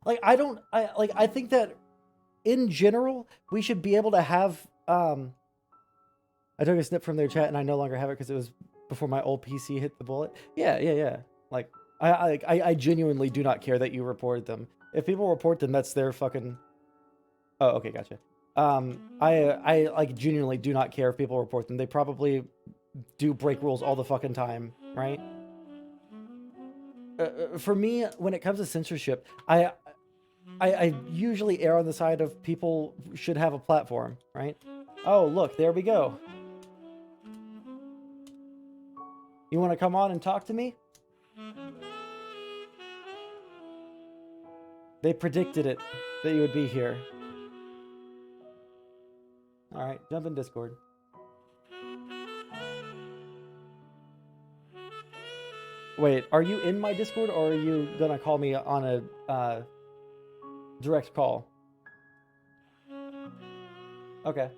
like, I think that in general, we should be able to have, I took a snip from their chat and I no longer have it because it was before my old PC hit the bullet. Yeah. Like, I genuinely do not care that you reported them. If people report them, that's their fucking... Oh, okay, gotcha. I like genuinely do not care if people report them. They probably do break rules all the fucking time, right? For me, when it comes to censorship, I usually err on the side of people should have a platform, right? Oh, look, there we go. You want to come on and talk to me? They predicted it, that you would be here. Alright, jump in Discord. Wait, are you in my Discord, or are you gonna call me on a direct call? Okay.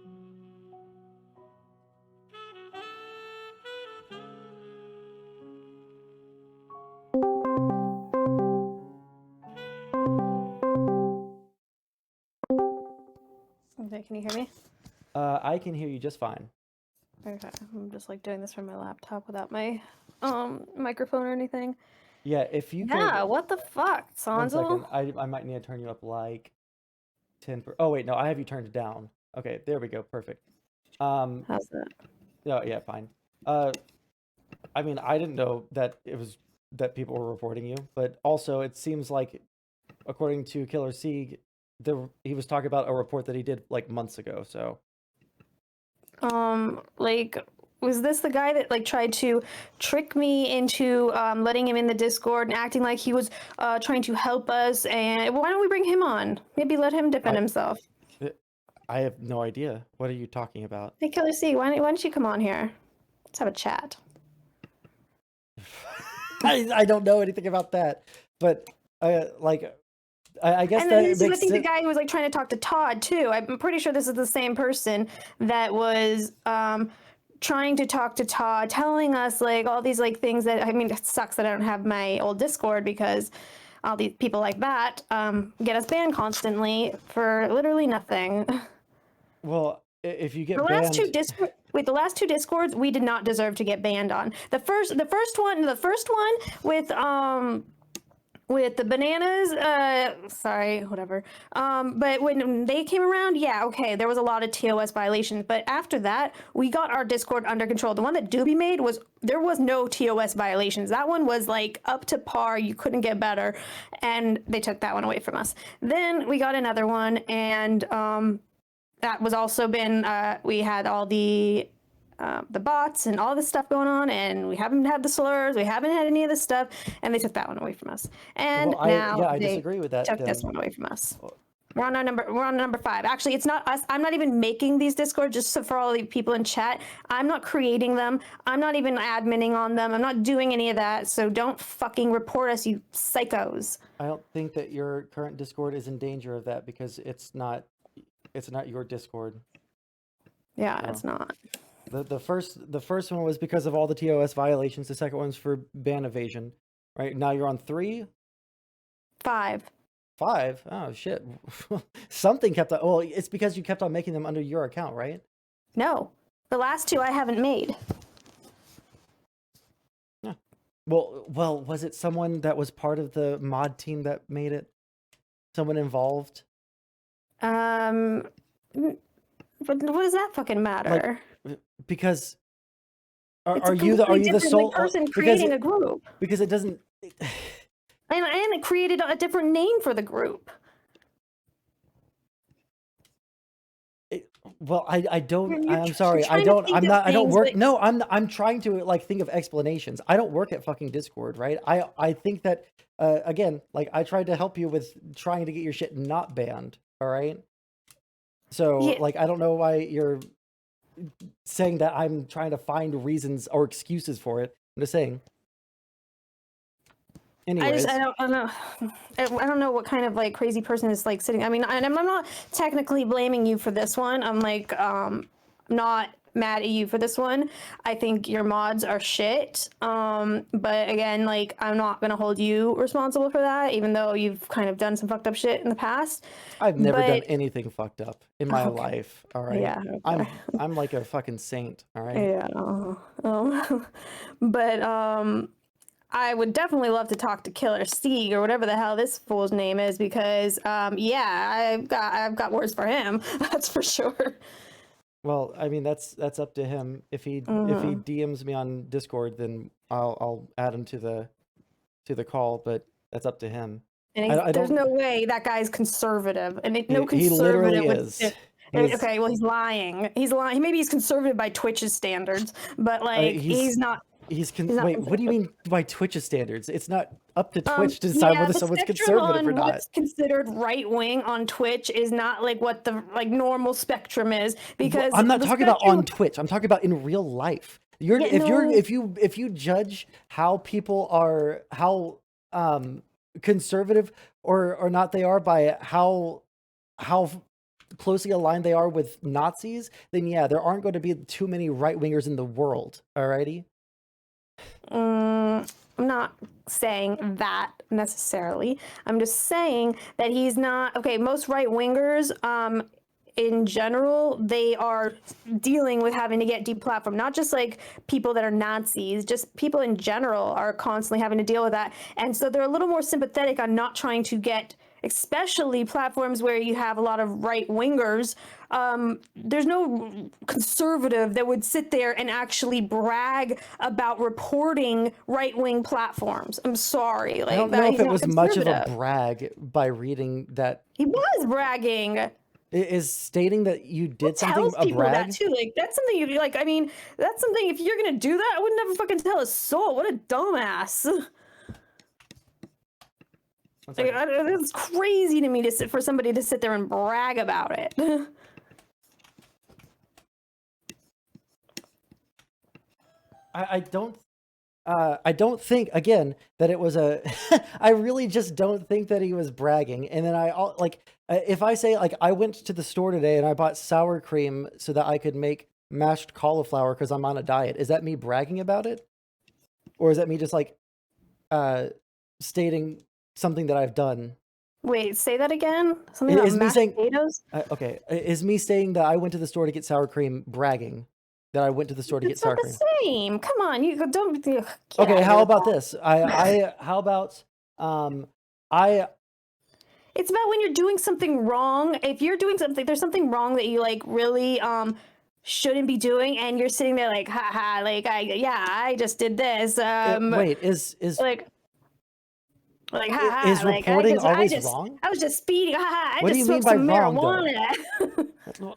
Okay, can you hear me? I can hear you just fine. Okay, I'm just like doing this from my laptop without my microphone or anything. Yeah, if you Yeah, could... what the fuck, One Sondsol? second, I might need to turn you up like 10 per... Oh wait, no, I have you turned down. Okay, there we go, perfect. How's that? Oh yeah, fine. I mean, I didn't know that it was that people were reporting you, but also it seems like, according to Killer Sieg, he was talking about a report that he did like months ago. So, Like, was this the guy that like tried to trick me into letting him in the Discord and acting like he was trying to help us? And why don't we bring him on? Maybe let him defend himself. I have no idea. What are you talking about? Hey, Killer C, why don't you come on here? Let's have a chat. I don't know anything about that, but like, I guess and that then makes I think sense. the guy who was like trying to talk to Todd too. I'm pretty sure this is the same person that was trying to talk to Todd, telling us like all these like things that, I mean, it sucks that I don't have my old Discord because all these people like that get us banned constantly for literally nothing. Well, if you get The last banned, the last two Discords we did not deserve to get banned on. The first one with the bananas, sorry, whatever. But when they came around, yeah, okay, there was a lot of TOS violations. But after that, we got our Discord under control. The one that Doobie made there was no TOS violations. That one was like up to par. You couldn't get better. And they took that one away from us. Then we got another one, and that was also been, we had all the bots and all this stuff going on, and we haven't had the slurs, we haven't had any of this stuff, and they took that one away from us. And well, now I they disagree with that. took this one away from us. We're on number 5. Actually, it's not us. I'm not even making these Discord, just so for all the people in chat. I'm not creating them. I'm not even adminning on them. I'm not doing any of that. So don't fucking report us, you psychos. I don't think that your current Discord is in danger of that because it's not your Discord. Yeah, it's not. The first one was because of all the TOS violations. The second one's for ban evasion. Right now you're on 3, 5. 5. Oh shit! Something kept on. Well, it's because you kept on making them under your account, right? No, the last 2 I haven't made. Yeah. Well, was it someone that was part of the mod team that made it? Someone involved? But what does that fucking matter? Like, because It's are you the sole person creating a group? Because it doesn't. And it created a different name for the group. Well, I don't. I'm You're sorry. I trying to don't. think I'm of not. I don't things work. that- No, I'm trying to like think of explanations. I don't work at fucking Discord, right? I think that again, like I tried to help you with trying to get your shit not banned. All right. So Yeah. like I don't know why you're saying that I'm trying to find reasons or excuses for it. I'm just saying. Anyways. I don't know what kind of like crazy person is like sitting. I mean, I'm not technically blaming you for this one. I'm like not mad at you for this one. I think your mods are shit. But again, like I'm not gonna hold you responsible for that, even though you've kind of done some fucked up shit in the past. I've never done But anything fucked up in my okay, life. All right, yeah, okay. I'm like a fucking saint. All right. Yeah. But I would definitely love to talk to Killer Steeg or whatever the hell this fool's name is because yeah, I've got words for him. That's for sure. Well, I mean that's up to him. If he Mhm. DMs me on Discord, then I'll add him to the call. But that's up to him. And I there's don't. no way that guy's conservative, and no He conservative literally would. is. He is. Okay, well he's lying. He's lying. Maybe he's conservative by Twitch's standards, but like He's he's not. He's not wait. What do you conservative. mean by Twitch's standards? It's not up to Twitch to decide Yeah, whether the someone's spectrum conservative or on not. what's considered right wing on Twitch is not like what the like normal spectrum is because I'm not the talking about on spectrum. Twitch. I'm talking about in real life. You're Yeah, if you're no. if you judge how people are conservative or not they are by how closely aligned they are with Nazis, then yeah, there aren't going to be too many right wingers in the world. Alrighty. I'm not saying that necessarily. I'm just saying that he's not okay. Most right wingers, in general, they are dealing with having to get deplatformed. Not just like people that are Nazis, just people in general are constantly having to deal with that. And so they're a little more sympathetic on not trying to get, especially platforms where you have a lot of right wingers. There's no conservative that would sit there and actually brag about reporting right wing platforms. I'm sorry, I like don't know that if he's it not was much of a conservative. brag by reading that. He was bragging. Is stating that you Who did something tells a people that brag? too? Like that's something you like. I mean, that's something. If you're gonna do that, I would never fucking tell a soul. What a dumbass! One Like, second. it's crazy to me to sit for somebody to sit there and brag about it. I don't think again that it was a. I really just don't think that he was bragging. And then if I say like I went to the store today and I bought sour cream so that I could make mashed cauliflower because I'm on a diet. Is that me bragging about it, or is that me just like uh stating something that I've done? Wait, say that again. Something about Is me mashed saying potatoes. okay? Is me saying that I went to the store to get sour cream bragging? That I went to the store to get It's not sour the cream. same. Come on, you don't get out Okay, of here how with about that. this? I how about I It's about when you're doing something wrong. If you're doing something, there's something wrong that you like really shouldn't be doing, and you're sitting there like, haha, like I just did this. wait, Like haha, is like reporting always wrong? I was just speeding. Haha, I What do just you mean smoked by some wrong though? marijuana. Well,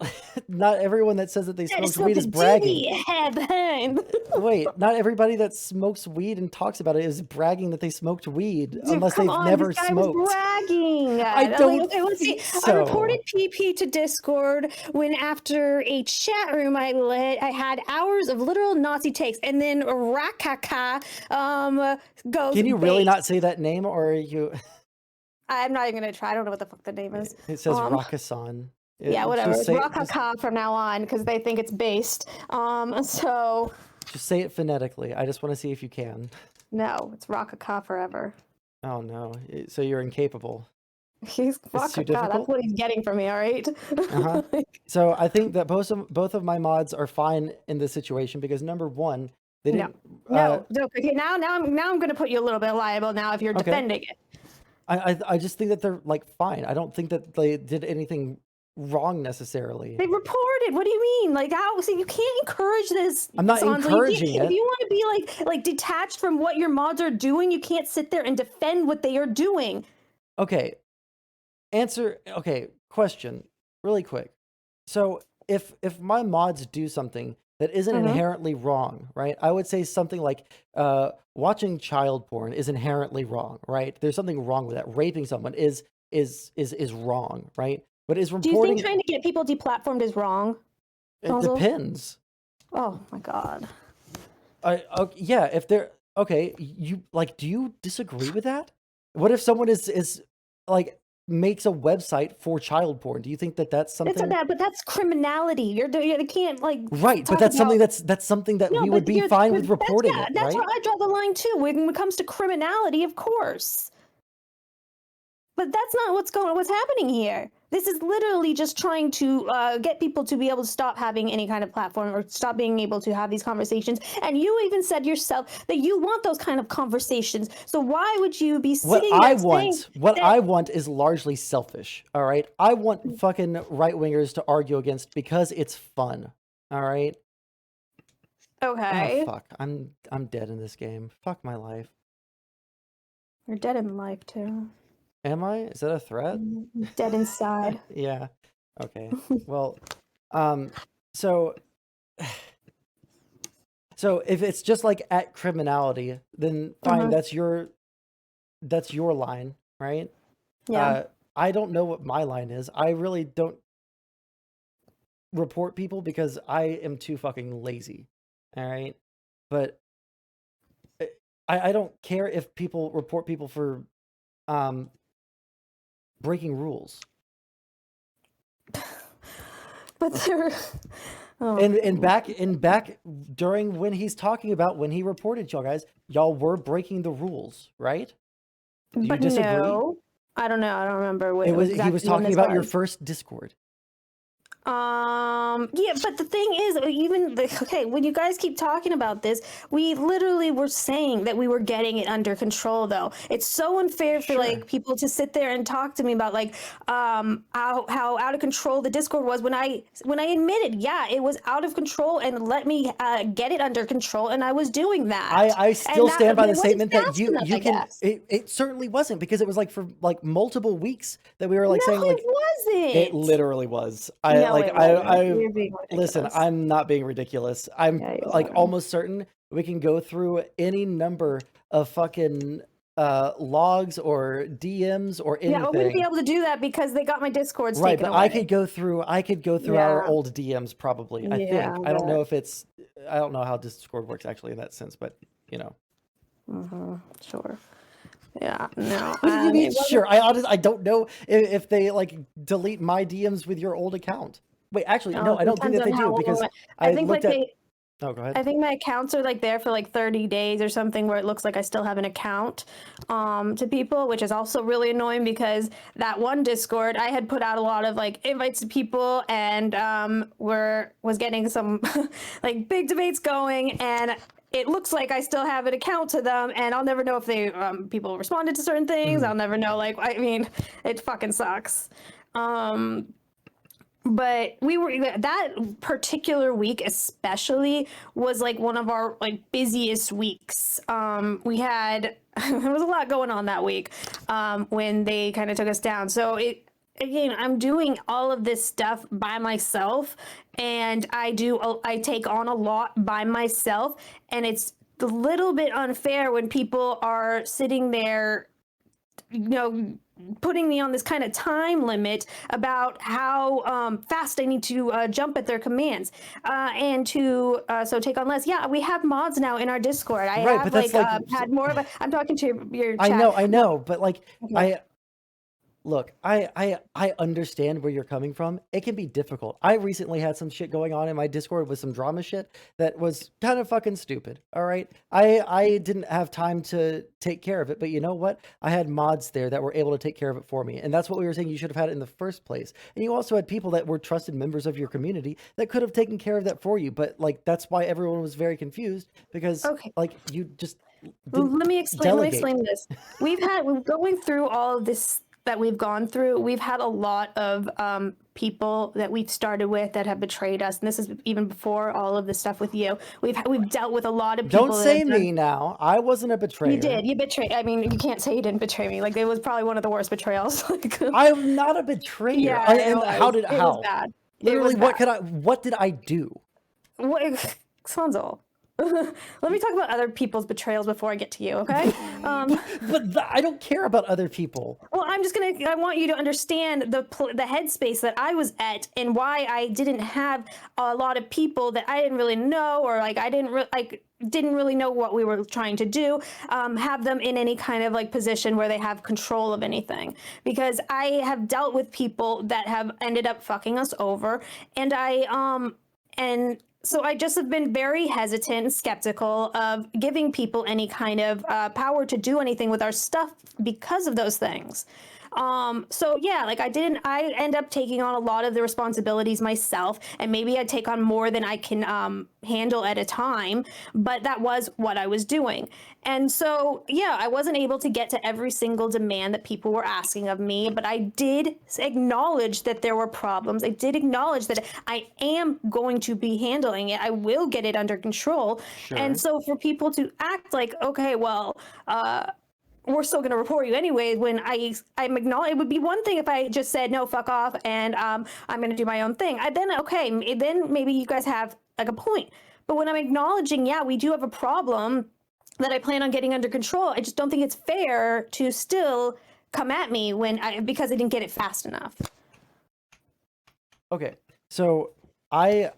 not everyone that says that they I just smoked weed smoked a is bragging. doobie behind. Wait, not everybody that smokes weed and talks about it is bragging that they smoked weed Dude, unless come they've on, this never guy was smoked. bragging. I I'm like, don't okay, let's see. think I reported so. PP to Discord when after a chat room I had hours of literal Nazi takes, and then Rakaka goes Can you really base. not say that name, or are you? I'm not even gonna try. I don't know what the fuck the name is. It says Um, Rakasan. yeah, whatever. Just It's say just Rakaka from now on because they think it's based. So just say it phonetically. I just want to see if you can. no, it's Rakaka forever. Oh no. So you're incapable. He's It's too Rakaka. That's difficult? what he's getting from me. All right. Uh-huh. So I think that both of my mods are fine in this situation because number one, they No, didn't no. Okay, now I'm gonna put you a little bit liable now if you're okay. defending it. I just think that they're like fine. I don't think that they did anything wrong necessarily. They reported. What do you mean? Like how? So you can't encourage this. I'm not Sondsol. encouraging If it. you want to be like detached from what your mods are doing, you can't sit there and defend what they are doing. Okay. Okay, question really quick. So if my mods do something that isn't Mhm. inherently wrong, right? I would say something like watching child porn is inherently wrong, right? There's something wrong with that. Raping someone is wrong, right? But is Do you think reporting trying to get people deplatformed is wrong? it Sondsol? depends. Oh my god. Yeah, if they're okay, you like do you disagree with that? What if someone is like makes a website for child porn. Do you think that that's It's something? that, but that's criminality. You can't like Right, but talk that's something about. that's something that No, we would but be fine with that's reporting yeah, it, that's right? where I draw the line too. When it comes to criminality, of course. But that's not what's happening here. This is literally just trying to get people to be able to stop having any kind of platform or stop being able to have these conversations. And you even said yourself that you want those kind of conversations. So why would you be sitting there saying What that? I want is largely selfish, all right? I want fucking right-wingers to argue against because it's fun, all right? Oh Okay, fuck, I'm dead in this game. Fuck my life. you're dead in life too. Am I? Is that a threat? Dead inside. Yeah. Okay. Well, um, so so if it's just like at criminality, then fine, Mhm. that's your line, right? Yeah. I don't know what my line is. I really don't report people because I am too fucking lazy. All right. But uh, I don't care if people report people for um breaking rules. But they're oh. And back during when he's talking about when he reported y'all guys, y'all were breaking the rules, right? Do you But disagree? no, I don't know. I don't remember It what was he was exactly when talking this about your was. first Discord. Yeah, but the thing is, okay, when you guys keep talking about this, we literally were saying that we were getting it under control, though. It's so unfair for Sure. like people to sit there and talk to me about like how out of control the Discord was when I admitted, yeah, it was out of control and let me get it under control, and I was doing that, I and still that stand by but the it wasn't statement that fast enough, you I can guess. it certainly wasn't because it was like for like multiple weeks that we were like No, saying it like it wasn't. literally was. No, it wasn't. I You're being listen, ridiculous. I'm not being ridiculous. I'm Yeah, you like are. almost certain we can go through any number of fucking logs or DMs or Yeah, I wouldn't be anything. able to do that because they got my discords Right, taken but away. I could go through our Yeah, old DMs probably. I yeah, think. I don't but know if it's I don't know how Discord works actually in that sense, but you know. sure. Yeah, no, What do you mean it wasn't. sure? I don't know if they like delete my DMs with your old account. Wait, actually no, I don't think Depends that on they how do long. because I I think looked like at they. Oh, go ahead. I think my accounts are like there for like 30 days or something where it looks like I still have an account to people, which is also really annoying because that one Discord I had put out a lot of like invites to people and was getting some like big debates going, and it looks like I still have an account to them, and I'll never know if they people responded to certain things. Mhm. I'll never know, like, I mean, it fucking sucks. But we were that particular week especially was like one of our like busiest weeks. We had there was a lot going on that week when they kind of took us down. So it again, I'm doing all of this stuff by myself, and I take on a lot by myself, and it's a little bit unfair when people are sitting there, you know, putting me on this kind of time limit about how fast I need to jump at their commands and to so take on less. Yeah, we have mods now in our Discord. I Right, have but that's like like had more of a. I'm talking to your chat. I know, but like Okay. I look, I understand where you're coming from. It can be difficult. I recently had some shit going on in my Discord with some drama shit that was kind of fucking stupid. All right. I didn't have time to take care of it, but you know what? I had mods there that were able to take care of it for me. And that's what we were saying you should have had it in the first place. And you also had people that were trusted members of your community that could have taken care of that for you. But like that's why everyone was very confused because Okay. like you just Well, didn't let me explain. Let me delegate. explain this. We're going through all of this that we've gone through. We've had a lot of people that we've started with that have betrayed us, and this is even before all of this stuff with you. We've dealt with a lot of Don't people that say have done. me now. I wasn't a You betrayer. did. You betrayed. I mean, you can't say you didn't betray me. Like, it was probably one of the worst betrayals. Like, I'm not a betrayer. yeah, it And how was. did It was how? bad. It was Literally, bad. what did I do? What, Sondsol. Let me talk about other people's betrayals before I get to you, okay? I don't care about other people. Well, I want you to understand the headspace that I was at and why I didn't have a lot of people that I didn't really know, or like I didn't like didn't really know what we were trying to do, have them in any kind of like position where they have control of anything. Because I have dealt with people that have ended up fucking us over, and so I just have been very hesitant and skeptical of giving people any kind of power to do anything with our stuff because of those things. So yeah, like I end up taking on a lot of the responsibilities myself, and maybe I take on more than I can handle at a time, but that was what I was doing. And so, yeah, I wasn't able to get to every single demand that people were asking of me, but I did acknowledge that there were problems. I did acknowledge that I am going to be handling it. I will get it under control. Sure. And so for people to act like, okay, well, we're still going to report you anyway, when I'm acknowledge, it would be one thing if I just said no, fuck off, and I'm going to do my own thing. Then maybe you guys have like a point. But when I'm acknowledging, yeah, we do have a problem that I plan on getting under control, I just don't think it's fair to still come at me because I didn't get it fast enough. Okay, so I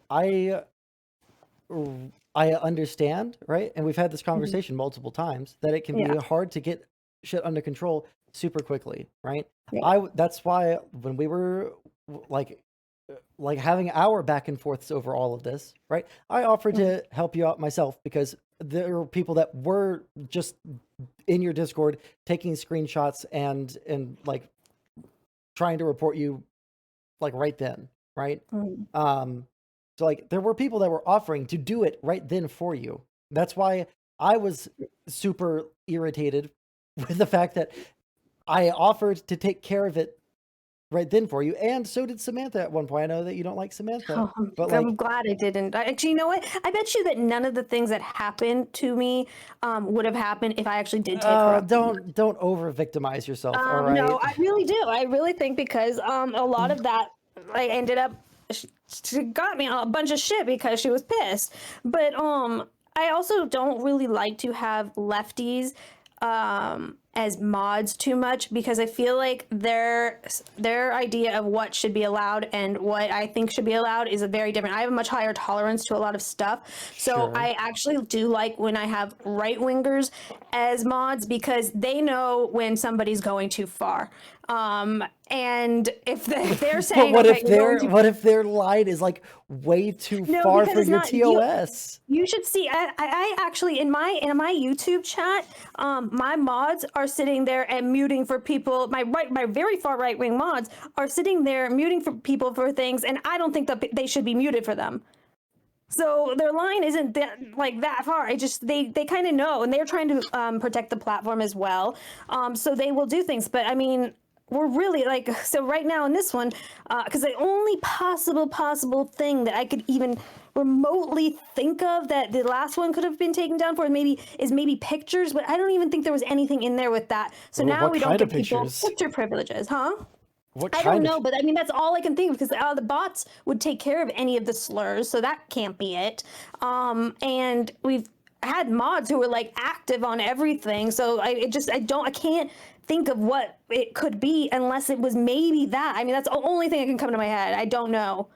understand, right? And we've had this conversation multiple times that it can be hard to get shit under control super quickly, right? Yeah. That's why when we were like having our back and forths over all of this, right? I offered to help you out myself because there were people that were just in your Discord taking screenshots and like trying to report you like right then, right? So like there were people that were offering to do it right then for you. That's why I was super irritated with the fact that I offered to take care of it right then for you, and so did Samantha at one point. I know that you don't like Samantha, but I'm glad I didn't. Actually, you know what? I bet you that none of the things that happened to me would have happened if I actually did take her up. Don't over victimize yourself. All right? No, I really do. I really think because a lot of that I ended up. She got me a bunch of shit because she was pissed. But I also don't really like to have lefties as mods too much, because I feel like their idea of what should be allowed and what I think should be allowed is very different. I have a much higher tolerance to a lot of stuff. So sure. I actually do like when I have right-wingers as mods, because they know when somebody's going too far. And if they're saying, but what if their line is like way too far for your TOS? You should see. I actually in my YouTube chat, my mods are sitting there and muting for people. My very far right wing mods are sitting there muting for people for things, and I don't think that they should be muted for them. So their line isn't that far. They kind of know, and they're trying to protect the platform as well. So they will do things, but I mean, we're really so right now in this one, because the only possible thing that I could even remotely think of that the last one could have been taken down for is maybe pictures, but I don't even think there was anything in there with that. So now we don't give people picture privileges, huh? I don't know, but I mean, that's all I can think of, because the bots would take care of any of the slurs, so that can't be it. And we've had mods who were active on everything, so I can't think of what it could be unless it was maybe that. I mean, that's the only thing that can come to my head. I don't know.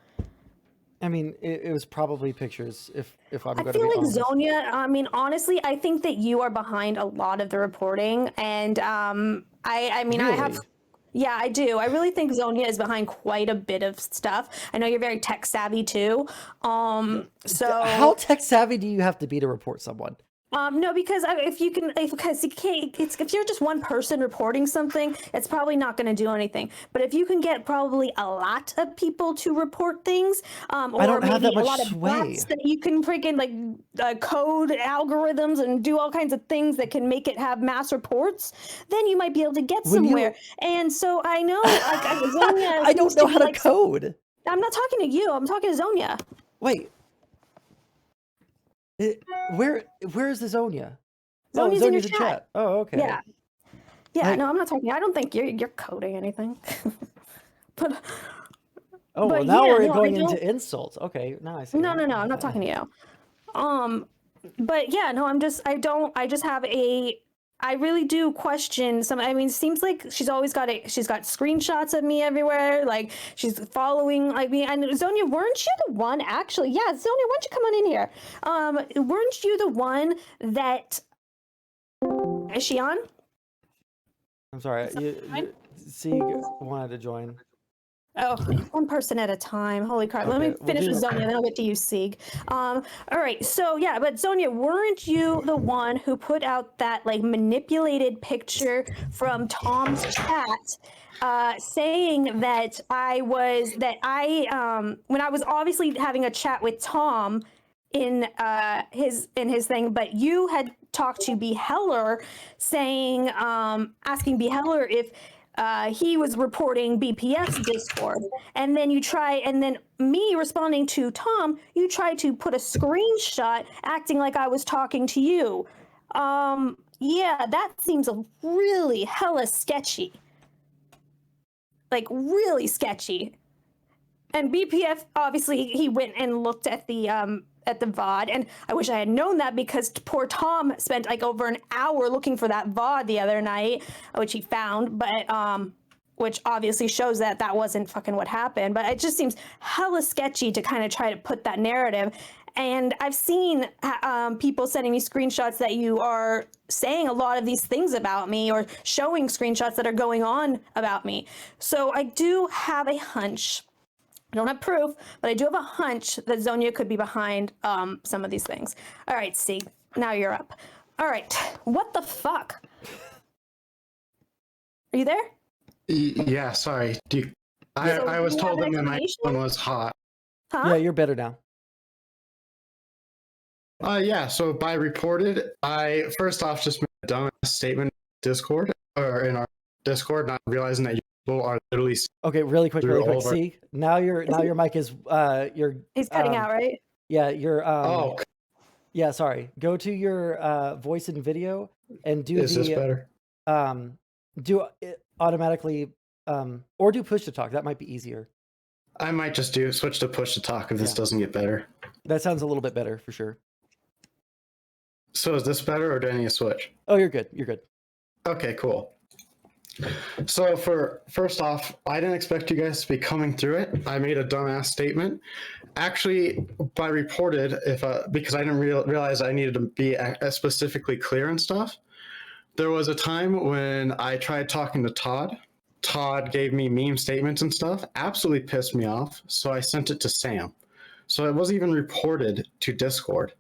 I mean, it was probably pictures. If I'm going to be honest. I feel like Zonia. I mean, honestly, I think that you are behind a lot of the reporting, and I mean, really? I have. Yeah, I do. I really think Zonia is behind quite a bit of stuff. I know you're very tech savvy too. So how tech savvy do you have to be to report someone? No, because if you're just one person reporting something, it's probably not going to do anything. But if you can get probably a lot of people to report things, or I don't have maybe that much a lot of sway. bots that you can freaking code algorithms and do all kinds of things that can make it have mass reports, then you might be able to get somewhere. And so I know, Zonia. I don't know how to code. I'm not talking to you. I'm talking to Zonia. Wait. Where is the Zonia? Zonia's in your chat. Oh, okay. Yeah. No, I'm not talking. I don't think you're coding anything. But now we're going into insults. Okay, now I see. No, I'm not talking to you. But yeah, no, I just have a I really do question some. I mean, it seems like she's always got it. She's got screenshots of me everywhere. Like she's following like me. And Zonia, weren't you the one? Actually, yeah, Zonia, why don't you come on in here? Weren't you the one that? Is she on? I'm sorry. Sieg wanted to join. Oh, one person at a time. Holy crap. Let me finish with Zonia, then I'll get to you, Sieg. All right. So, yeah, but Zonia, weren't you the one who put out that, like, manipulated picture from Tom's chat saying that when I was obviously having a chat with Tom in his thing, but you had talked to B. Heller saying, asking B. Heller if he was reporting BPF's Discord, and then me responding to Tom, you tried to put a screenshot acting like I was talking to you. Yeah, that seems really hella sketchy. Like really sketchy. And BPF obviously he went and looked at the VOD, and I wish I had known that because poor Tom spent like over an hour looking for that VOD the other night, which he found, but which obviously shows that that wasn't fucking what happened. But it just seems hella sketchy to kind of try to put that narrative. And I've seen people sending me screenshots that you are saying a lot of these things about me, or showing screenshots that are going on about me. So I do have a hunch. I don't have proof, but I do have a hunch that Zonia could be behind some of these things. All right, Sieg, now you're up. All right, what the fuck? Are you there? Yeah, sorry. I was told that my phone was hot. Huh? Yeah, you're better now. Yeah, so by reported, I first off just made a dumb statement in Discord, or in our Discord, not realizing that people are literally. Okay, really quick. See, now your mic is He's cutting out, right? Yeah, yeah, sorry. Go to your voice and video and do Is this better? Do it automatically or do push to talk. That might be easier. I might just switch to push to talk if this doesn't get better. That sounds a little bit better for sure. So is this better, or do I need to switch? Oh, you're good. You're good. Okay, cool. So first off, I didn't expect you guys to be coming through it. I made a dumbass statement. Actually, by reported, because I didn't realize I needed to be specifically clear and stuff. There was a time when I tried talking to Todd. Todd gave me meme statements and stuff. Absolutely pissed me off. So I sent it to Sam. So it wasn't even reported to Discord.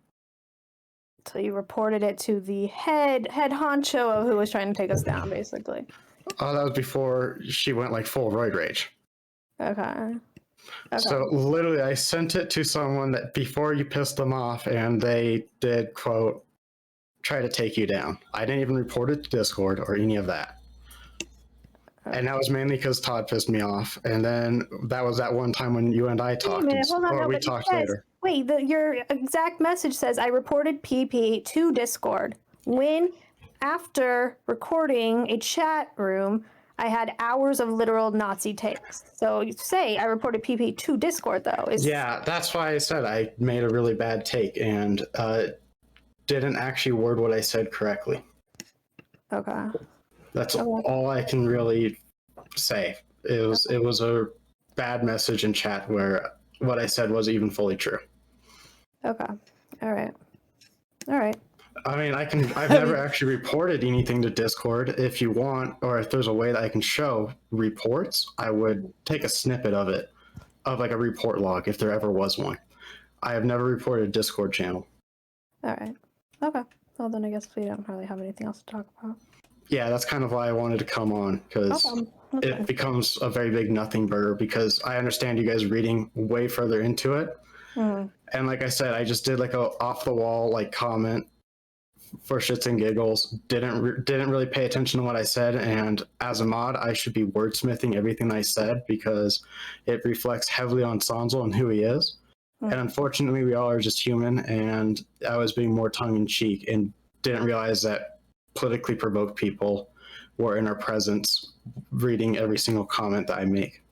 So you reported it to the head honcho of who was trying to take us down, basically. Oh, that was before she went like full roid rage. Okay. So literally, I sent it to someone that before you pissed them off, and they did, quote, try to take you down. I didn't even report it to Discord or any of that. Okay. And that was mainly because Todd pissed me off. And then that was that one time when you and I talked. We talked later. Wait, your exact message says, I reported PP to Discord. When, after recording a chat room, I had hours of literal Nazi takes. So you say I reported PP to Discord, though. Yeah, that's why I said I made a really bad take and didn't actually word what I said correctly. Okay. That's all I can really say. It was a bad message in chat where what I said wasn't even fully true. Okay. All right. I mean, I've never actually reported anything to Discord. If you want, or if there's a way that I can show reports, I would take a snippet of it, of like a report log, if there ever was one. I have never reported a Discord channel. All right. Okay. Well, then I guess we don't really have anything else to talk about. Yeah, that's kind of why I wanted to come on, because it becomes a very big nothing burger, because I understand you guys reading way further into it. Mm. And like I said, I just did like a off the wall like comment for shits and giggles. Didn't really pay attention to what I said, and as a mod, I should be wordsmithing everything I said because it reflects heavily on Sondsol and who he is. Mm. And unfortunately, we all are just human, and I was being more tongue-in-cheek and didn't realize that politically provoked people were in our presence reading every single comment that I make,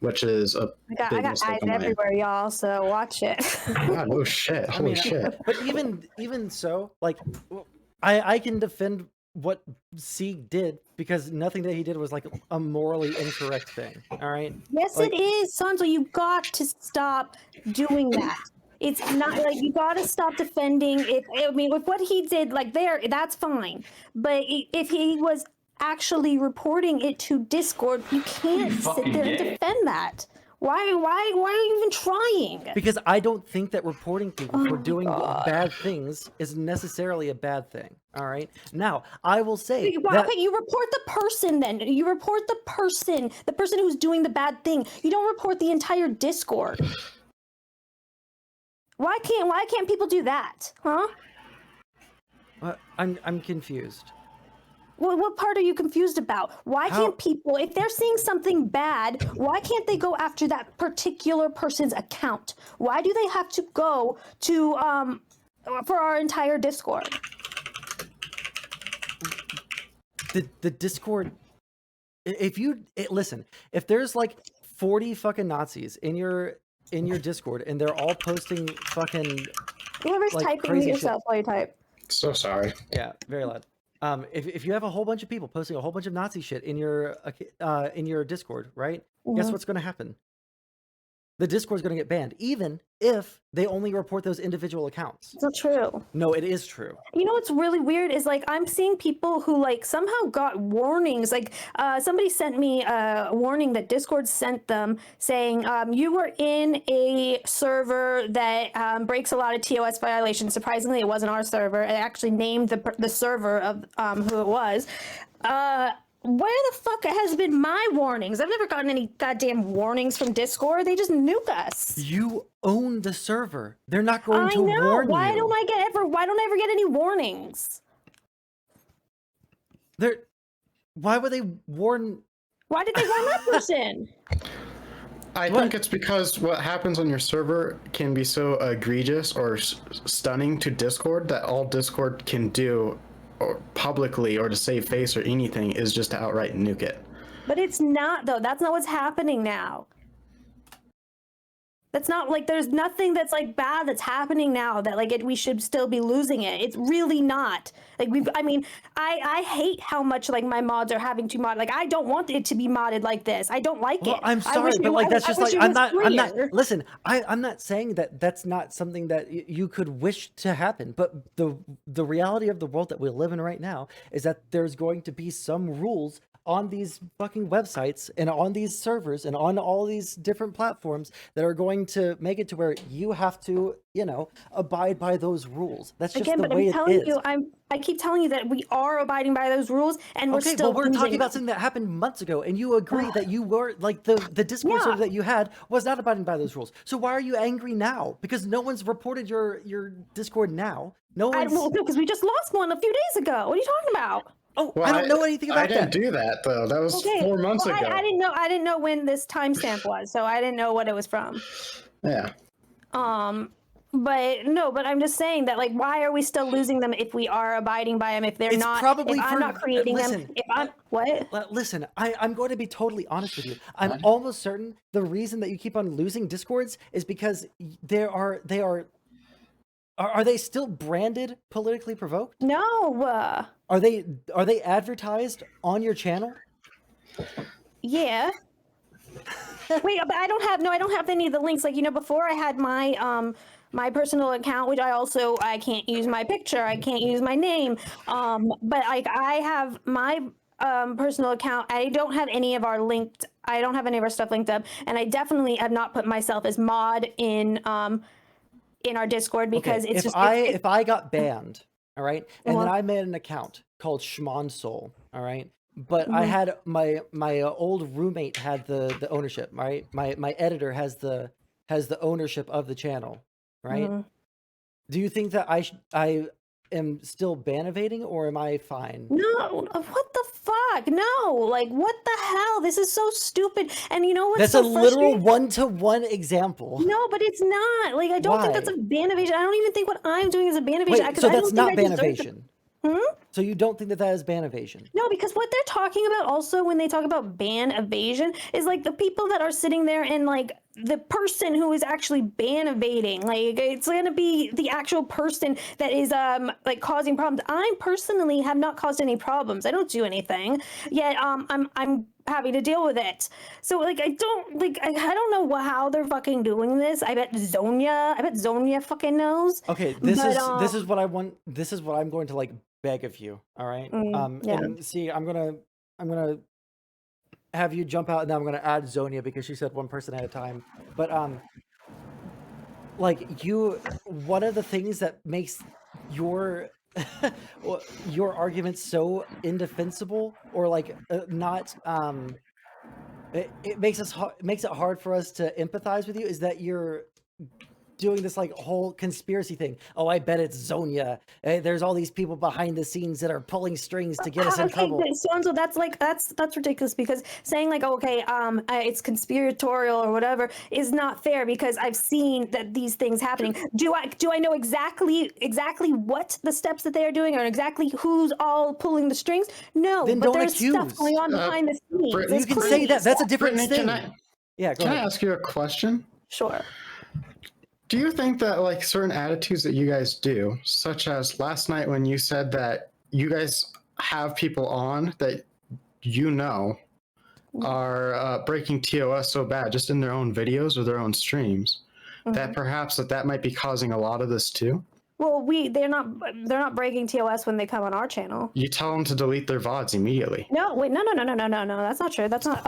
which is a big mistake. I got eyes everywhere, y'all, so watch it. God, oh shit. Holy shit. But even so, like, I can defend what Sieg did, because nothing that he did was like a morally incorrect thing. All right. Yes, Like, it is, Sondsol. You got to stop doing that. It's not like you got to stop defending it. I mean, with what he did, like there, that's fine. But if he was actually reporting it to Discord, you can't sit there and defend that. Why are you even trying? Because I don't think that reporting people for doing bad things is necessarily a bad thing. All right. Now, I will say that okay, you report the person then. You report the person who's doing the bad thing. You don't report the entire Discord. Why can't people do that? Huh? I'm confused. Well, what part are you confused about? Why can't people, if they're seeing something bad, why can't they go after that particular person's account? Why do they have to go to for our entire Discord? The Discord, listen, if there's like 40 fucking Nazis in your Discord and they're all posting fucking Whoever's like typing, crazy mute yourself while you type. So sorry. Yeah, very loud. If you have a whole bunch of people posting a whole bunch of Nazi shit in your Discord, right? Guess what's going to happen? The Discord's going to get banned, even if they only report those individual accounts. It's not true. No, it is true. You know what's really weird is like I'm seeing people who like somehow got warnings. Like somebody sent me a warning that Discord sent them saying you were in a server that breaks a lot of TOS violations. Surprisingly, it wasn't our server. It actually named the server of who it was. Where the fuck has been my warnings? I've never gotten any goddamn warnings from Discord. They just nuke us. You own the server. They're not going to I know. warn Why you. Why don't I ever get any warnings? Why would they warn? Why did they warn that person? I think it's because what happens on your server can be so egregious or stunning to Discord that all Discord can do, or publicly or to save face or anything, is just to outright nuke it. But it's not, though. That's not what's happening now. That's not like there's nothing that's like bad that's happening now that like we should still be losing it. It's really not. Like I hate how much like my mods are having to mod. Like I don't want it to be modded like this. I don't like it. I'm sorry, but like that's just like I'm not. Listen, I'm not saying that that's not something that you could wish to happen. But the reality of the world that we live in right now is that there's going to be some rules on these fucking websites and on these servers and on all these different platforms that are going to make it to where you have to, abide by those rules. That's just the way it is. I keep telling you that we are abiding by those rules, and we're still. Well, we're talking about something that happened months ago, and you agree that you were like the Discord server that you had was not abiding by those rules. So why are you angry now? Because no one's reported your Discord now. No one's. Because we just lost one a few days ago. What are you talking about? Oh, well, I don't know anything about that. I didn't do that though. That was 4 months ago. I didn't know when this timestamp was, so I didn't know what it was from. Yeah. But I'm just saying that like, why are we still losing them if we are abiding by them? If they're not, probably if I'm not creating them, if I'm what? Listen, I'm going to be totally honest with you. I'm almost certain the reason that you keep on losing Discords is because are they still branded politically provoked? No. Are they advertised on your channel? Yeah. Wait, but I don't have any of the links. Like, before I had my my personal account, which I can't use my picture, I can't use my name. But like I have my personal account. I don't have any of our stuff linked up, and I definitely have not put myself as mod in our Discord because it's just if I got banned, all right, and then I made an account called Sondsol, all right, but I had my old roommate had the ownership, right? My editor has the ownership of the channel, right? Do you think that I am still ban evading, or am I fine? No, what the fuck? No, like what the hell? This is so stupid. And you know what's That's so a literal one-to-one example. No, but it's not. Like I don't think that's a ban evasion. I don't even think what I'm doing is a ban evasion. Wait, so that's not ban evasion. So you don't think that that is ban evasion? No, because what they're talking about also when they talk about ban evasion is like the people that are sitting there and like the person who is actually ban evading. Like it's going to be the actual person that is like causing problems. I personally have not caused any problems. I don't do anything. Yet I'm having to deal with it. So like I don't know how they're fucking doing this. I bet Zonia fucking knows. Okay, this is what I want. This is what I'm going to like beg of you. All right. Yeah. And see, I'm gonna have you jump out, and then I'm gonna add Zonia because she said one person at a time. But like one of the things that makes your your argument so indefensible, or like not it makes it hard for us to empathize with you, is that you're doing this like whole conspiracy thing. Oh, I bet it's Zonia. There's all these people behind the scenes that are pulling strings to get us in trouble. Sondsol, that's ridiculous, because saying like, okay, it's conspiratorial or whatever is not fair, because I've seen that these things happening. Do I know exactly what the steps that they are doing, or exactly who's all pulling the strings? No, then but don't there's accuse. stuff going on behind the scenes. Brittany, You can say that. That's a different Brittany, thing. Yeah, go Can I ahead. ask you a question? Sure. Do you think that like certain attitudes that you guys do, such as last night when you said that you guys have people on that you know are breaking TOS so bad just in their own videos or their own streams, that perhaps that might be causing a lot of this too? Well, they're not breaking TOS when they come on our channel. You tell them to delete their VODs immediately. No, wait, no. That's not true. That's not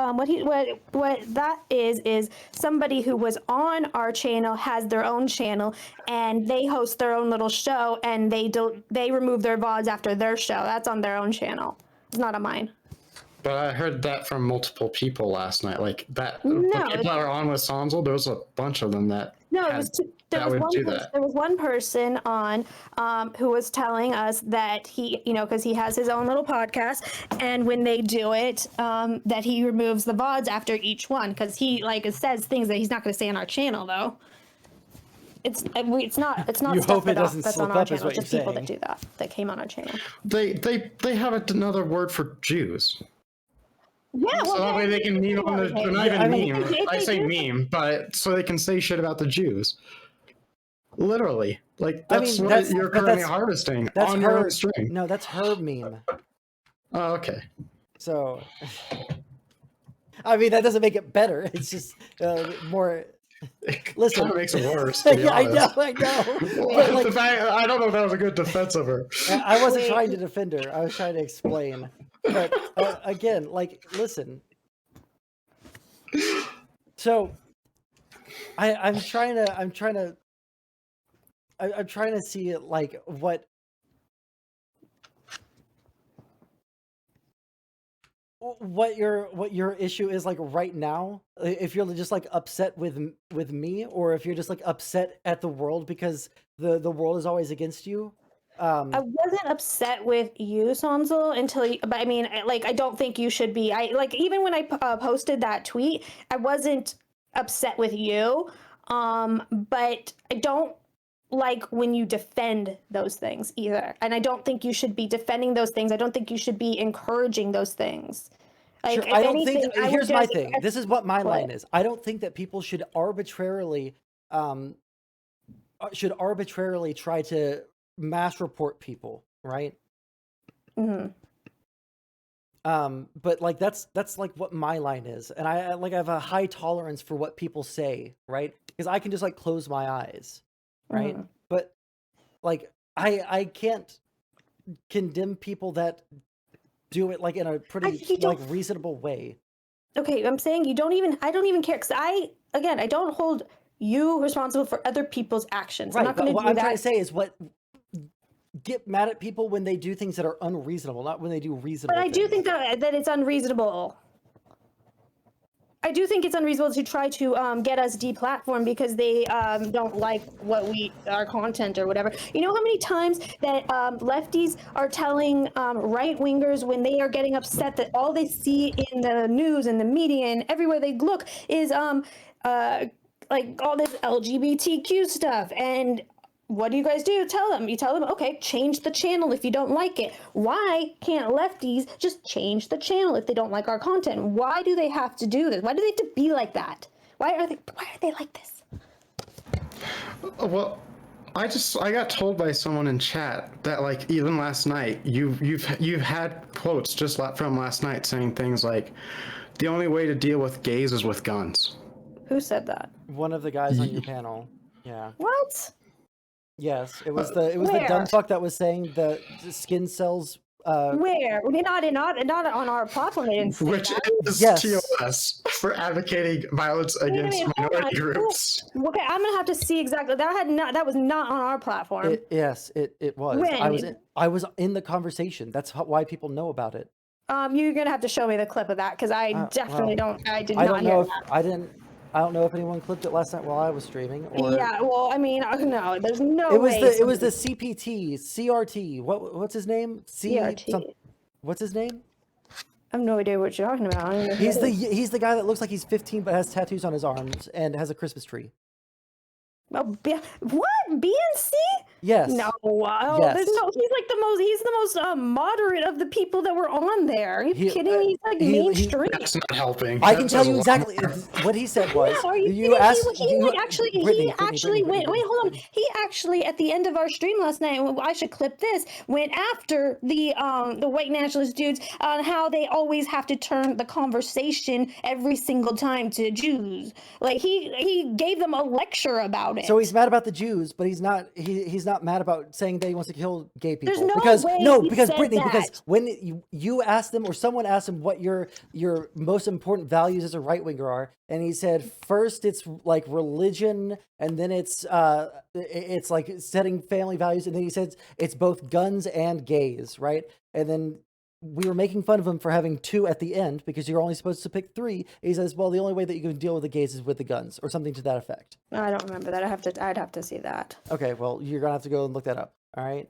what that is somebody who was on our channel has their own channel, and they host their own little show, and they remove their VODs after their show. That's on their own channel. It's not on mine. But I heard that from multiple people last night. Like that, No, the people that were on with Sondsol, there was a bunch of them that there was one person on who was telling us that he, because he has his own little podcast, and when they do it, that he removes the VODs after each one, because he like says things that he's not going to say on our channel though. It's not You stuff hope it doesn't that's slip on our up, is channel. what It's just you're people saying. that do that came on our channel. They have another word for Jews. Yeah, So that way they can meme on the. They're not even meme. I say meme, but so they can say shit about the Jews. Literally, like that's what you're currently harvesting on your own stream. No, that's her meme. Oh, okay. So, I mean, that doesn't make it better. It's just more. Listen, Kind of makes it worse. To be yeah, I know. honest. But, like, I don't know if that was a good defense of her. I wasn't trying to defend her. I was trying to explain. But again, like, listen. So, I'm trying to see it like what your issue is like right now. If you're just like upset with me, or if you're just like upset at the world because the world is always against you. I wasn't upset with you, Sondsol, but I mean, like, I don't think you should be. Even when I posted that tweet, I wasn't upset with you. But I don't like when you defend those things either. And I don't think you should be defending those things. I don't think you should be encouraging those things. Like, sure, I don't think. Here's my thing. This is what my line is. I don't think that people should arbitrarily try to mass report people, right? Mm-hmm. But like that's like what my line is, and I have a high tolerance for what people say, right? Because I can just like close my eyes, right? Mm-hmm. But like I can't condemn people that do it like in a pretty like reasonable way. Okay, I'm saying I don't even care, because I don't hold you responsible for other people's actions. Right, I'm not going to do that. What I'm trying to say is get mad at people when they do things that are unreasonable, not when they do reasonable But I things. do think that it's unreasonable. I do think it's unreasonable to try to get us deplatformed because they don't like our content or whatever. You know how many times that lefties are telling right-wingers when they are getting upset that all they see in the news and the media and everywhere they look is like all this LGBTQ stuff, and what do you guys do? Tell them. You tell them, okay, change the channel if you don't like it. Why can't lefties just change the channel if they don't like our content? Why do they have to do this? Why do they have to be like that? Why are they like this? Well, I got told by someone in chat that, like, even last night, you've had quotes just from last night saying things like, the only way to deal with gays is with guns. Who said that? One of the guys on your panel. Yeah. What? Yes, it was the dumb fuck that was saying the skin cells. Where? Not on our platform. They didn't say Which that. is Yes. TOS for advocating violence against minority groups. Okay, I'm gonna have to see exactly. That was not on our platform. Yes, it was. When? I was in the conversation. That's why people know about it. You're gonna have to show me the clip of that because I definitely don't. I did not hear that. I don't know if anyone clipped it last night while I was streaming. Or... Yeah, well, I mean, no, there's no way. It was the CPT, CRT. What's his name? CRT. What's his name? I have no idea what you're talking about. He's the guy that looks like he's 15 but has tattoos on his arms and has a Christmas tree. Oh, what? BNC? Yes. No. Yes. There's no. He's the most moderate of the people that were on there. Are you kidding me? He's like mainstream. That's not helping. I can tell you exactly what he said was. No, are you you asked. He actually went. Wait, hold on. He actually at the end of our stream last night. I should clip this. Went after the white nationalist dudes on how they always have to turn the conversation every single time to Jews. Like he gave them a lecture about it. So he's mad about the Jews, but he's not mad about saying that he wants to kill gay people. There's no because way he because said Brittany, that. because when you asked them or someone asked him what your most important values as a right winger are, and he said first it's like religion, and then it's like setting family values, and then he said it's both guns and gays, right? And then we were making fun of him for having 2 at the end because you're only supposed to pick 3. He says, well, the only way that you can deal with the gays is with the guns, or something to that effect. I don't remember that. I'd have to see that. Okay, well, you're gonna have to go and look that up. All right.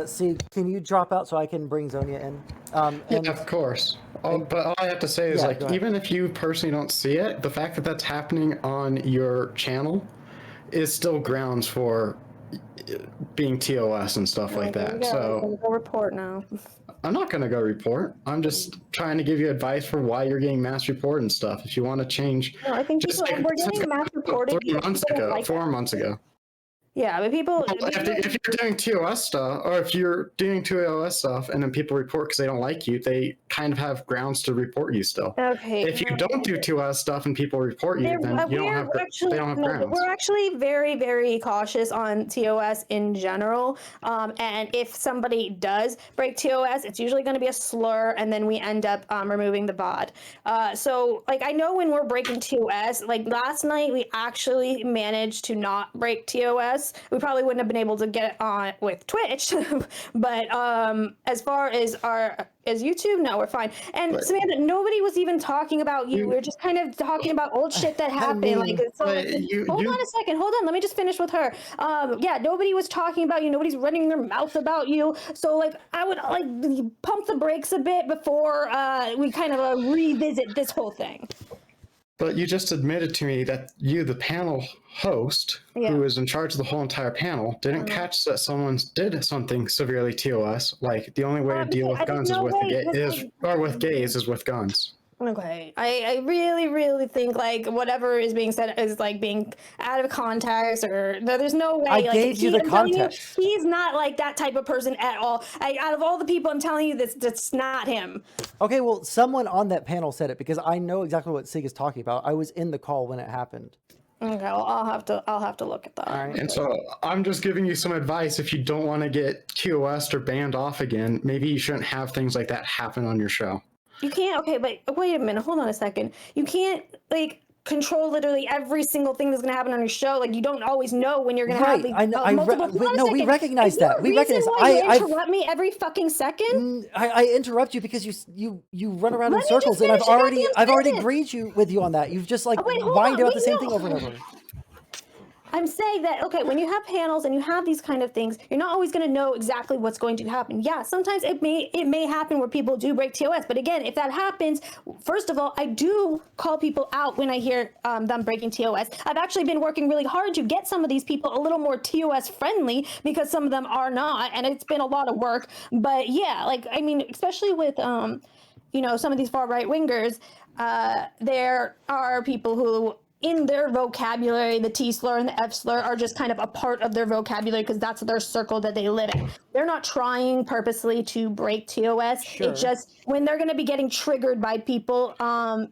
See, can you drop out so I can bring Zonia in? Yeah, of course. But all I have to say is, like, even if you personally don't see it, the fact that that's happening on your channel is still grounds for being TOS and stuff like that. So go report now. I'm not going to go report. I'm just trying to give you advice for why you're getting mass report and stuff. If you want to change, No, I think we're getting mass reported. 3 months ago, 4 months ago. Yeah, but people. If you're doing TOS stuff, or if you're doing TOS stuff, and then people report because they don't like you, they kind of have grounds to report you still. Okay. If you don't do TOS stuff and people report you, then they don't have grounds. We're actually very, very cautious on TOS in general. And if somebody does break TOS, it's usually going to be a slur, and then we end up removing the VOD. So, like, I know when we're breaking TOS, like last night, we actually managed to not break TOS. We probably wouldn't have been able to get it on with Twitch, but as far as YouTube, no, we're fine. And Samantha, nobody was even talking about you. We were just kind of talking about old shit that happened. Hold on a second. Hold on. Let me just finish with her. Yeah, nobody was talking about you. Nobody's running their mouth about you. So, like, I would pump the brakes a bit before we kind of revisit this whole thing. But you just admitted to me that you, the panel host, who is in charge of the whole entire panel, didn't catch that someone did something severely TOS. Like, the only way to deal with guns is with gays is with guns. Okay, I really, really think like whatever is being said is like being out of context, or there's no way. I gave you the context. He's not like that type of person at all. Out of all the people, I'm telling you, that's not him. Okay, well, someone on that panel said it because I know exactly what Sig is talking about. I was in the call when it happened. Okay, well, I'll have to look at that. All right. And so I'm just giving you some advice. If you don't want to get TOS'd or banned off again, maybe you shouldn't have things like that happen on your show. You can't. Okay, but wait a minute. Hold on a second. You can't like control literally every single thing that's going to happen on your show. Like, you don't always know when you're going to have I know. No, we recognize that. We recognize. You interrupt me every fucking second. I interrupt you because you run around in circles, and I've already agreed with you on that. You've just like whined about the same thing over and over. I'm saying that, okay, when you have panels and you have these kind of things, you're not always going to know exactly what's going to happen. Yeah, sometimes it may happen where people do break TOS. But again, if that happens, first of all, I do call people out when I hear them breaking TOS. I've actually been working really hard to get some of these people a little more TOS friendly because some of them are not, and it's been a lot of work. But yeah, like, I mean, especially with, you know, some of these far right wingers, there are people who in their vocabulary, the T slur and the F slur are just kind of a part of their vocabulary because that's their circle that they live in. They're not trying purposely to break TOS. Sure. It's just when they're going to be getting triggered by people,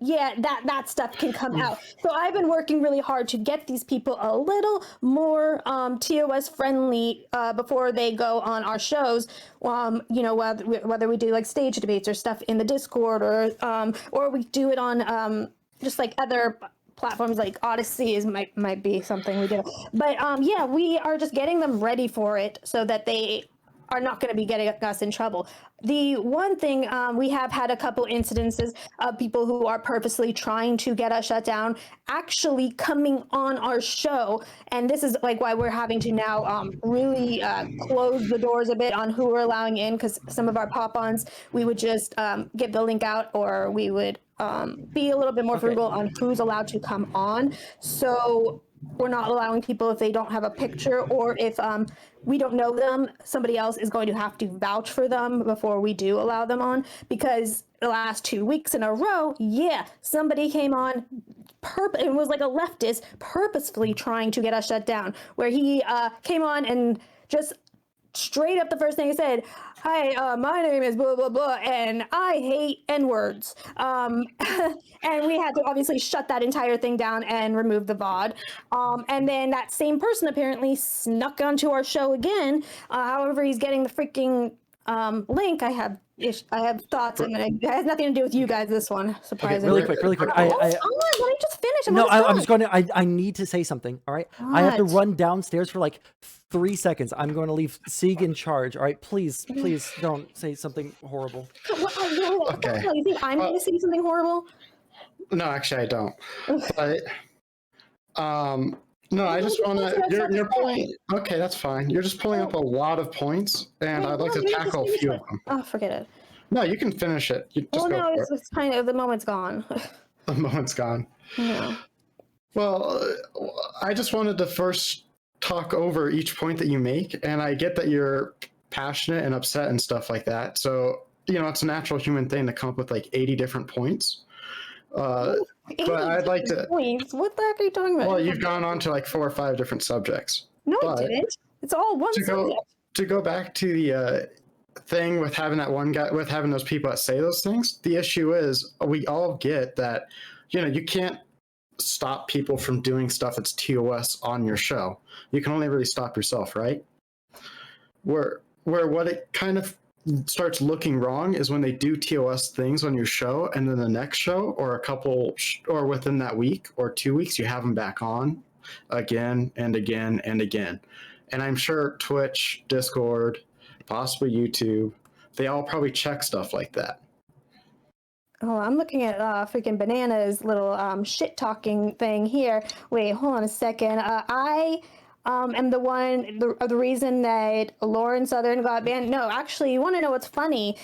yeah, that stuff can come out. So I've been working really hard to get these people a little more TOS friendly before they go on our shows. You know, whether we do like stage debates or stuff in the Discord, or we do it on just like other platforms like Odyssey might be something we do. But yeah, we are just getting them ready for it so that they are not going to be getting us in trouble. The one thing, we have had a couple incidences of people who are purposely trying to get us shut down actually coming on our show. And this is like why we're having to now really close the doors a bit on who we're allowing in, because some of our pop-ons, we would just give the link out, or we would be a little bit more frugal on who's allowed to come on. So we're not allowing people if they don't have a picture, or if we don't know them, somebody else is going to have to vouch for them before we do allow them on. Because the last 2 weeks in a row, yeah, somebody came on, it was like a leftist purposefully trying to get us shut down, where he came on and just straight up the first thing he said, "Hi, my name is blah, blah, blah, and I hate N-words." And we had to obviously shut that entire thing down and remove the VOD. And then that same person apparently snuck onto our show again. However, he's getting the freaking link. I have thoughts, and it has nothing to do with you guys, this one, surprisingly. Really quick. Let me just finish. I'm just going to, I need to say something, all right? What? I have to run downstairs for like 3 seconds. I'm going to leave Sieg in charge, all right? Please don't say something horrible. Okay. You think I'm going to say something horrible? No, actually I don't. But, no, I just want to, you're pulling, okay, that's fine. You're just pulling up a lot of points, and I'd like to tackle a few of them. Oh, forget it. No, you can finish it. It's kind of, the moment's gone. The moment's gone. No. Well, I just wanted to first talk over each point that you make, and I get that you're passionate and upset and stuff like that. So, you know, it's a natural human thing to come up with like 80 different points. But I'd like to. Points? What the heck are you talking about? Well, you've gone on to like 4 or 5 different subjects. No, I didn't. It's all one subject. To go back to the thing with having that one guy, with having those people that say those things, the issue is we all get that, you know, you can't stop people from doing stuff that's TOS on your show. You can only really stop yourself, right? Where what it kind of starts looking wrong is when they do TOS things on your show, and then the next show or or within that week or 2 weeks, you have them back on again and again and again. And I'm sure Twitch, Discord, possibly YouTube, they all probably check stuff like that. Oh, I'm looking at freaking Banana's little shit talking thing here. Wait, hold on a second. I am the reason that Lauren Southern got banned. No, actually, you want to know what's funny?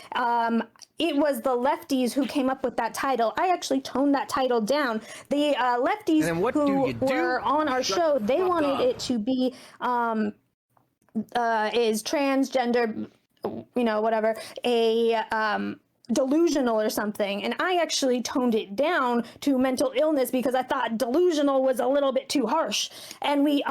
It was the lefties who came up with that title. I actually toned that title down. The lefties who were on our show, they wanted it to be is transgender, you know, whatever, a delusional or something, and I actually toned it down to mental illness because I thought delusional was a little bit too harsh. And we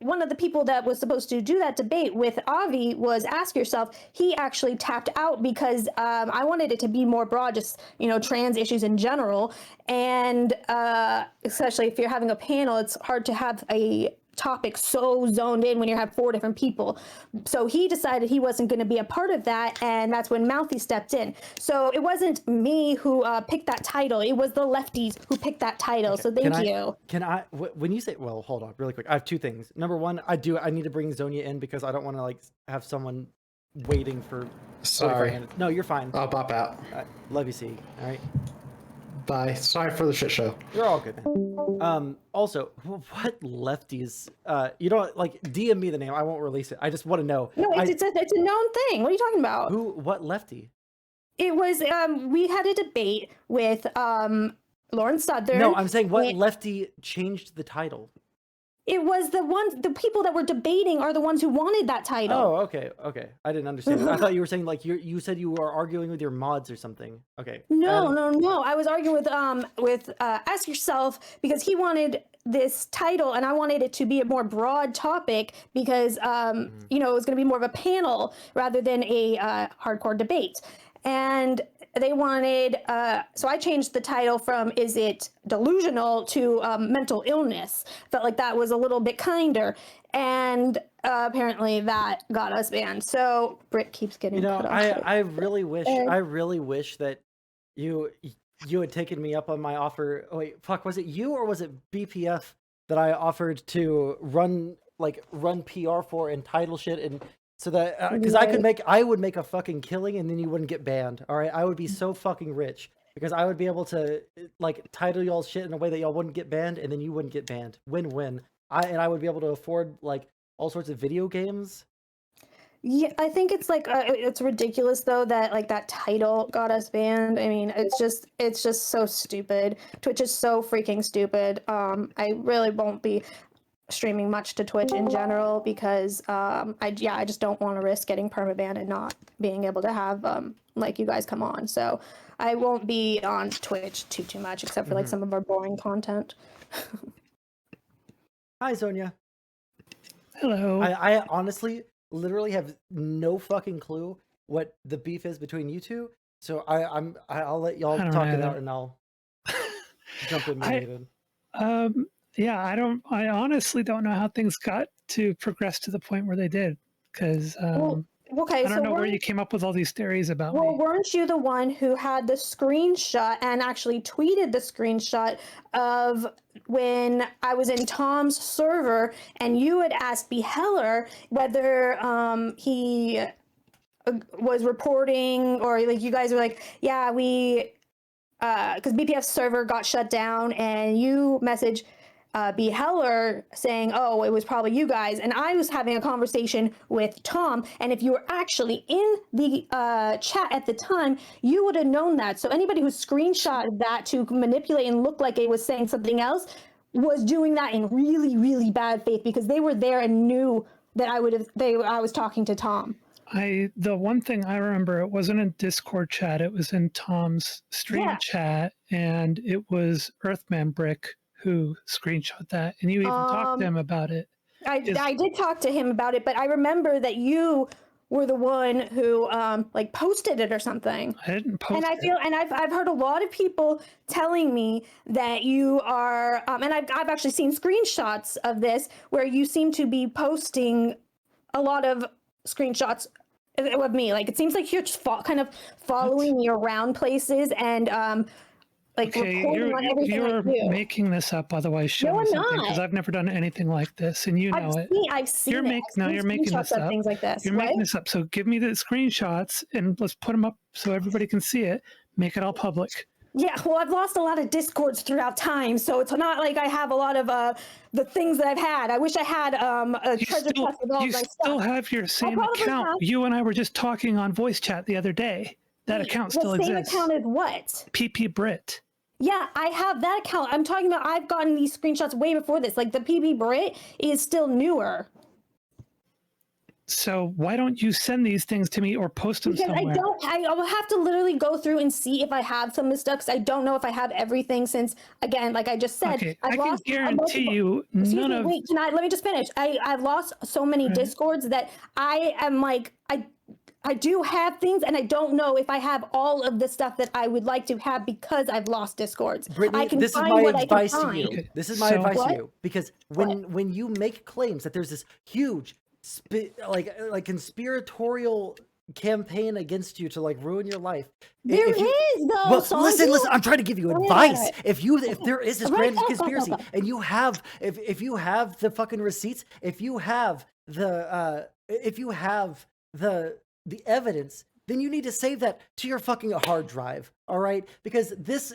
one of the people that was supposed to do that debate with Avi was Ask Yourself. He actually tapped out because I wanted it to be more broad, just, you know, trans issues in general. And especially if you're having a panel, it's hard to have a topic so zoned in when you have 4 different people. So he decided he wasn't going to be a part of that, and that's when Mouthy stepped in. So it wasn't me who picked that title. It was the lefties who picked that title. Okay. So thank you. When you say, well, hold on really quick. I have 2 things. Number one, I need to bring Zonia in because I don't want to like have someone waiting for. Sorry. No, you're fine. I'll pop out. Love you, C. All right. Bye. Sorry for the shit show. You're all good, man. Also, what lefties? You don't like DM me the name. I won't release it. I just want to know. No, it's a known thing. What are you talking about? What lefty? It was we had a debate with Lauren Southern. No, I'm saying what lefty changed the title. It was the people that were debating are the ones who wanted that title. Oh, okay. I didn't understand. I thought you were saying like you said you were arguing with your mods or something. Okay. No. I was arguing with Ask Yourself because he wanted this title and I wanted it to be a more broad topic because it was going to be more of a panel rather than a hardcore debate. And they wanted, so I changed the title from "Is it delusional" to "Mental illness." Felt like that was a little bit kinder, and apparently that got us banned. So Britt keeps getting cut off. I really wish that you had taken me up on my offer. Oh, wait, fuck, was it you or was it BPF that I offered to run PR for and title shit and. So that, because I would make a fucking killing and then you wouldn't get banned. All right. I would be so fucking rich because I would be able to like title y'all shit in a way that y'all wouldn't get banned and then you wouldn't get banned. Win-win. I would be able to afford like all sorts of video games. Yeah, I think it's like, it's ridiculous though that like that title got us banned. I mean, it's just so stupid. Twitch is so freaking stupid. I really won't be streaming much to Twitch in general because I just don't want to risk getting permabanned and not being able to have like you guys come on. So I won't be on Twitch too much except for like some of our boring content. Hi Sonia. Hello. I honestly literally have no fucking clue what the beef is between you two. So I'll let y'all talk it out and I'll jump in when needed. Yeah, I honestly don't know how things got to progress to the point where they did, because I don't know where you came up with all these theories about me. Well, weren't you the one who had the screenshot and actually tweeted the screenshot of when I was in Tom's server and you had asked B. Heller whether he was reporting or like you guys were like, yeah, we, because BPF's server got shut down and you messaged B. Heller saying, oh, it was probably you guys. And I was having a conversation with Tom. And if you were actually in the chat at the time, you would have known that. So anybody who screenshotted that to manipulate and look like it was saying something else was doing that in really, really bad faith because they were there and knew that I was talking to Tom. The one thing I remember, it wasn't in Discord chat, it was in Tom's stream chat, and it was Earthman Brick who screenshot that, and you even talked to him about it. I did talk to him about it, but I remember that you were the one who like posted it or something. I didn't post it. And I've heard a lot of people telling me that you are, and I've actually seen screenshots of this where you seem to be posting a lot of screenshots of me. Like it seems like you're just kind of following me around places and like recording on everything you're I do. Making this up, otherwise show me something, because I've never done anything like this, and you know it. I've seen you're making this up. Things like this. You're making this up. So give me the screenshots and let's put them up so everybody can see it. Make it all public. Yeah, well, I've lost a lot of Discords throughout time, so it's not like I have a lot of the things that I've had. I wish I had a treasure chest with all my stuff. You still have your same account. You and I were just talking on voice chat the other day. That account still exists. Same account as what? PP Brit. Yeah, I have that account. I'm talking about I've gotten these screenshots way before this. Like the PB Brit is still newer. So why don't you send these things to me or post them somewhere? I will have to literally go through and see if I have some of this stuff because I don't know if I have everything since, again, like I just said. Okay, I can guarantee you none of... Wait, let me just finish. I've lost so many Discords that I am like, I do have things, and I don't know if I have all of the stuff that I would like to have because I've lost Discords. Brittany, this is my advice to you. Okay. This is my advice to you because when you make claims that there's this huge like conspiratorial campaign against you to like ruin your life, there is though. Well, listen. I'm trying to give you advice. If there is this grand conspiracy, and you have if you have the fucking receipts, if you have the evidence, then you need to save that to your fucking hard drive, all right? Because this,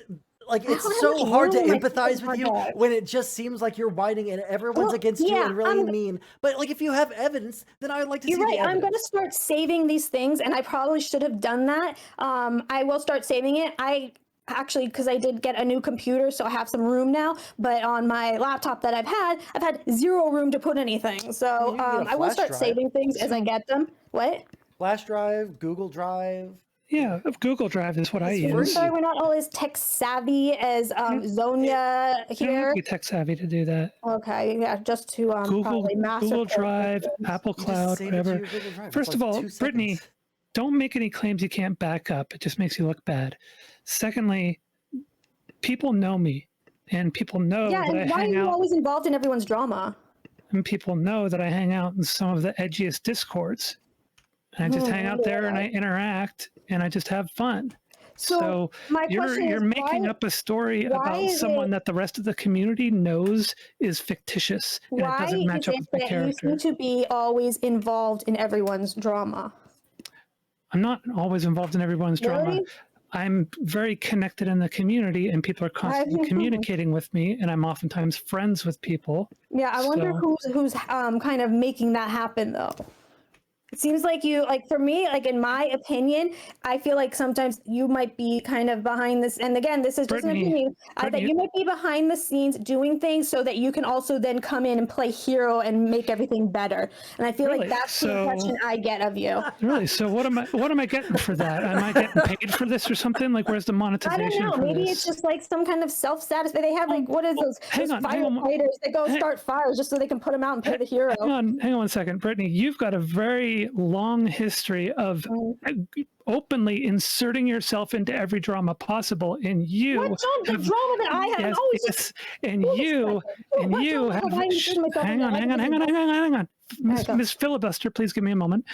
like it's so hard to empathize with you when it just seems like you're whining and everyone's against you and really mean. But like if you have evidence, then I'd like to see the evidence. I'm going to start saving these things, and I probably should have done that. I will start saving it. Actually, because I did get a new computer, so I have some room now. But on my laptop that I've had zero room to put anything. So I will start saving things as I get them. What? Flash drive, Google Drive. Yeah, Google Drive is what I use. I'm sorry, we're not all as tech savvy as Zonia here. You don't have to be tech savvy to do that. Okay, yeah, just to Google Drive, Apple Cloud, whatever. First of all, Brittany, don't make any claims you can't back up. It just makes you look bad. Secondly, people know me, and people know that I hang out. Why are you always involved in everyone's drama? And people know that I hang out in some of the edgiest discords. And I just hang out there and I interact and I just have fun. So you're making up a story about someone that the rest of the community knows is fictitious, and it doesn't match up with my character. You seem to be always involved in everyone's drama. I'm not always involved in everyone's drama. I'm very connected in the community, and people are constantly communicating with me, and I'm oftentimes friends with people. Yeah, I wonder who's kind of making that happen, though. It seems like you, like for me, like in my opinion, I feel like sometimes you might be kind of behind this. And again, this is just an opinion. That you might be behind the scenes doing things so that you can also then come in and play hero and make everything better. And I feel like that's the impression I get of you. Really? So what am I getting for that? Am I getting paid for this or something? Like, where's the monetization? I don't know. Maybe it's just like some kind of self-satisfaction. They have like, what is those firefighters that go start fires just so they can put them out and pay the hero. Hang on 1 second. Brittany, you've got a very long history of openly inserting yourself into every drama possible, and you the drama that I have hang on, Miss Filibuster, please give me a moment.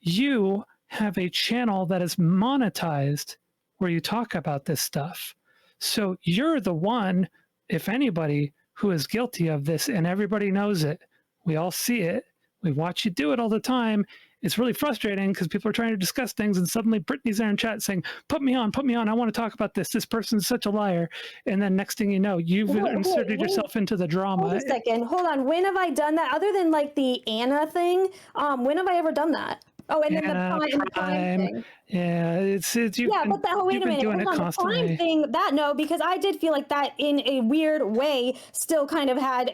You have a channel that is monetized where you talk about this stuff, so you're the one, if anybody, who is guilty of this, and everybody knows it. We all see it. We watch you do it all the time. It's really frustrating because people are trying to discuss things, and suddenly Brittany's there in chat saying, put me on, I want to talk about this. This person's such a liar. And then next thing you know, you've inserted yourself into the drama. Hold a second. Hold on. When have I done that? Other than like the Anna thing, when have I ever done that? Oh, and then the Prime thing. Yeah, it's wait a minute. Hold on, the Prime thing, no, because I did feel like that in a weird way still kind of had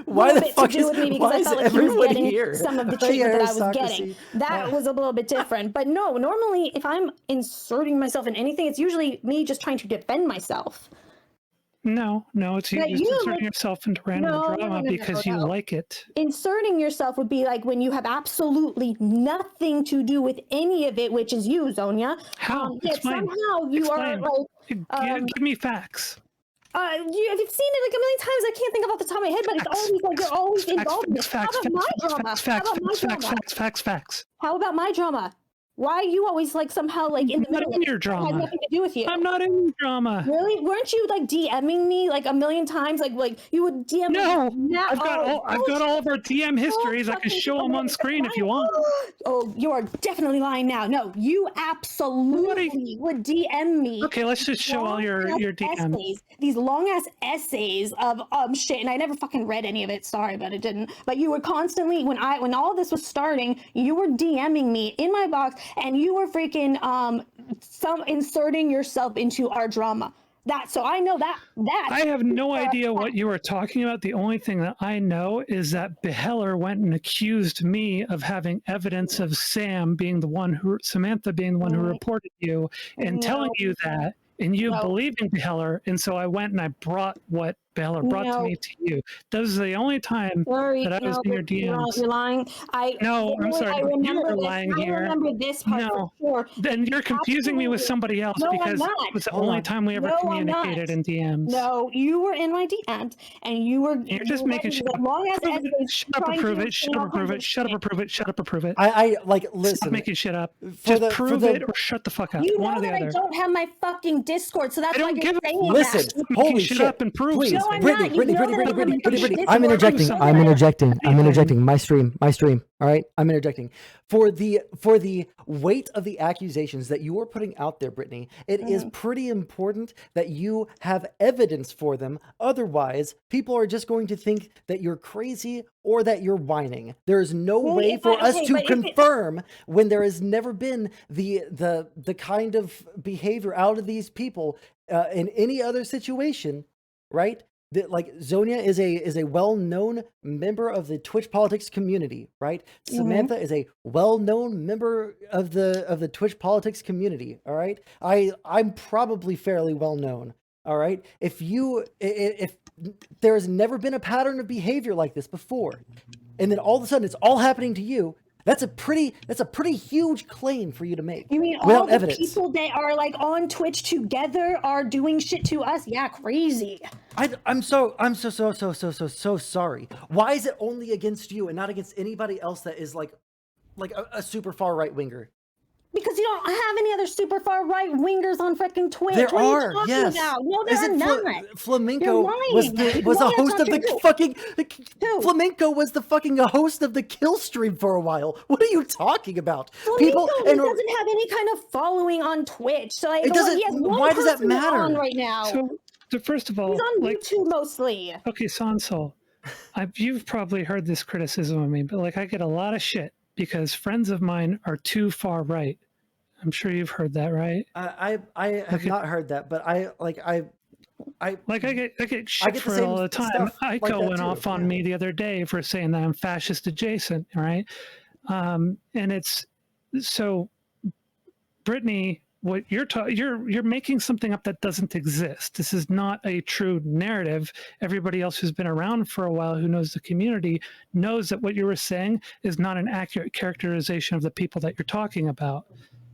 why the fuck is everybody here? Some of the treatment that I was getting. That was a little bit different. But no, normally if I'm inserting myself in anything, it's usually me just trying to defend myself. No, it's you inserting yourself into random drama because you like it. Inserting yourself would be like when you have absolutely nothing to do with any of it, which is you, Zonia. How? Somehow you are like... give me facts. You've seen it like a million times. I can't think off the top of my head, but it's always like you're always involved in it. How about my drama? Facts. How about my drama? Why are you always like somehow like in the middle of your drama? It had nothing to do with you. I'm not in your drama. Really? Weren't you like DMing me like a million times? Like you would DM me. No, I've got all of our DM histories. I can show them on screen if you want. Oh, you are definitely lying now. No, you absolutely would DM me. Okay, let's just show all your DMs. Essays, these long ass essays of shit, and I never fucking read any of it. Sorry, but it didn't. But you were constantly when all this was starting, you were DMing me in my box. And you were freaking inserting yourself into our drama. So I know that. I have no idea what you were talking about. The only thing that I know is that Beheller went and accused me of having evidence of Samantha being the one who reported you and telling you that. And you believe in Beheller. And so I went and I brought what Beheller brought to me to you. This is the only time that I was in your DMs. You're lying. I'm sorry. You are lying here. I remember this part for sure. Then you're confusing me with somebody else because it was the only time we ever communicated in DMs. No, you were in my DMs and you were. You're just making shit up. Shut up or prove it. Shut up or prove it. Shut up or prove it. Shut up or prove it. I listen. Stop making shit up. Just prove it or shut the fuck up. You one know or the that other. I don't have my fucking Discord, so that's why you're saying Listen, that. holy shit. Up and prove please, No, I'm Brittany, not. You know that I'm Brittany, gonna push this I'm one interjecting. on I'm you. interjecting. I'm interjecting. My stream. All right, I'm interjecting. For the weight of the accusations that you are putting out there, Brittany, it is pretty important that you have evidence for them. Otherwise, people are just going to think that you're crazy or that you're whining. There is no way for us to confirm when there has never been the kind of behavior out of these people in any other situation, right? That, like, Zonia is a well-known member of the Twitch politics community, right? Samantha is a well-known member of the Twitch politics community, all right? I'm probably fairly well-known, all right? If there has never been a pattern of behavior like this before, and then all of a sudden it's all happening to you, that's a pretty huge claim for you to make. You mean all the people that are like on Twitch together are doing shit to us? Yeah, crazy. I'm so sorry. Why is it only against you and not against anybody else that is like a super far right winger? Because you don't have any other super far right wingers on fucking Twitch. There what are, you talking yes. about? No, there are not. Flamenco was the host of the fucking. Flamenco was the fucking host of the kill stream for a while. What are you talking about? Flamenco doesn't have any kind of following on Twitch, so like, it doesn't. He has one why does that person matter on right now? So first of all, he's on YouTube mostly. Okay, Sondsol, you've probably heard this criticism of me, but like I get a lot of shit because friends of mine are too far right. I'm sure you've heard that, right? I have not heard that, but I get shit for it all the time. Aiko went off on me the other day for saying that I'm fascist adjacent, right? And it's so, Brittany, what you're making something up that doesn't exist. This is not a true narrative. Everybody else who's been around for a while, who knows the community, knows that what you were saying is not an accurate characterization of the people that you're talking about.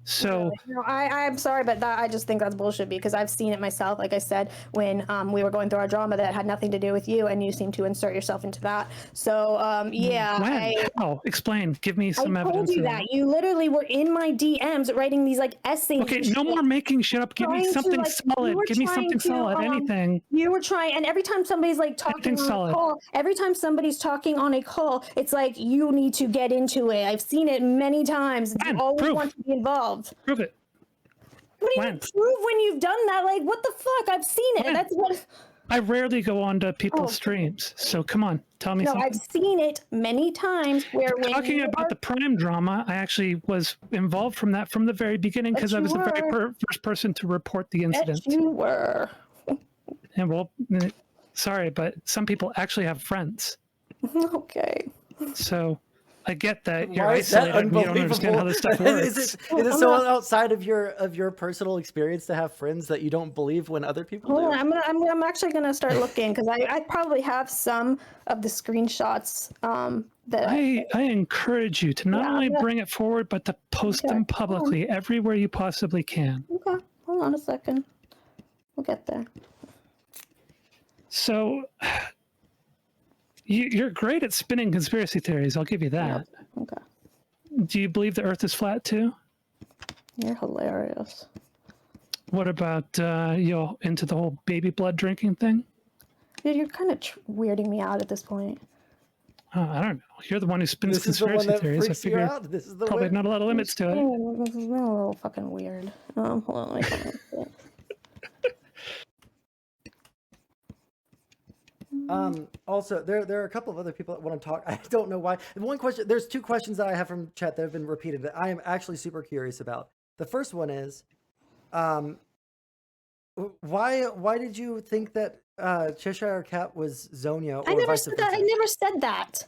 So no, I'm sorry, but I just think that's bullshit because I've seen it myself. Like I said, when we were going through our drama that had nothing to do with you, and you seem to insert yourself into that. So yeah, how? Explain. Give me some evidence. I told you that you literally were in my DMs writing these like essays. Okay, no more making shit up. Give me something solid. Give me something solid. Anything. You were trying, and every time somebody's like talking on a call, every time somebody's talking on a call, it's like you need to get into it. I've seen it many times. You always want to be involved. Prove it. What do you mean prove when you've done that? Like, what the fuck? I've seen it. That's what. I rarely go on to people's streams, so come on, tell me something. No, I've seen it many times where when talking about the Prime drama, I actually was involved from the very beginning because I was the very first person to report the incident. Yes, you were. And well, sorry, but some people actually have friends. Okay. So I get that you're isolated and you don't understand how this stuff works. Is it so outside of your personal experience to have friends that you don't believe when other people do? I'm actually gonna start looking because I probably have some of the screenshots that I encourage you to not only bring it forward but to post them publicly everywhere you possibly can. Okay, hold on a second. We'll get there. So you're great at spinning conspiracy theories. I'll give you that. Yeah. Okay. Do you believe the Earth is flat too? You're hilarious. What about into the whole baby blood drinking thing? Dude, you're kind of weirding me out at this point. I don't know. You're the one who spins conspiracy theories. I figure this is the probably not a lot of limits to it. This is a little fucking weird. Hold on, let me find it. Also, there are a couple of other people that want to talk. I don't know why. There's two questions that I have from chat that have been repeated that I am actually super curious about. The first one is, why did you think that Cheshire Cat was Zonia? Or I never said that. I never said that.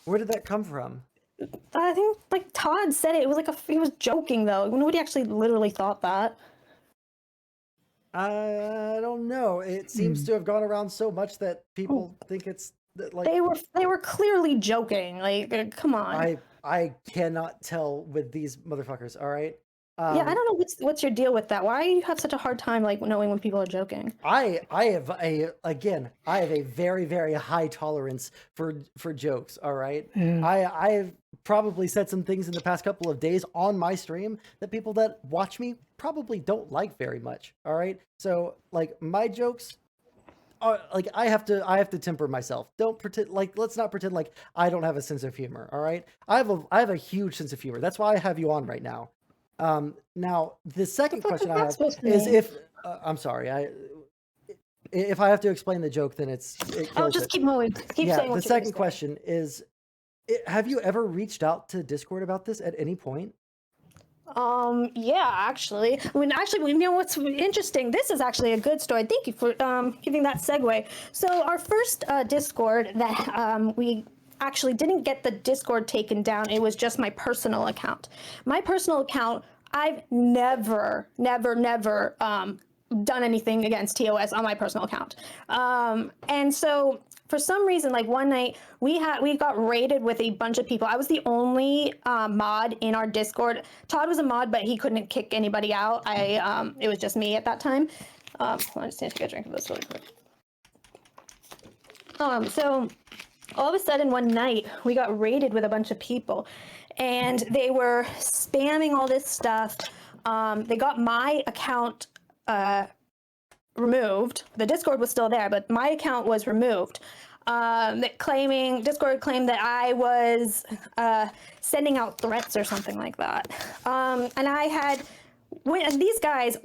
Where did that come from? I think like Todd said it. It was like he was joking though. Nobody actually literally thought that. I don't know. It seems to have gone around so much that people think it's like they were clearly joking. Like, come on. I cannot tell with these motherfuckers. All right. Yeah, I don't know what's your deal with that. Why do you have such a hard time like knowing when people are joking? I have a very, very high tolerance for jokes. All right. I've probably said some things in the past couple of days on my stream that people that watch me probably don't like very much. All right. So like my jokes, like I have to temper myself. Don't pretend like let's not pretend like I don't have a sense of humor. All right, I have a huge sense of humor. That's why I have you on right now. Now the second question I have is if I'm sorry, if I have to explain the joke, then it just keep moving. Keep saying what the second question is, have you ever reached out to Discord about this at any point? Yeah, actually. You know what's interesting? This is actually a good story. Thank you for giving that segue. So our first Discord that we actually didn't get the Discord taken down. It was just my personal account. My personal account, I've never done anything against TOS on my personal account. And so for some reason, like one night we got raided with a bunch of people. I was the only mod in our Discord. Todd was a mod, but he couldn't kick anybody out. It was just me at that time. Hold on, just take a drink of this really quick. So all of a sudden one night we got raided with a bunch of people, and they were spamming all this stuff. They got my account removed. The Discord was still there, but my account was removed. Discord claimed that I was sending out threats or something like that. And I had, when these guys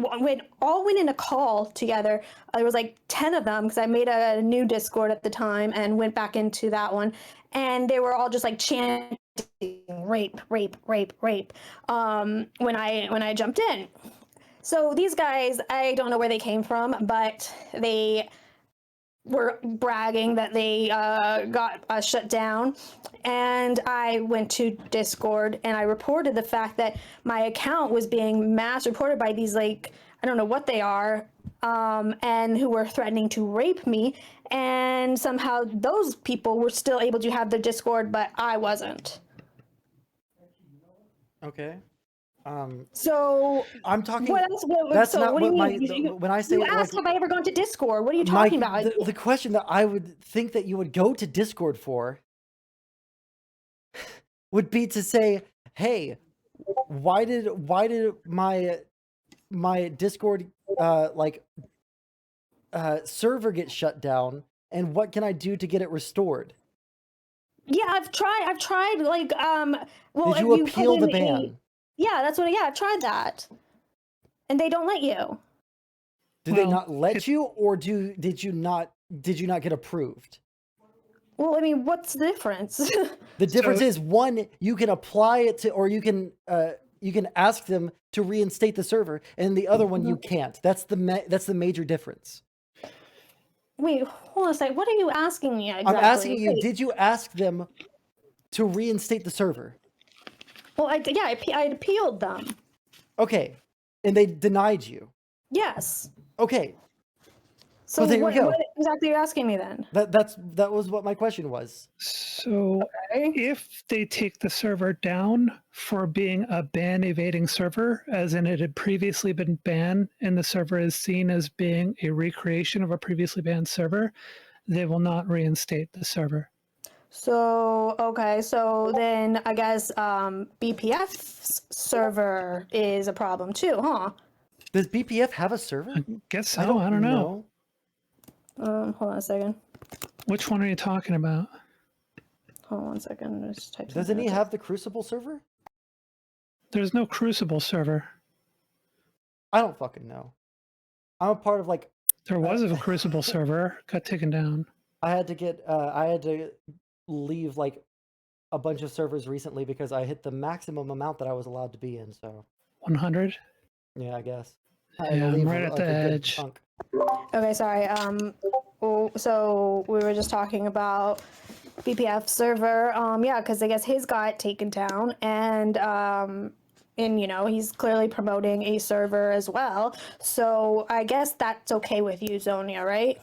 all went in a call together, there was like 10 of them because I made a new Discord at the time and went back into that one. And they were all just like chanting rape, rape, rape, rape when I jumped in. So these guys, I don't know where they came from, but they were bragging that they got shut down. And I went to Discord and I reported the fact that my account was being mass reported by these, like, I don't know what they are, and who were threatening to rape me. And somehow those people were still able to have their Discord, but I wasn't. Okay. So I'm talking. What else? That's so not what do what you mean? when I say You asked, have I ever gone to Discord? What are you talking about? The question that I would think that you would go to Discord for would be to say, hey, why did my Discord server get shut down, and what can I do to get it restored? Yeah, I've tried like well, did you appeal the ban? Yeah, that's what. Yeah, I've tried that, and they don't let you. Did they not let you, or did you not get approved? Well, I mean, what's the difference? The difference is, one, you can apply it to, or you can ask them to reinstate the server, and the other one you can't. That's the major difference. Wait, hold on a second. What are you asking me exactly? I'm asking you, did you ask them to reinstate the server? Well, I appealed them. Okay, and they denied you. Yes. Okay. So well, there we go. What exactly are you asking me then? That was what my question was. So if they take the server down for being a ban evading server, as in it had previously been banned and the server is seen as being a recreation of a previously banned server, they will not reinstate the server. So, okay, so then I guess BPF's server is a problem too, huh? Does BPF have a server? I guess so. I don't know. Hold on a second. Which one are you talking about? Hold on one second. Just type Doesn't he have the Crucible server? There's no Crucible server. I don't fucking know. I'm a part of like. There was a Crucible server, got taken down. I had to leave like a bunch of servers recently because I hit the maximum amount that I was allowed to be in. So 100. Yeah, I guess. Yeah, I'm right at the edge. Okay, sorry. So we were just talking about BPF server. Yeah, because I guess his got taken down, and you know, he's clearly promoting a server as well. So I guess that's okay with you, Zonia, right?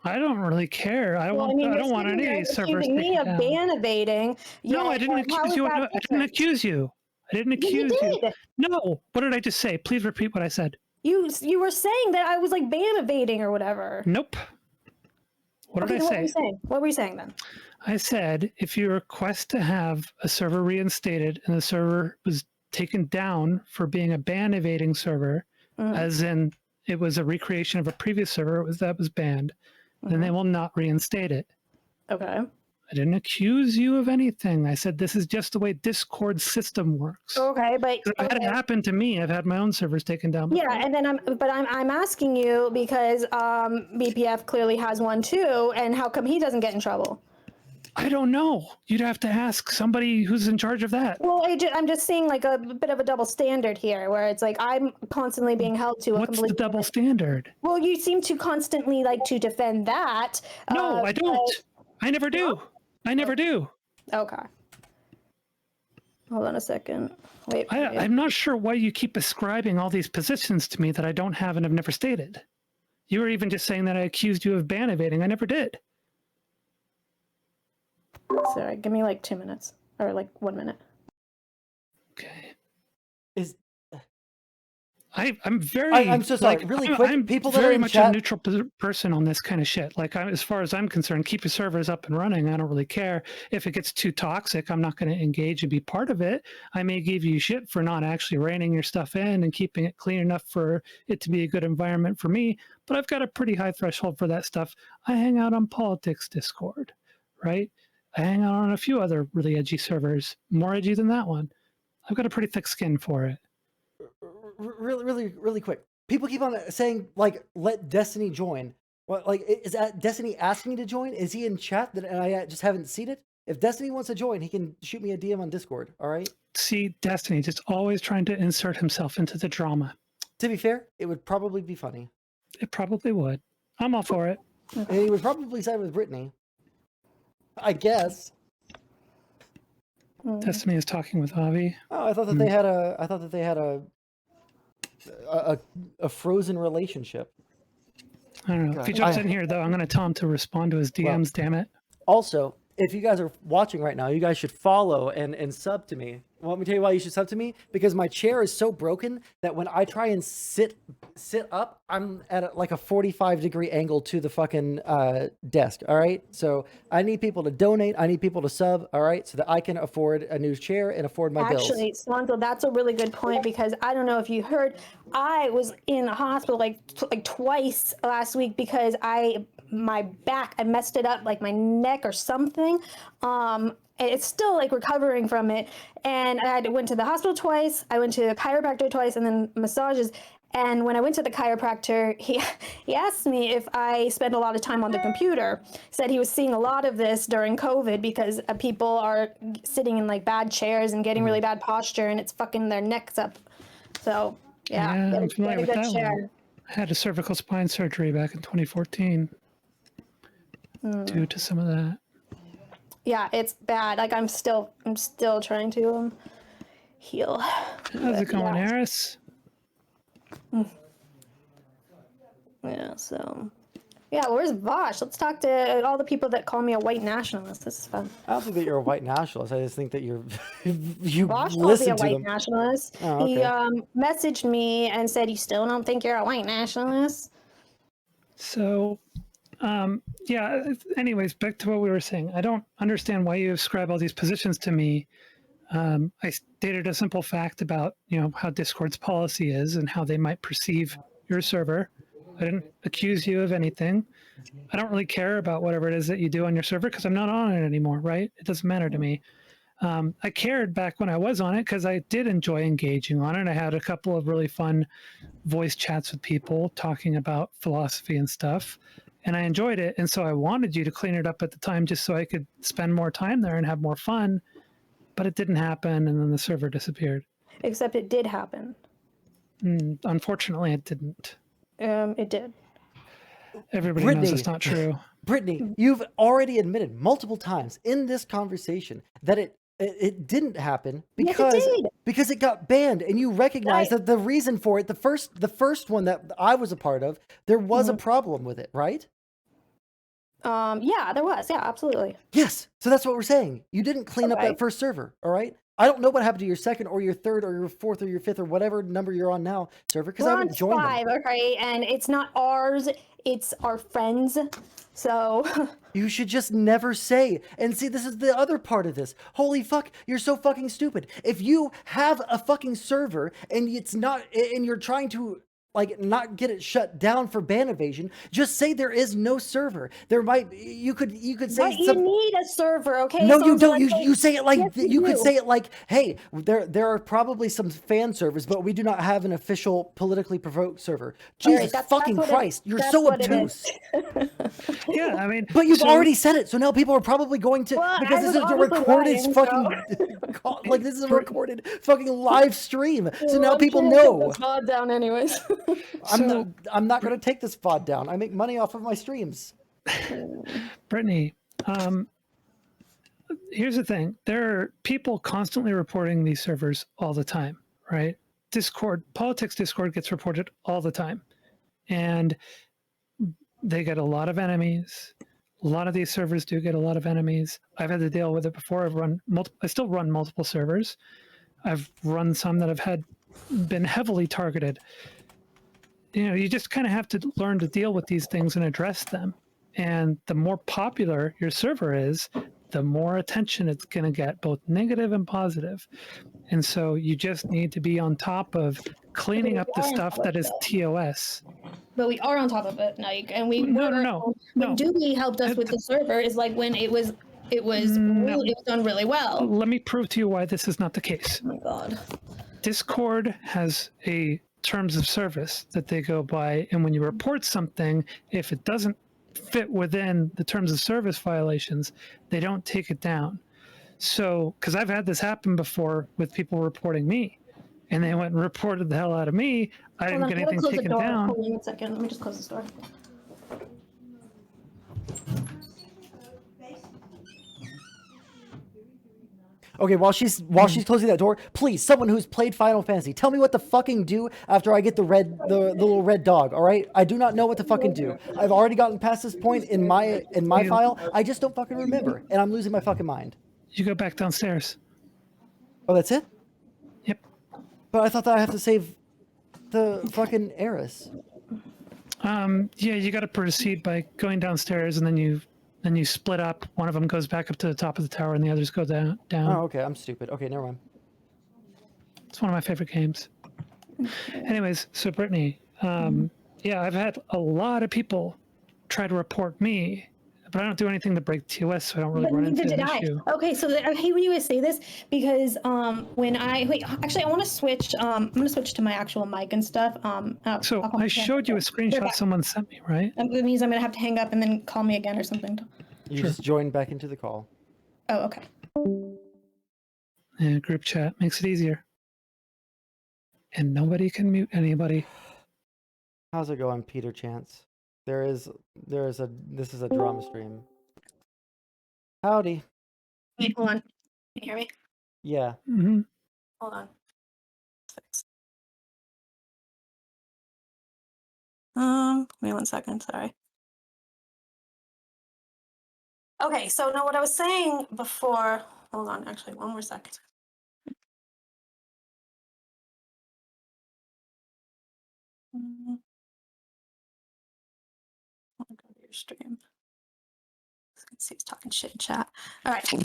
I don't really care. I don't want any servers taken me of down. Ban evading. No, I didn't accuse you. I didn't accuse you. I didn't accuse you. No. What did I just say? Please repeat what I said. You were saying that I was like ban evading or whatever. Nope. What did I say? What were you saying then? I said if you request to have a server reinstated and the server was taken down for being a ban evading server, as in it was a recreation of a previous server, that was banned, then they will not reinstate it. Okay. I didn't accuse you of anything. I said this is just the way Discord's system works. Okay, but I've had it happen to me. I've had my own servers taken down before. yeah, and then I'm asking you because BPF clearly has one too, and how come he doesn't get in trouble? I don't know. You'd have to ask somebody who's in charge of that. Well, I'm just seeing like a bit of a double standard here, where it's like I'm constantly being held to a What's the double standard? Well, you seem to constantly like to defend that. No, I don't. I never do. I never do. Okay. Hold on a second. Wait. I'm not sure why you keep ascribing all these positions to me that I don't have and have never stated. You were even just saying that I accused you of ban evading. I never did. Sorry, give me like 2 minutes or like 1 minute. Okay. I'm very. I'm so sorry. Like, really quick, I'm people that are very in much chat, a neutral person on this kind of shit. Like, as far as I'm concerned, keep your servers up and running. I don't really care if it gets too toxic. I'm not going to engage and be part of it. I may give you shit for not actually reining your stuff in and keeping it clean enough for it to be a good environment for me. But I've got a pretty high threshold for that stuff. I hang out on politics Discord, right? I hang out on a few other really edgy servers, more edgy than that one. I've got a pretty thick skin for it. really quick. People keep on saying, like, let Destiny join. What, like, is that Destiny asking me to join? Is he in chat that I just haven't seen it? If Destiny wants to join, he can shoot me a DM on Discord, all right? See, Destiny just always trying to insert himself into the drama. To be fair, it would probably be funny. It probably would. I'm all for it. And he would probably side with Brittany. I guess. Destiny is talking with Avi. Oh, I thought that they had a frozen relationship. I don't know. God, If he jumps in here, though, I'm going to tell him to respond to his DMs, damn it. Also, if you guys are watching right now, you guys should follow and sub to me. Well, let me tell you why you should sub to me. Because my chair is so broken that when I try and sit up, I'm at like a 45-degree angle to the fucking desk. All right. So I need people to donate. I need people to sub. All right. So that I can afford a new chair and afford my bills. Actually, Sondsol, that's a really good point, because I don't know if you heard, I was in the hospital like twice last week because my back, I messed it up, like my neck or something. It's still like recovering from it. And I went to the hospital twice. I went to a chiropractor twice, and then massages. And when I went to the chiropractor, he asked me if I spend a lot of time on the computer. Said he was seeing a lot of this during COVID because people are sitting in like bad chairs and getting really bad posture, and it's fucking their necks up. So yeah, I'm familiar with that one. I had a cervical spine surgery back in 2014 due to some of that. Yeah, it's bad. Like I'm still trying to heal. How's it going, Eris? Yeah, so yeah, where's Vosh? Let's talk to all the people that call me a white nationalist. This is fun. I don't think that you're a white nationalist. I just think that you Vosh calls me listen a to white them. nationalist. Oh, okay. He messaged me and said, "You still don't think you're a white nationalist?" So, yeah, anyways, back to what we were saying. I don't understand why you ascribe all these positions to me. I stated a simple fact about, how Discord's policy is and how they might perceive your server. I didn't accuse you of anything. I don't really care about whatever it is that you do on your server because I'm not on it anymore, right? It doesn't matter to me. I cared back when I was on it because I did enjoy engaging on it. I had a couple of really fun voice chats with people talking about philosophy and stuff, and I enjoyed it. And so I wanted you to clean it up at the time just so I could spend more time there and have more fun, but it didn't happen, and then the server disappeared. Except it did happen. Unfortunately, it didn't. It did. Everybody Brittany, knows it's not true. Brittany, you've already admitted multiple times in this conversation that it didn't happen because it got banned, and you recognize that the reason for it, the first one that I was a part of, there was a problem with it, right? Yeah, there was. Yeah, absolutely. Yes. So that's what we're saying. You didn't clean up that first server, all right? I don't know what happened to your second or your third or your fourth or your fifth or whatever number you're on now server, because I haven't joined five, them. Okay, and it's not ours, it's our friends. So you should just never say. And see, this is the other part of this. Holy fuck, you're so fucking stupid. If you have a fucking server and it's not, and you're trying to like not get it shut down for ban evasion. Just say there is no server. There might you could say But you need a server, okay? No, you Sondsol, don't. I think- You say it like Yes, you could do. say it like, "Hey, there are probably some fan servers, but we do not have an official politically provoked server." Jesus fucking Christ, you're so obtuse. Yeah, I mean, But you've already said it, so now people are probably going to Well, because I this was is a obviously recorded lying, fucking like this is a recorded fucking live stream. So now I'm people trying to take know. this VOD down anyways. I'm not going to take this VOD down. I make money off of my streams. Brittany, here's the thing. There are people constantly reporting these servers all the time, right? Politics Discord gets reported all the time. And they get a lot of enemies. A lot of these servers do get a lot of enemies. I've had to deal with it before. I still run multiple servers. I've run some that have been heavily targeted. You know, you just kind of have to learn to deal with these things and address them. And the more popular your server is, the more attention it's going to get, both negative and positive. And so you just need to be on top of cleaning up the stuff that is TOS. But we are on top of it, like, and we No. When Doobie helped us with the server is like when it was done really well. Let me prove to you why this is not the case. Oh my god. Discord has a terms of service that they go by, and when you report something, if it doesn't fit within the terms of service violations, they don't take it down. So, because I've had this happen before with people reporting me, and they went and reported the hell out of me. I didn't get anything taken down. Hold on 1 second. Let me just close this door. Okay, while she's closing that door, please, someone who's played Final Fantasy, tell me what to fucking do after I get the little red dog. All right, I do not know what to fucking do. I've already gotten past this point in my file. I just don't fucking remember, and I'm losing my fucking mind. You go back downstairs. Oh, that's it? Yep. But I thought that I have to save the fucking heiress. Yeah, you got to proceed by going downstairs, and then you split up. One of them goes back up to the top of the tower, and the others go down. Oh, okay. I'm stupid. Okay, never mind. It's one of my favorite games. Anyways, so Brittany, yeah, I've had a lot of people try to report me, but I don't do anything to break TOS, so I don't really run into an issue. Okay, so I hate when you guys say this because actually I want to switch. I'm gonna switch to my actual mic and stuff. So I showed you a screenshot someone sent me, right? That means I'm gonna have to hang up and then call me again or something. You just joined back into the call. Oh, okay. Yeah, group chat makes it easier. And nobody can mute anybody. How's it going, Peter Chance? This is a drama stream. Howdy. Wait, hold on. Can you hear me? Yeah. Mm-hmm. Hold on. Wait 1 second, sorry. Okay, so no, what I was saying before, hold on, actually, 1 more second. I'll go to your stream. See, he's talking shit in chat. All right. All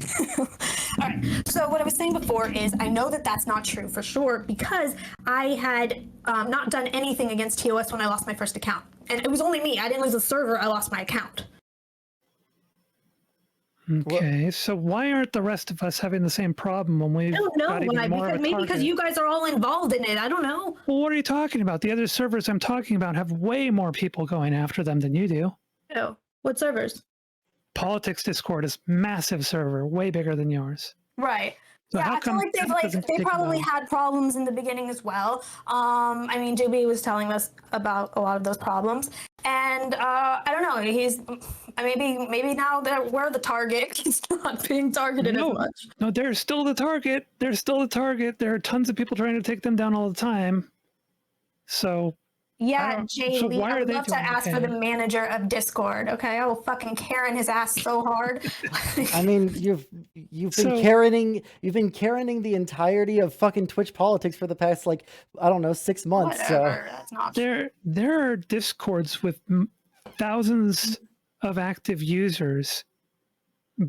right. So what I was saying before is I know that that's not true for sure because I had not done anything against TOS when I lost my first account. And it was only me. I didn't lose the server. I lost my account. Okay, so why aren't the rest of us having the same problem when we've I don't know got even why, more of a because maybe because target? you guys are all involved in it. I don't know. Well, what are you talking about? The other servers I'm talking about have way more people going after them than you do. Oh, what servers? Politics Discord is massive server, way bigger than yours. Right. So yeah, how I feel come like that they take probably long? had problems in the beginning as well. I mean, JB was telling us about a lot of those problems, and I don't know. Maybe now that we're the target. He's not being targeted as much. No, they're still the target. They're still the target. There are tons of people trying to take them down all the time. So yeah, JB, so why I are would they love to doing ask okay? for the manager of Discord. Okay, I will fucking Karen his ass so hard. I mean, you've been Karening the entirety of fucking Twitch politics for the past, like, I don't know, 6 months. Whatever, that's not true. There are Discords with thousands of active users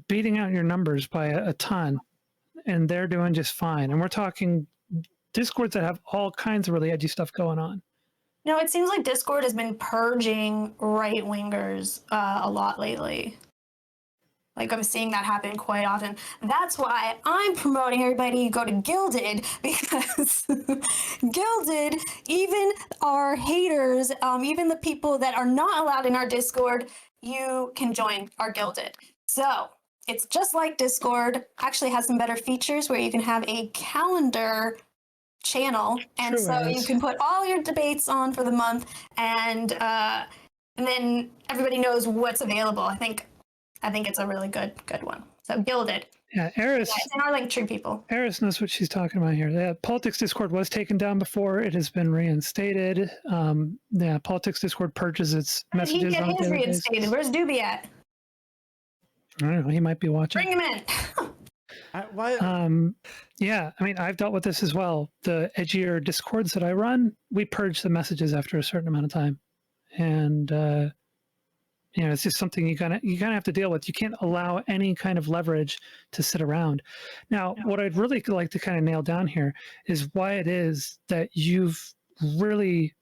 beating out your numbers by a ton, and they're doing just fine. And we're talking Discords that have all kinds of really edgy stuff going on. No, it seems like Discord has been purging right wingers a lot lately. Like, I'm seeing that happen quite often. That's why I'm promoting everybody to go to Gilded, because Gilded, even our haters, even the people that are not allowed in our Discord, you can join our Gilded. So it's just like Discord, actually has some better features where you can have a calendar channel, and True so you as. can put all your debates on for the month, and then everybody knows what's available. I think it's a really good one. So Gilded. Yeah, Yeah, it's in our link tree, people. Eris knows what she's talking about here. The Politics Discord was taken down before. It has been reinstated. Yeah, Politics Discord purges its How did he messages get on a his daily reinstated? basis. Where's Doobie at? I don't know. He might be watching. Bring him in. Why? Yeah, I mean, I've dealt with this as well. The edgier Discords that I run, we purge the messages after a certain amount of time, and it's just something you kind of have to deal with. You can't allow any kind of leverage to sit around. Now, what I'd really like to kind of nail down here is why it is that you've really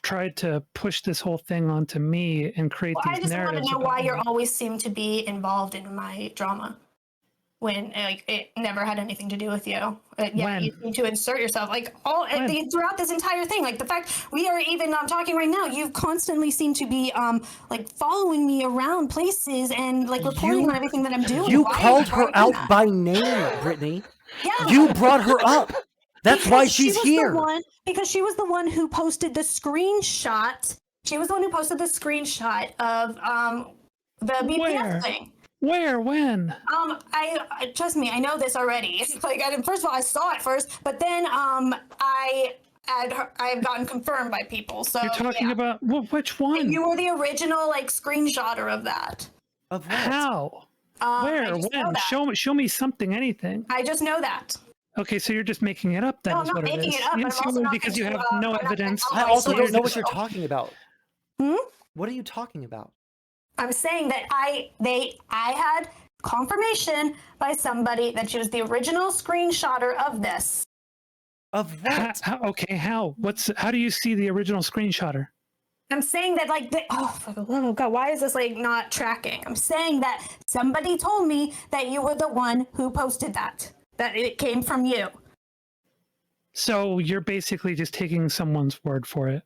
tried to push this whole thing onto me and create Well, I these just want to narratives. know about why you me. always seem to be involved in my drama, when it never had anything to do with you. Yeah, When? you seem to insert yourself throughout this entire thing. Like the fact we are even talking right now, you constantly seem to be like following me around places and like reporting on everything that I'm doing. You Why called are you her doing out that? by name, Brittany. Yeah. You brought her up. That's Because why she she's was here. because she was the one who posted the screenshot. She was the one who posted the screenshot of the BPS Where? thing. Where? When? I trust me, I know this already. Like, first of all, I saw it first, but then I've gotten confirmed by people. So You're talking about which one? You were the original like screenshotter of that. Of what? How? I Where? just know When? that. Show me something, anything. I just know that. Okay, so you're just making it up then, No, is I'm what not it making is. it up, but I'm Yes, you also would, not because you going have to, no I'm not evidence. gonna I tell also my don't know what sources. you're talking about. Hmm? What are you talking about? I'm saying that I had confirmation by somebody that she was the original screenshotter of this. Of what? Okay, how? How do you see the original screenshotter? I'm saying that for the love of God, why is this like not tracking? I'm saying that somebody told me that you were the one who posted that it came from you. So you're basically just taking someone's word for it.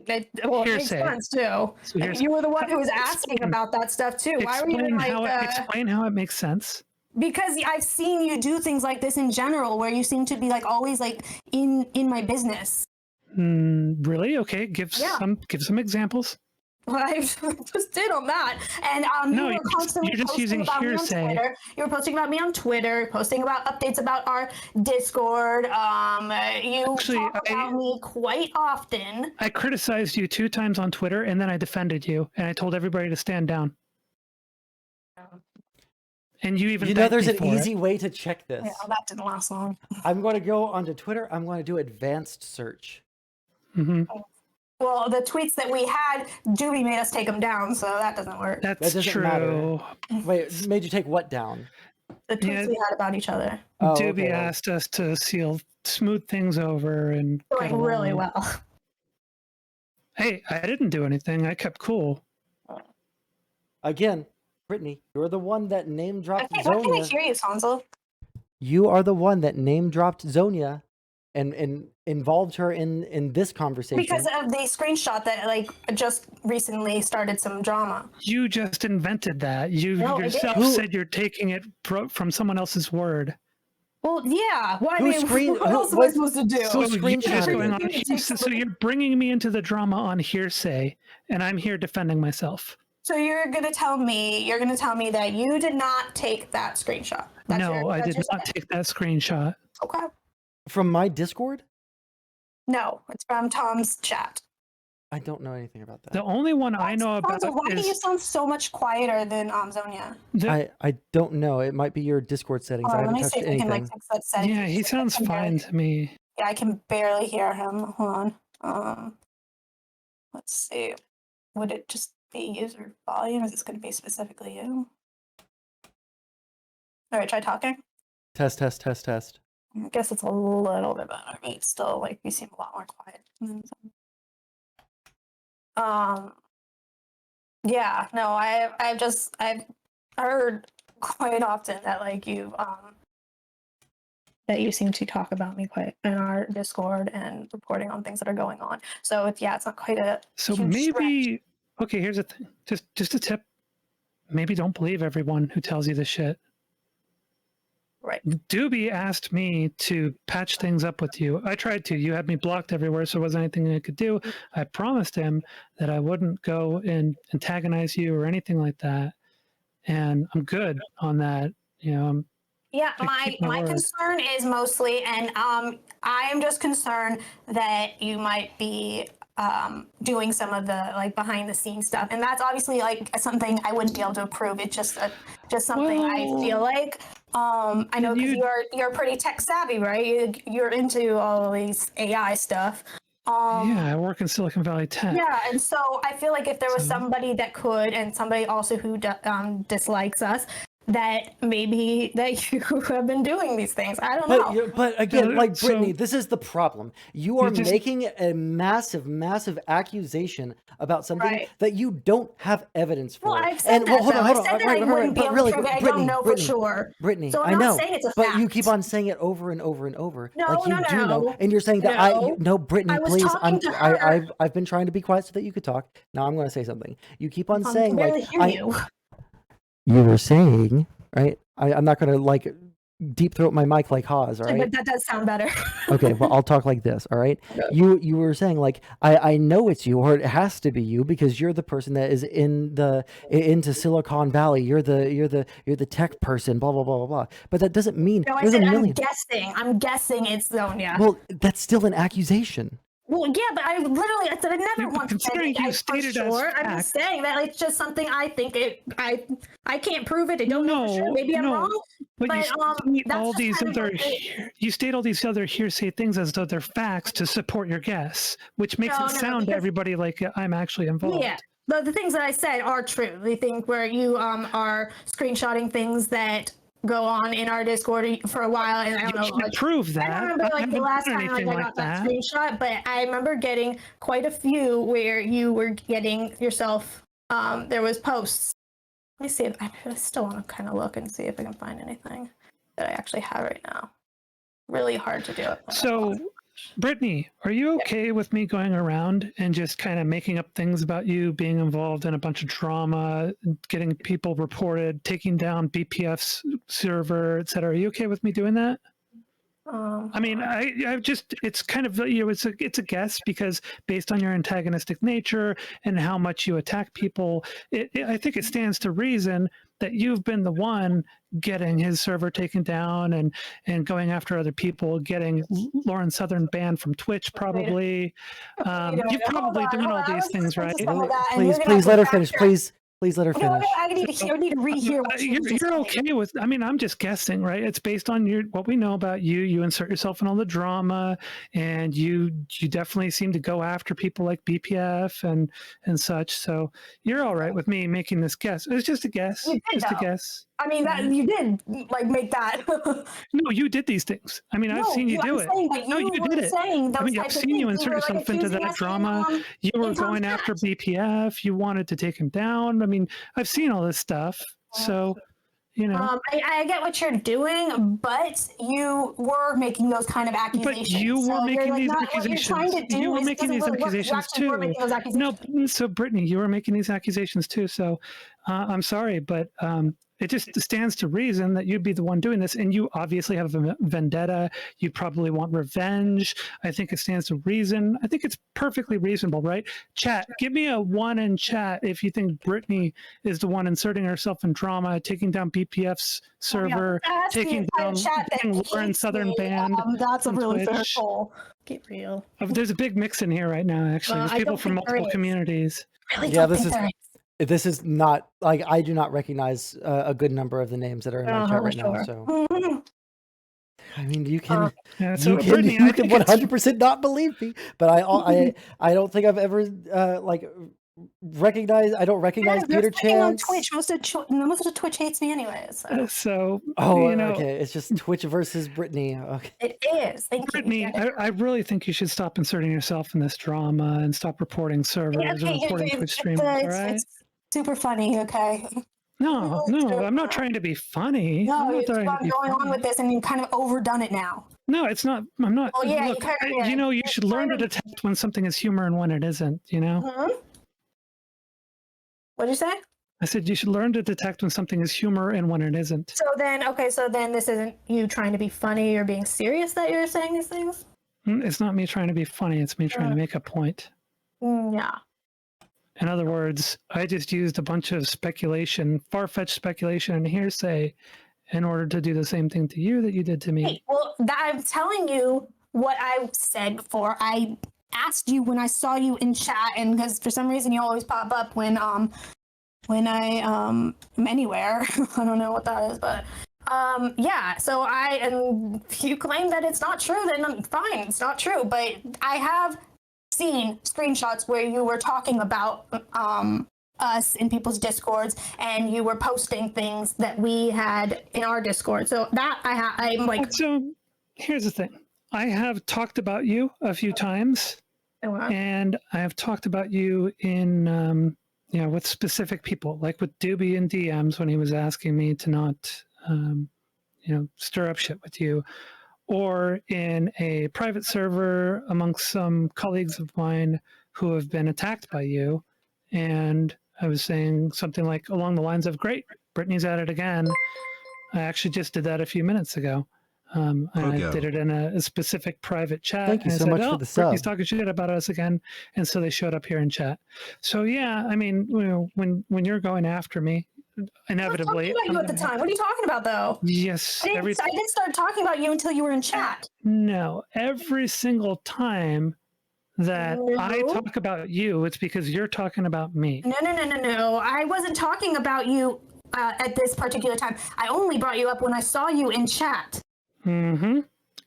It makes Hearsay. sense too. So here's- You were the one who was asking Explain. about that stuff too. Why were you Explain like? explain how it makes sense. Because I've seen you do things like this in general, where you seem to be like always like in my business. Really? Okay, give Yeah. some examples. Well, I just did on that, and No, you were constantly you're just posting using about hearsay. me on Twitter. You were posting about me on Twitter, posting about updates about our Discord. You talk about me quite often. I criticized you 2 times on Twitter, and then I defended you, and I told everybody to stand down. And you even there's an easy way to check this. Yeah, that didn't last long. I'm going to go onto Twitter. I'm going to do advanced search. Mm-hmm. Well, the tweets that we had, Doobie made us take them down, so that doesn't work. That's That doesn't true. matter. Wait, made you take what down? The tweets we had about each other. Oh, Doobie okay. asked us to smooth things over and Going really well. Hey, I didn't do anything. I kept cool. Again, Brittany, you're the one that name dropped Why can't I Zonia. hear you, Sondsol? You are the one that name dropped Zonia and involved her in this conversation. Because of the screenshot that like just recently started some drama. You just invented that. You yourself said you're taking it from someone else's word. Well, yeah. Why? What else am I supposed to do? So you're just going on hearsay. So you're bringing me into the drama on hearsay, and I'm here defending myself. So you're gonna tell me that you did not take that screenshot? No, I did not take that screenshot. Okay. From my Discord? No, it's from Tom's chat. I don't know anything about that. The only one I know about Why do you is sound so much quieter than Zonia? I don't know. It might be your Discord settings. I haven't touched anything. Like, fix that setting. Yeah, he sounds fine to me. Yeah, I can barely hear him. Hold on. Let's see. Would it just be user volume? Is this going to be specifically you? All right, try talking. Test. I guess it's a little bit better, but it's still like you seem a lot more quiet. Yeah, no, I've heard quite often that like that you seem to talk about me quite in our Discord and reporting on things that are going on. So it's not quite a so huge maybe stretch. Okay, here's the thing. Just a tip. Maybe don't believe everyone who tells you this shit. Right. Doobie asked me to patch things up with you. I tried to. You had me blocked everywhere, so there wasn't anything I could do. I promised him that I wouldn't go and antagonize you or anything like that. And I'm good on that. You know, Yeah, my concern is mostly, and I am just concerned that you might be doing some of the like behind the scenes stuff, and that's obviously like something I wouldn't be able to approve. It's just something I feel like. I know because you're pretty tech savvy, right? You're into all these AI stuff. Yeah, I work in Silicon Valley Tech. Yeah, and so I feel like if there was somebody that could, and somebody also who dislikes us, that maybe that you have been doing these things. I don't know. But again, like Brittany, this is the problem. You are making a massive, massive accusation about something that you don't have evidence for. Well, I've said that. Hold on. I said that I wouldn't be able to prove it. I don't know for sure. Brittany, so I I'm know, not saying it's a fact. but you keep on saying it over and over and over. No, like you no, do no. know, and you're saying that no, Brittany, please. I've been trying to be quiet so that you could talk. Now I'm going to say something. You keep on saying like you were saying, right? I'm not going to like deep throat my mic like Haas, all right? But that does sound better. Okay, well, I'll talk like this, all right? You were saying like I know it's you, or it has to be you because you're the person that is into Silicon Valley. You're the tech person, blah blah blah blah blah. But that doesn't mean no, I said I'm guessing it's Zonia. Well, that's still an accusation. Well, yeah, but I said I never once said it. For sure. I'm just saying that it's just something I think I can't prove it. I don't know for sure. Maybe I'm wrong. But you state all these other hearsay things as though they're facts to support your guess, which makes it sound to everybody like I'm actually involved. Yeah. The things that I said are true. The thing where you are screenshotting things that go on in our Discord for a while, and I don't know. Like, prove that. I don't remember like the last time I got that screenshot, but I remember getting quite a few where you were getting yourself. There was posts. Let me see if I still want to kind of look and see if I can find anything that I actually have right now. Really hard to do it. So, Brittany, are you okay with me going around and just kind of making up things about you being involved in a bunch of drama, getting people reported, taking down BPF's server, etc.? Are you okay with me doing that? I mean, I just, it's kind of, it's a guess because based on your antagonistic nature and how much you attack people, I think it stands to reason that you've been the one getting his server taken down and going after other people, getting Lauren Southern banned from Twitch probably. You've probably done all these things, right? Please let her finish, please. Please let her finish. I need to rehear what you're okay with. I mean, I'm just guessing, right? It's based on what we know about you. You insert yourself in all the drama, and you definitely seem to go after people like BPF and such. So you're all right with me making this guess. It's just a guess. Just a guess. I mean, that you did like make that. No, you did these things. I mean, I've seen you do it. No, you did it. I mean, I've seen you insert yourself into that drama. You were going after BPF. You wanted to take him down. I mean, I've seen all this stuff. So, you know. I get what you're doing, but you were making those kind of accusations. But you were making these accusations. You were making these accusations too. No, so Brittany, you were making these accusations too. So, I'm sorry, but it just stands to reason that you'd be the one doing this, and you obviously have a vendetta. You probably want revenge. I think it stands to reason. I think it's perfectly reasonable, right? Chat, give me a 1 in chat if you think Brittany is the one inserting herself in drama, taking down BPF's server, taking down Lauren Southern banned. That's a really fair call. Get real. There's a big mix in here right now, actually. There's people from multiple communities. Yeah, this is not like I do not recognize a good number of the names that are in my chat right now. So, I mean, you can 100% not believe me, but I don't think I've ever like recognize. I don't recognize you're Peter playing on Chance. Twitch. Most of Twitch hates me anyways. So. Oh, you know, okay. It's just Twitch versus Brittany. Okay. It is. Thank Brittany, you. I really think you should stop inserting yourself in this drama and stop reporting servers or reporting Twitch streamers. All right? It's super funny. Okay. No, I'm not trying to be funny. No, I'm not you're trying to be going funny. on with this, and you've kind of overdone it now. No, it's not. I'm not. Oh yeah, look, you should learn to detect when something is humor and when it isn't. You know. Mm-hmm. What did you say? I said you should learn to detect when something is humor and when it isn't. So then this isn't you trying to be funny or being serious that you're saying these things? It's not me trying to be funny. It's me trying to make a point. Yeah. In other words, I just used a bunch of speculation, far-fetched speculation and hearsay in order to do the same thing to you that you did to me. Hey, well, I'm telling you what I said before. I asked you when I saw you in chat, and because for some reason you always pop up when I am anywhere. I don't know what that is, but yeah. So and you claim that it's not true, then I'm fine. It's not true, but I have seen screenshots where you were talking about us in people's discords, and you were posting things that we had in our Discord. So that I'm like. So here's the thing. I have talked about you a few times, and I have talked about you in with specific people, like with Doobie in DMs when he was asking me to not stir up shit with you, or in a private server amongst some colleagues of mine who have been attacked by you. And I was saying something like along the lines of, great, Brittany's at it again. I actually just did that a few minutes ago. I did it in a specific private chat. Thank you so much for the sub. Brittany's talking shit about us again. And so they showed up here in chat. So yeah, I mean, when you're going after me, inevitably. I was talking about you at the time. What are you talking about, though? Yes. I didn't start talking about you until you were in chat. No, every single time that I talk about you, it's because you're talking about me. No. I wasn't talking about you at this particular time. I only brought you up when I saw you in chat. Mm-hmm.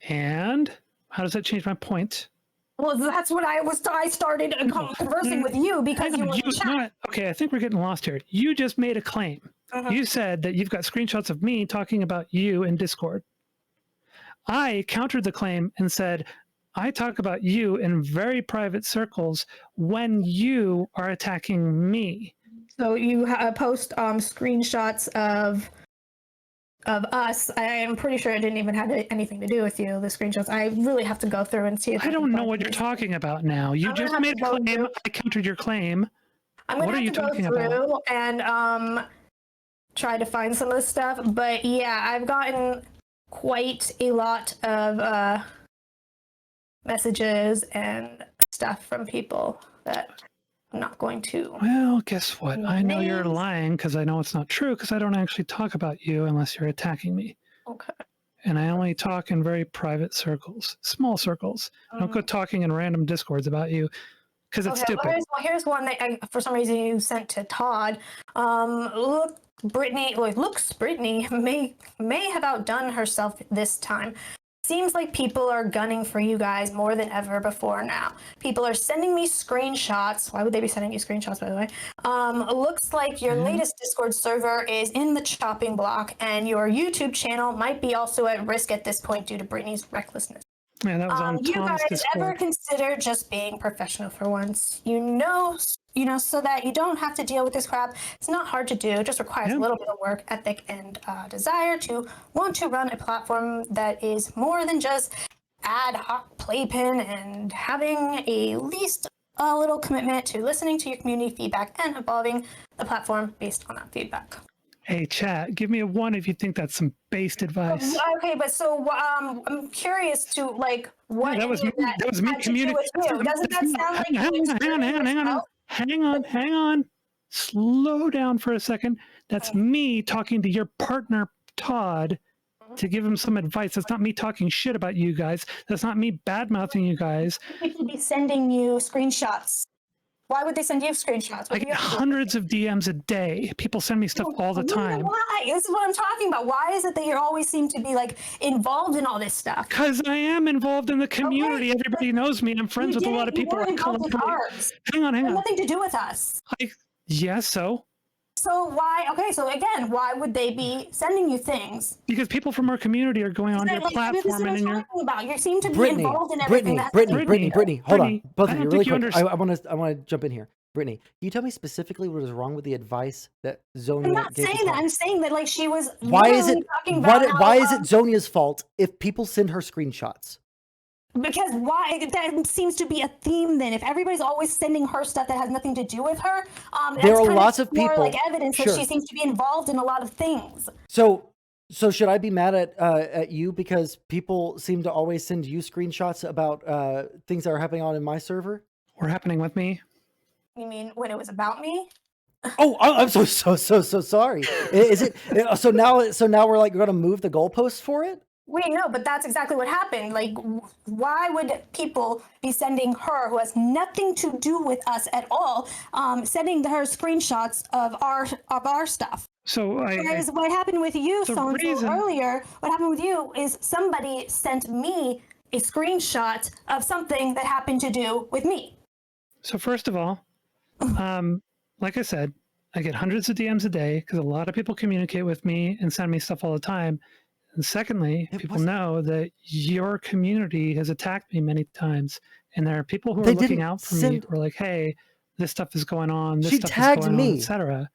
And how does that change my point? Well, that's what I started conversing with you because you were in chat. Okay, I think we're getting lost here. You just made a claim. You said that you've got screenshots of me talking about you in Discord. I countered the claim and said, I talk about you in very private circles when you are attacking me. So you post screenshots of us. I am pretty sure it didn't even have anything to do with you, the screenshots. I really have to go through and see if I don't know what you're talking about now. You just made a claim. I countered your claim. What are you talking about? And try to find some of the stuff. But yeah, I've gotten quite a lot of messages and stuff from people that I'm not going to. Well, guess what? I know you're lying because I know it's not true because I don't actually talk about you unless you're attacking me. Okay. And I only talk in very private circles, small circles. I don't go talking in random discords about you because it's stupid. Well, here's one that for some reason you sent to Todd. Brittany may have outdone herself this time. Seems like people are gunning for you guys more than ever before now. People are sending me screenshots. Why would they be sending you screenshots, by the way? Looks like your latest Discord server is in the chopping block, and your YouTube channel might be also at risk at this point due to Brittany's recklessness. Yeah, that was on Tom's you guys Discord. ever consider just being professional for once? You know, so that you don't have to deal with this crap. It's not hard to do. It just requires a little bit of work ethic and desire to want to run a platform that is more than just ad hoc playpen and having a least a little commitment to listening to your community feedback and evolving the platform based on that feedback. Hey, chat, give me a 1 if you think that's some based advice. Okay, but so I'm curious to like what Yeah, that was me communicating. Doesn't that sound like Hang on. Slow down for a second. That's me talking to your partner, Todd, to give him some advice. That's not me talking shit about you guys. That's not me bad-mouthing you guys. People be sending you screenshots. Why would they send you screenshots? I get hundreds of DMs a day. People send me stuff all the time. Why? This is what I'm talking about. Why is it that you always seem to be like involved in all this stuff? Because I am involved in the community. Okay, everybody knows me. I'm friends with a lot of people. Hang on. Nothing to do with us. So why? Okay, so again, why would they be sending you things? Because people from our community are going on your platform and you're talking about. You seem to be involved in everything. Brittany, hold on, both of you, really quick. I want to jump in here. Brittany, can you tell me specifically what is wrong with the advice that Zonia? I'm not saying that. I'm saying that like she was. Why is it? Why is it Zonia's fault if people send her screenshots? Because why? That seems to be a theme. Then, if everybody's always sending her stuff that has nothing to do with her, there are lots of people. More like evidence that she seems to be involved in a lot of things. So should I be mad at you because people seem to always send you screenshots about things that are happening on in my server or happening with me? You mean when it was about me? Oh, I'm so sorry. Is it so now we're like going to move the goalposts for it? Wait, no, but that's exactly what happened. Like, why would people be sending her, who has nothing to do with us at all, sending her screenshots of our stuff? So what happened with you, Sondsol, earlier? What happened with you is somebody sent me a screenshot of something that happened to do with me. So first of all, like I said, I get hundreds of DMs a day because a lot of people communicate with me and send me stuff all the time. And secondly, people know that your community has attacked me many times, and there are people who are looking out for me who are like, "Hey, this stuff is going on. This stuff is going on, etc."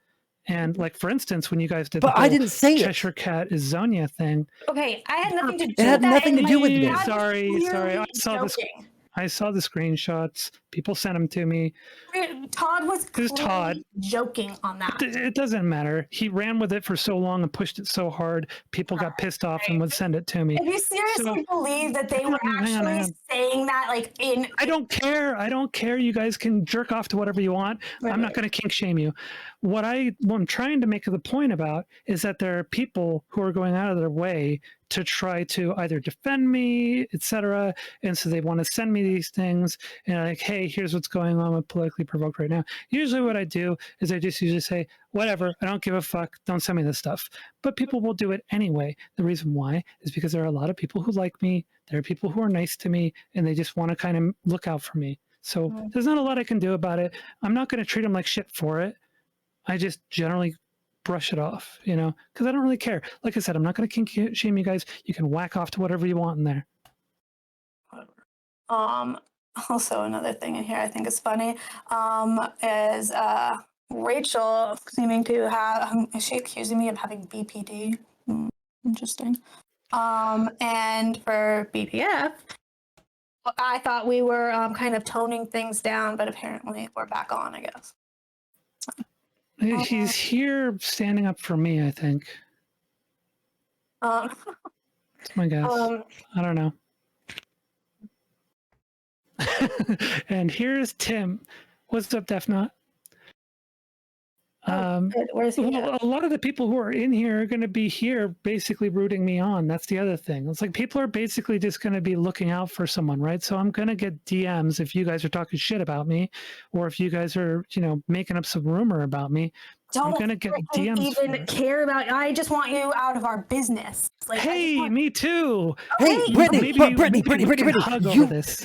And like, for instance, when you guys did I didn't say Cheshire Cat is Zonia thing. Okay, I had nothing to do with that. It had nothing to do with me. Sorry. I saw the screenshots. People sent them to me. Todd was Todd joking on that. It doesn't matter. He ran with it for so long and pushed it so hard. People got pissed off and would send it to me. If you seriously believe that they were actually saying that, like in... I don't care. You guys can jerk off to whatever you want. Right. I'm not going to kink shame you. What I'm trying to make the point about is that there are people who are going out of their way to try to either defend me, etc. And so they want to send me these things and like, hey, here's what's going on with Politically Provoked right now. Usually what I do is I just usually say, whatever, I don't give a fuck, don't send me this stuff. But people will do it anyway. The reason why is because there are a lot of people who like me, there are people who are nice to me, and they just want to kind of look out for me. So there's not a lot I can do about it. I'm not going to treat them like shit for it. I just generally brush it off, because I don't really care. Like I said, I'm not going to kink shame you guys. You can whack off to whatever you want in there. Also, another thing in here I think is funny is Rachel seeming to have, is she accusing me of having BPD? Interesting. And for BPF, I thought we were kind of toning things down, but apparently we're back on, I guess. He's here standing up for me, I think. That's my guess. I don't know. And here's Tim. What's up, Defnut? Where's he a lot of the people who are in here are going to be here basically rooting me on. That's the other thing. It's like people are basically just going to be looking out for someone, right? So I'm going to get DMs if you guys are talking shit about me, or if you guys are, making up some rumor about me. I'm going to get DMs. Even care about. I just want you out of our business. Like, hey, me too. Hey, Brittany,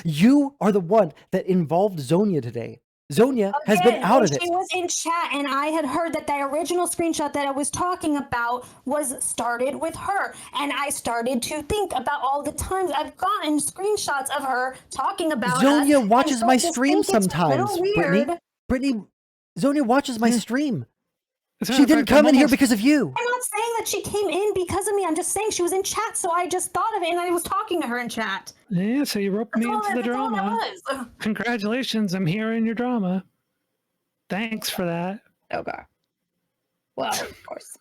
you are the one that involved Zonia today. Zonia has been out of it. She was in chat, and I had heard that the original screenshot that I was talking about was started with her. And I started to think about all the times I've gotten screenshots of her talking about Zonia watches my stream sometimes. Brittany, Zonia watches my stream. She didn't come in here because of you. I'm not saying that she came in because of me. I'm just saying she was in chat, so I just thought of it, and I was talking to her in chat. Yeah, so you roped me into the drama. Congratulations, I'm here in your drama. Thanks for that. Okay. Well, of course.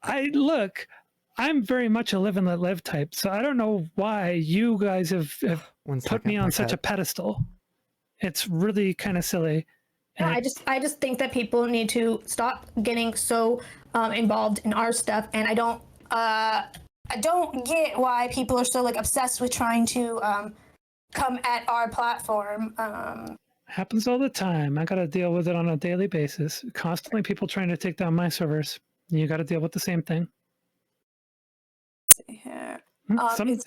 I'm very much a live and let live type, so I don't know why you guys have put me on such a pedestal. It's really kind of silly. No, I just think that people need to stop getting so involved in our stuff, and I don't get why people are so like obsessed with trying to come at our platform. Happens all the time. I got to deal with it on a daily basis. Constantly people trying to take down my servers. You got to deal with the same thing. Let's see here. Sometimes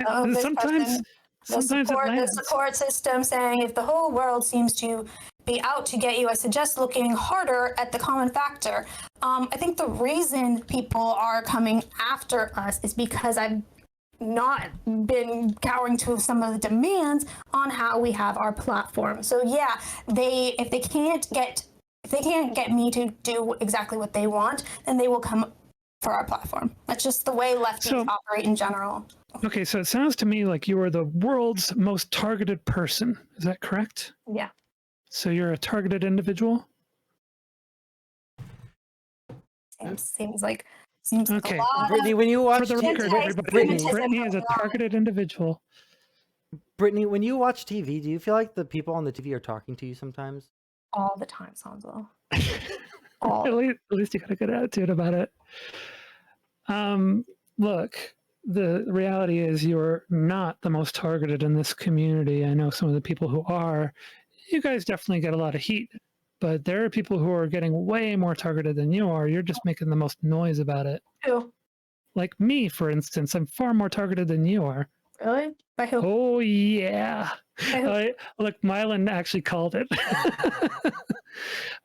The support system saying, if the whole world seems to be out to get you, I suggest looking harder at the common factor. I think the reason people are coming after us is because I've not been cowering to some of the demands on how we have our platform. So yeah, if they can't get me to do exactly what they want, then they will come for our platform. That's just the way lefties operate in general. Okay, so it sounds to me like you are the world's most targeted person. Is that correct? Yeah. So you're a targeted individual? Seems like okay. A lot. Brittany, when you watch, for the record, Brittany is a targeted individual. Brittany, when you watch TV, do you feel like the people on the TV are talking to you sometimes? All the time, Sondsol. At least you got a good attitude about it. Look, the reality is you're not the most targeted in this community. I know some of the people who are. You guys definitely get a lot of heat, but there are people who are getting way more targeted than you are. You're just making the most noise about it. Who? Like me, for instance, I'm far more targeted than you are. Really? By who? Oh, yeah. Look, Mylan actually called it.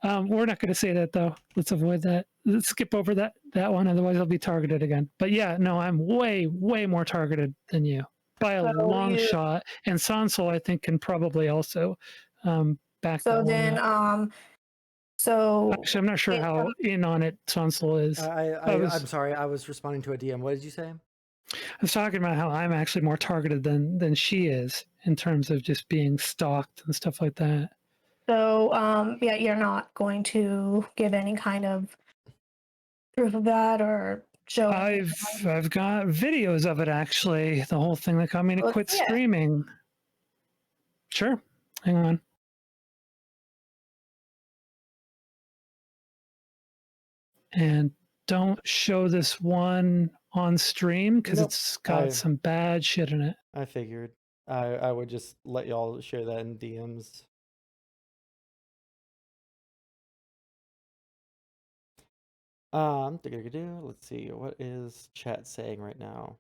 We're not going to say that, though. Let's avoid that. Let's skip over that one. Otherwise, I'll be targeted again. But yeah, no, I'm way, way more targeted than you by a long shot. And Sondsol, I think, can probably also back so then, so actually, I'm not sure how in on it Sondsol is. I'm sorry. I was responding to a DM. What did you say? I was talking about how I'm actually more targeted than she is in terms of just being stalked and stuff like that. So, yeah, you're not going to give any kind of proof of that or show? I've got videos of it, actually. The whole thing that got me to quit streaming. Sure. Hang on. And don't show this one on stream because it's got some bad shit in it. I figured. I would just let y'all share that in DMs. Let's see. What is chat saying right now?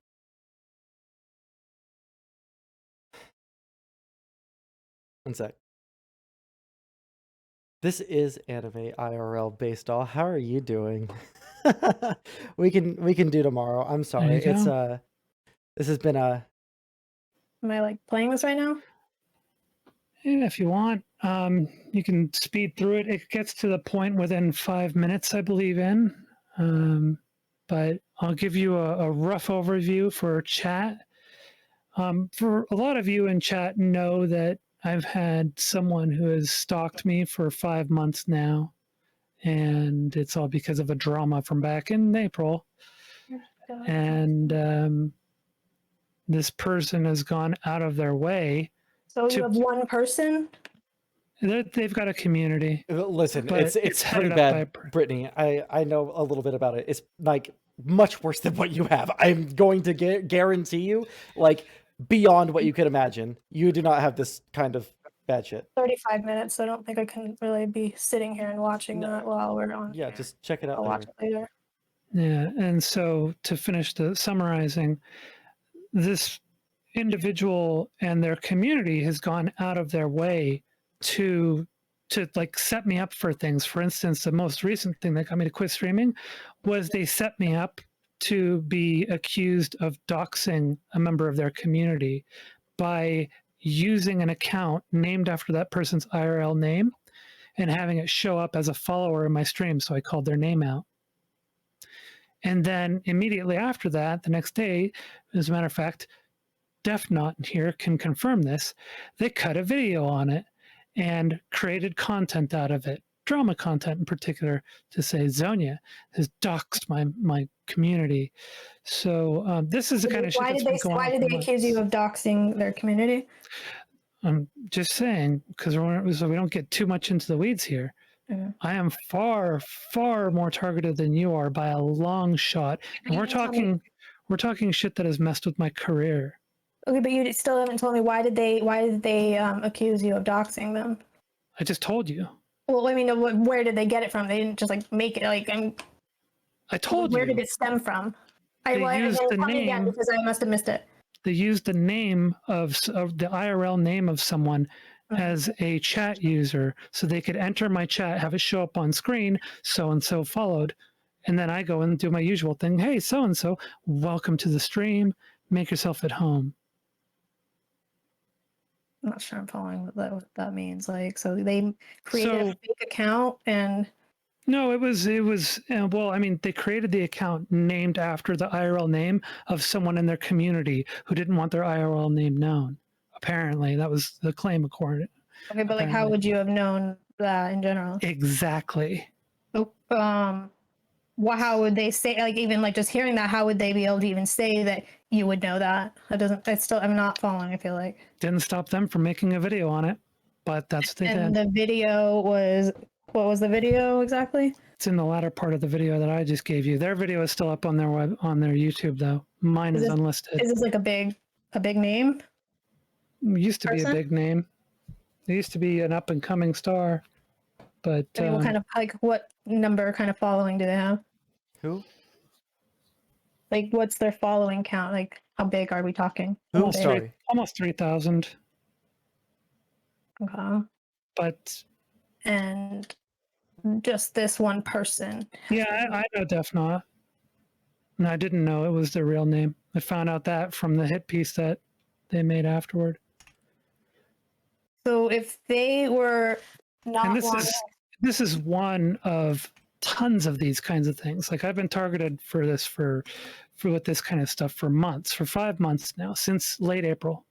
One sec. This is anime IRL based doll. How are you doing? we can do tomorrow. I'm sorry. It's this has been a. Am I like playing this right now? Yeah, if you want, you can speed through it. It gets to the point within 5 minutes, I believe in. But I'll give you a rough overview for chat. For a lot of you in chat know that I've had someone who has stalked me for 5 months now, and it's all because of a drama from back in April. And this person has gone out of their way. So you have one person? They've got a community. Listen, it's pretty bad, Brittany. I know a little bit about it. It's like much worse than what you have. I'm going to guarantee you, like, beyond what you could imagine. You do not have this kind of bad shit. 35 minutes, so I don't think I can really be sitting here and watching that while we're on. Yeah, just check it out. I'll watch it later. Yeah, and so to finish the summarizing, this individual and their community has gone out of their way to like set me up for things. For instance, the most recent thing that got me to quit streaming was they set me up to be accused of doxing a member of their community by using an account named after that person's IRL name and having it show up as a follower in my stream. So I called their name out. And then immediately after that, the next day, as a matter of fact, DefNot here can confirm this, they cut a video on it and created content out of it, drama content in particular, to say Zonia has doxed my community. So this is the kind of shit that's been going on. Why did they accuse you of doxing their community? I'm just saying, because so we don't get too much into the weeds here. Yeah. I am far, far more targeted than you are by a long shot. And we're talking shit that has messed with my career. Okay, but you still haven't told me why did they accuse you of doxing them? I just told you. Well, I mean, where did they get it from? They didn't just like make it. Like, I told where you. did it stem from? They used the tell me again, name. because I must have missed it. They used the name of the IRL name of someone as a chat user, so they could enter my chat, have it show up on screen. So and so followed, and then I go and do my usual thing. Hey, so and so, welcome to the stream. Make yourself at home. I'm not sure I'm following what that means. Like, so they created a fake account and. No, it was well, I mean, they created the account named after the IRL name of someone in their community who didn't want their IRL name known. Apparently, that was the claim according. Okay, but like, how would you have known that in general? Exactly. Oh, how would they say, like, even like just hearing that, how would they be able to even say that you would know that? I'm not following, I feel like. Didn't stop them from making a video on it, but that's what they did. And the video was, what was the video exactly? It's in the latter part of the video that I just gave you. Their video is still up on their YouTube though. Mine is unlisted. Is this like a big name? It used to be a big name. It used to be an up and coming star, but I mean, what number kind of following do they have? Who? Like, what's their following count? Like, how big are we talking? Almost 3,000. Okay. But. And just this one person. Yeah, I know Def Not. And I didn't know it was their real name. I found out that from the hit piece that they made afterward. So if they were not, and this is one of tons of these kinds of things. Like, I've been targeted for this for with this kind of stuff for months, for 5 months now, since late April.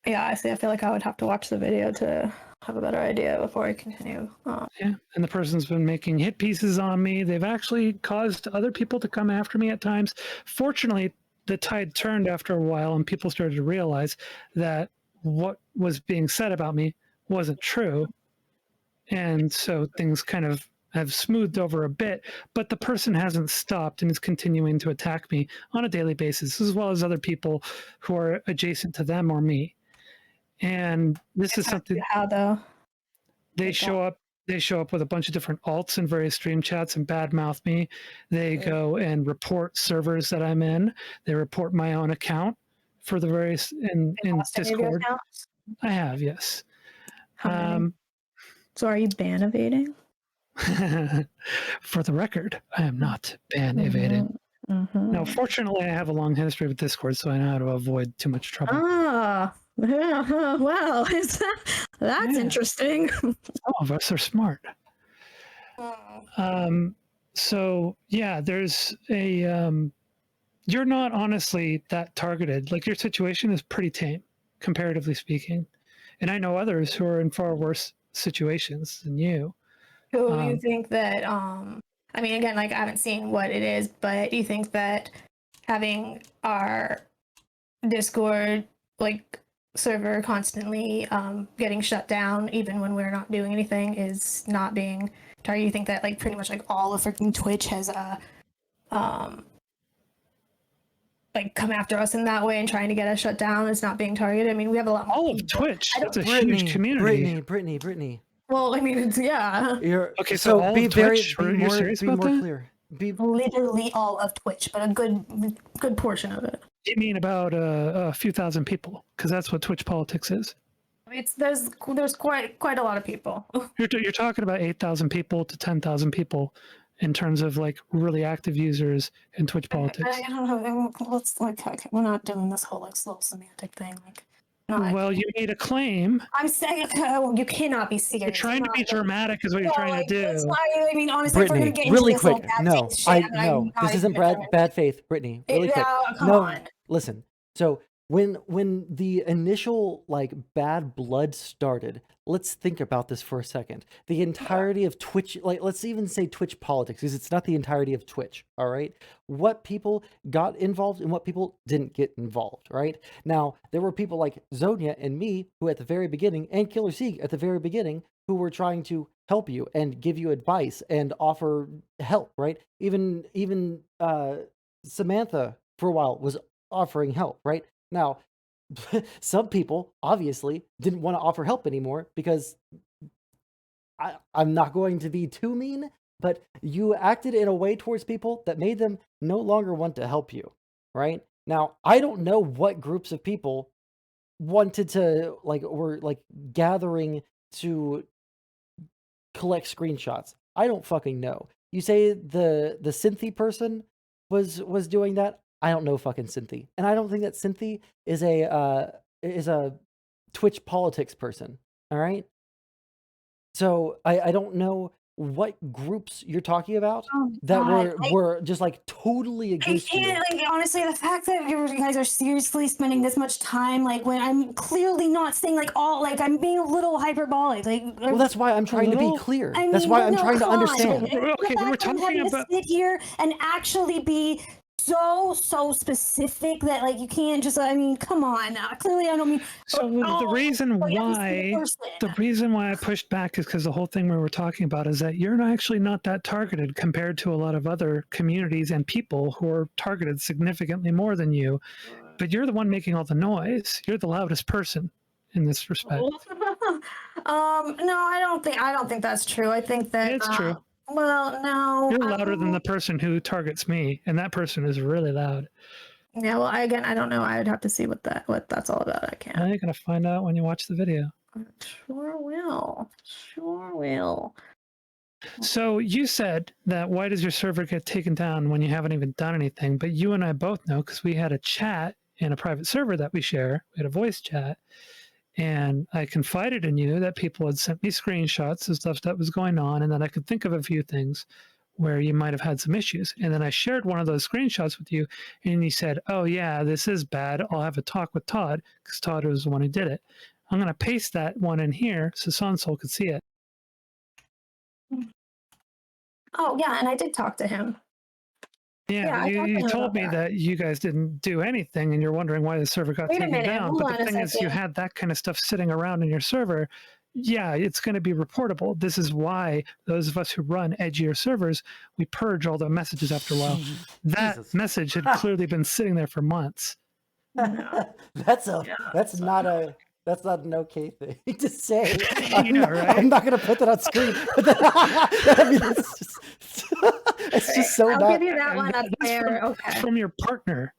Yeah, I see. I feel like I would have to watch the video to have a better idea before I continue. Yeah, and the person's been making hit pieces on me. They've actually caused other people to come after me at times. Fortunately, the tide turned after a while, and people started to realize that what was being said about me wasn't true. And so things kind of have smoothed over a bit, but the person hasn't stopped and is continuing to attack me on a daily basis, as well as other people who are adjacent to them or me. And this is something. How though? They show up with a bunch of different alts in various stream chats and badmouth me. They go and report servers that I'm in. They report my own account for the various in Discord. I have, yes. So are you ban evading? For the record, I am not ban evading. No, fortunately, I have a long history with Discord, so I know how to avoid too much trouble. Well, that's interesting. Some of us are smart. So yeah, there's a you're not honestly that targeted. Like, your situation is pretty tame, comparatively speaking, and I know others who are in far worse situations than you. Who do you think that? I mean, again, like, I haven't seen what it is, but do you think that having our Discord like server constantly getting shut down even when we're not doing anything is not being targeted? You think that like pretty much like all of freaking Twitch has like come after us in that way and trying to get us shut down is not being targeted? I mean, we have a lot more all people. Of Twitch. That's a huge community. Brittany. Well, I mean, it's Okay, so all be of very Twitch? be more, serious be about more that? clear. Literally all of Twitch, but a good portion of it. You mean about a few thousand people? Because that's what Twitch politics is. There's quite a lot of people. You're talking about 8,000 people to 10,000 people in terms of like really active users in Twitch politics. I don't know. Let's we're not doing this whole like slow semantic thing. Like, well, you made a claim. I'm saying you cannot be serious. You're trying to be dramatic, is what you're trying to do. I mean, honestly, Brittany, if we're gonna get really into this quick. No, this isn't bad faith, Brittany. Really quick. Come on. Listen. So when the initial like bad blood started, let's think about this for a second. The entirety of Twitch, like let's even say Twitch politics, because it's not the entirety of Twitch, all right? What people got involved and what people didn't get involved, right? Now, there were people like Zonia and me who at the very beginning, and Killer Sieg at the very beginning, who were trying to help you and give you advice and offer help, right? Even Samantha for a while was offering help, right? Now, some people obviously didn't want to offer help anymore because I'm not going to be too mean, but you acted in a way towards people that made them no longer want to help you, right? Now, I don't know what groups of people wanted to were gathering to collect screenshots. I don't fucking know. You say the Cynthia person was doing that. I don't know fucking Cynthia, and I don't think that Cynthia is a Twitch politics person. All right, so I don't know what groups you're talking about that were just like totally I against you. can't, like, honestly, the fact that you guys are seriously spending this much time, like, when I'm clearly not saying, like, all, like, I'm being a little hyperbolic, like. Well, that's why I'm trying to be clear. I mean, that's why I'm no, trying to come on. understand. Okay, The we're fact that I'm talking having about. to sit here and actually be so specific that, like, you can't just, I mean, come on. Clearly, I don't mean. So the reason why I pushed back is because the whole thing we were talking about is that you're actually not that targeted compared to a lot of other communities and people who are targeted significantly more than you. But you're the one making all the noise. You're the loudest person in this respect. No, I don't think that's true. I think that It's true. Well, no. You're louder than the person who targets me, and that person is really loud. Yeah, well, again, I don't know. I would have to see what that's all about. I can't. Now you're gonna find out when you watch the video. Sure will. Sure will. So you said that why does your server get taken down when you haven't even done anything? But you and I both know because we had a chat in a private server that we share. We had a voice chat. And I confided in you that people had sent me screenshots of stuff that was going on and that I could think of a few things where you might have had some issues. And then I shared one of those screenshots with you and you said, oh yeah, this is bad. I'll have a talk with Todd because Todd was the one who did it. I'm going to paste that one in here so Sondsol could see it. Oh yeah, and I did talk to him. Yeah, you told me that you guys didn't do anything and you're wondering why the server got taken down. But the thing is, you had that kind of stuff sitting around in your server. Yeah, it's going to be reportable. This is why those of us who run edgier servers, we purge all the messages after a while. That message had clearly been sitting there for months. That's not an okay thing to say. Right? I'm not going to put that on screen. I mean, it's just so I'll not. give you that one up there. Okay. From your partner.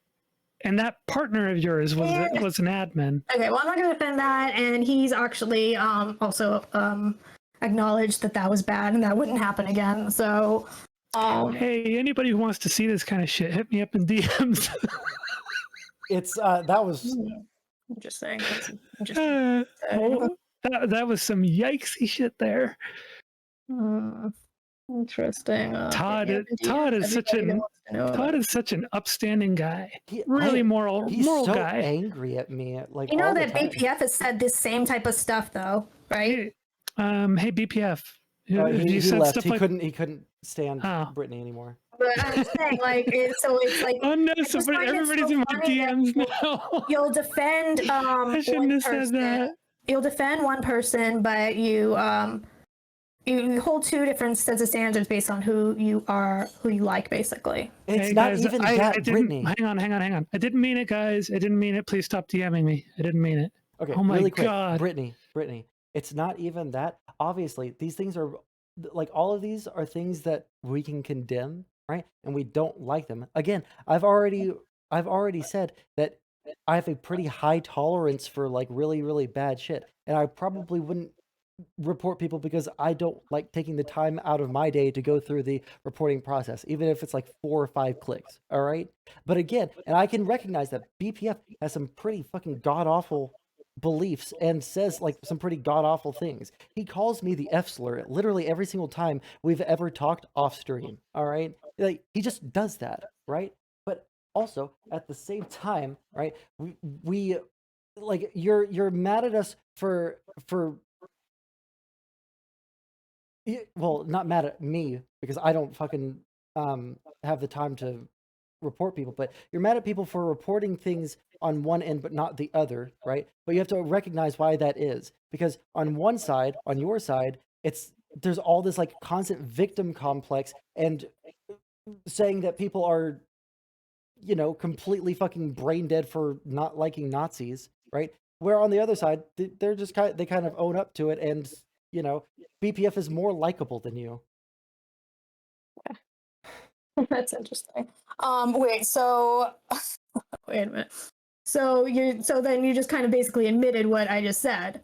And that partner of yours was an admin. Okay, well, I'm not going to defend that. And he's actually also acknowledged that was bad and that wouldn't happen again. So, hey, anybody who wants to see this kind of shit, hit me up in DMs. It's that was. Interesting. That was some yikesy shit there. Interesting. Todd is such an upstanding guy. Really moral He's so guy. Angry at me, like you know all that the time. BPF has said this same type of stuff though, right? Hey BPF. He left. Stuff he couldn't stand Brittany anymore. But I'm saying, like, it's like. Oh no! So everybody's in my DMs now. You'll defend. I shouldn't have said that. You'll defend one person, but you hold two different sets of standards based on who you like, basically. It's not even that, Brittany. Hang on. I didn't mean it, guys. I didn't mean it. Please stop DMing me. I didn't mean it. Okay. Oh my really quick, God, Brittany. It's not even that. Obviously, these things are like all of these are things that we can condemn, right? And we don't like them. Again, I've already said that I have a pretty high tolerance for like really, really bad shit. And I probably wouldn't report people because I don't like taking the time out of my day to go through the reporting process, even if it's like 4 or 5 clicks. All right. But again, and I can recognize that BPF has some pretty fucking god-awful beliefs and says like some pretty god-awful things. He calls me the F slur literally every single time we've ever talked off stream. All right. Like he just does that. Right. But also at the same time, right, we like you're mad at us for well, not mad at me because I don't fucking have the time to report people, but you're mad at people for reporting things on one end but not the other, right? But you have to recognize why that is, because on one side, on your side, there's all this like constant victim complex and saying that people are you know, completely fucking brain dead for not liking Nazis, right? Where on the other side, they're just they kind of own up to it, and you know, BPF is more likable than you. That's interesting. Wait, so wait a minute. So then you just kind of basically admitted what I just said.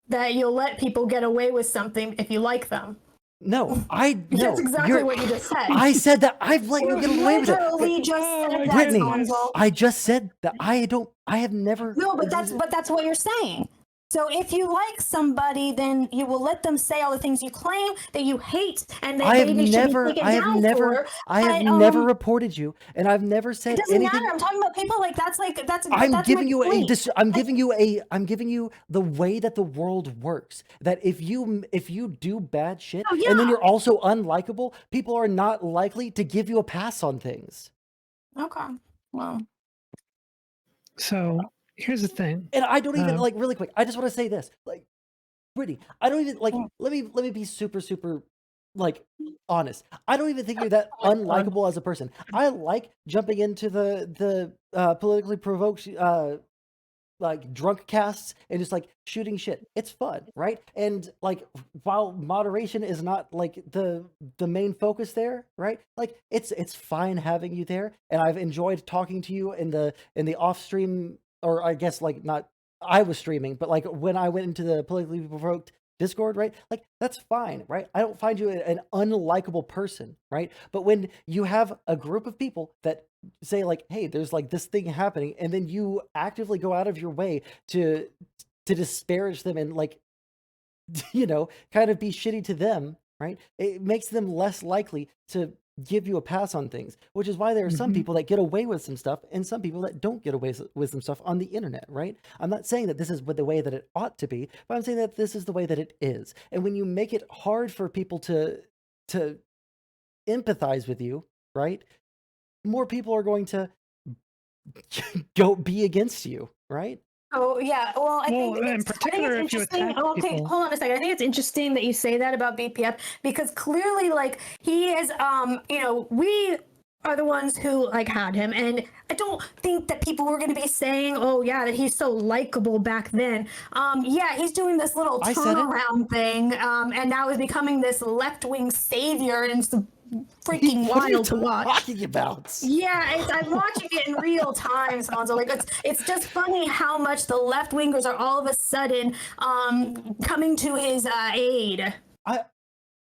That you'll let people get away with something if you like them. No, That's exactly what you just said. I said that I've let you get away with it. Literally just said that, Brittany, Sondsol. I just said that I have never. No, but that's what you're saying. So if you like somebody, then you will let them say all the things you claim that you hate, and that I have they should never, be taken down for. I have never reported you, and I've never said It doesn't anything. matter. I'm talking about people like that's. I'm giving you I'm giving you the way that the world works. That if you do bad shit, and then you're also unlikable, people are not likely to give you a pass on things. Okay. Well. So here's the thing. And I don't even like really quick. I just want to say this, like, Brittany, I don't even like. Let me be super like honest. I don't even think you're that unlikable as a person. I like jumping into the politically provoked like drunk casts and just like shooting shit. It's fun, right? And like while moderation is not like the main focus there, right? Like it's fine having you there, and I've enjoyed talking to you in the off stream, or I guess like not I was streaming, but like when I went into the politically provoked Discord, right? Like that's fine, right? I don't find you an unlikable person, right? But when you have a group of people that say like, hey, there's like this thing happening, and then you actively go out of your way to disparage them and like, you know, kind of be shitty to them, right? It makes them less likely to give you a pass on things, which is why there are some people that get away with some stuff and some people that don't get away with some stuff on the internet, right? I'm not saying that this is the way that it ought to be, but I'm saying that this is the way that it is. And when you make it hard for people to empathize with you, right? More people are going to go be against you, right? Oh yeah, well, I think in particular, if you attack Okay, people. hold on a second. I think it's interesting that you say that about BPF because clearly, like, he is, you know, we are the ones who like had him, and I don't think that people were going to be saying, "Oh yeah, that he's so likable back then." Yeah, he's doing this little turnaround thing, and now is becoming this left-wing savior, and it's freaking wild to watch. What are you talking about? Yeah, I'm watching it in real time, Sondsol. Like it's just funny how much the left wingers are all of a sudden coming to his aid.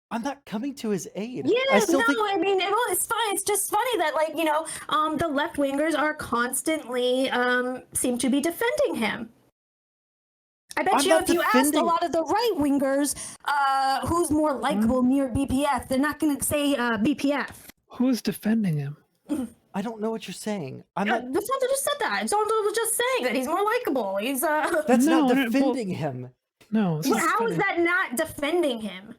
I'm not coming to his aid. Yeah, I mean, it's fine. It's just funny that, like, you know, the left wingers are constantly seem to be defending him. I bet you if you asked a lot of the right wingers who's more likable near BPF, they're not going to say BPF. Who's defending him? I don't know what you're saying. Sondsol just said that. Sondsol was just saying that he's more likable. He's That's not defending him. No. How is that not defending him?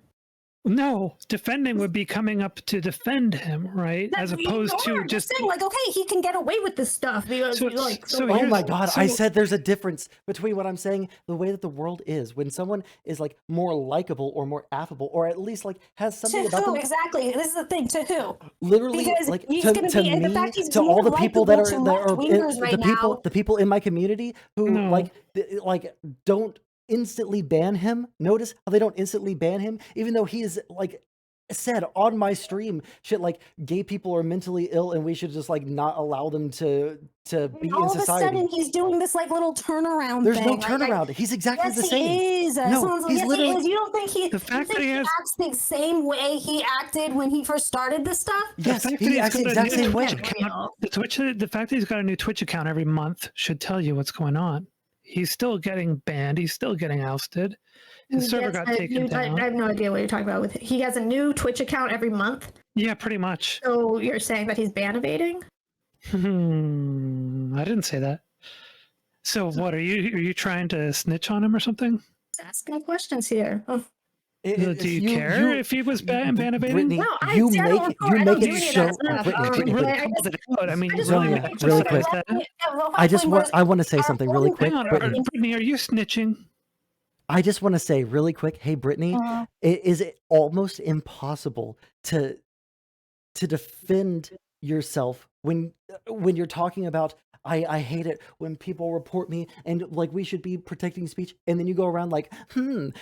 No, defending would be coming up to defend him, right? As opposed to just saying, like, okay, he can get away with this stuff because, oh my god! I said there's a difference between what I'm saying, the way that the world is, when someone is like more likable or more affable, or at least like has something about them. Exactly. This is the thing. To who? Literally, because like he's to be, me, the fact he's to all the people that are the people in my community who like don't instantly ban him. Notice how they don't instantly ban him, even though he is like said on my stream shit like gay people are mentally ill and we should just like not allow them to be all in society. All of a sudden he's doing this like little turnaround There's thing. no turnaround. He's exactly the same. He is. No, he's literally. He is. You don't think he acts the same way he acted when he first started this stuff? Yes, he acts the exact same way. The fact that he's got a new Twitch account every month should tell you what's going on. He's still getting banned. He's still getting ousted. His server got taken down. I have no idea what you're talking about. He has a new Twitch account every month? Yeah, pretty much. So you're saying that he's ban evading? I didn't say that. So what, are you trying to snitch on him or something? Asking questions here. Oh. Do you care if he was ban evading? Brittany, no, you make it so. I mean, really quick. I want to say something really quick. Brittany, are you snitching? I just want to say really quick, hey Brittany, it is almost impossible to defend yourself when when you're talking about, I hate it when people report me and like we should be protecting speech, and then you go around like,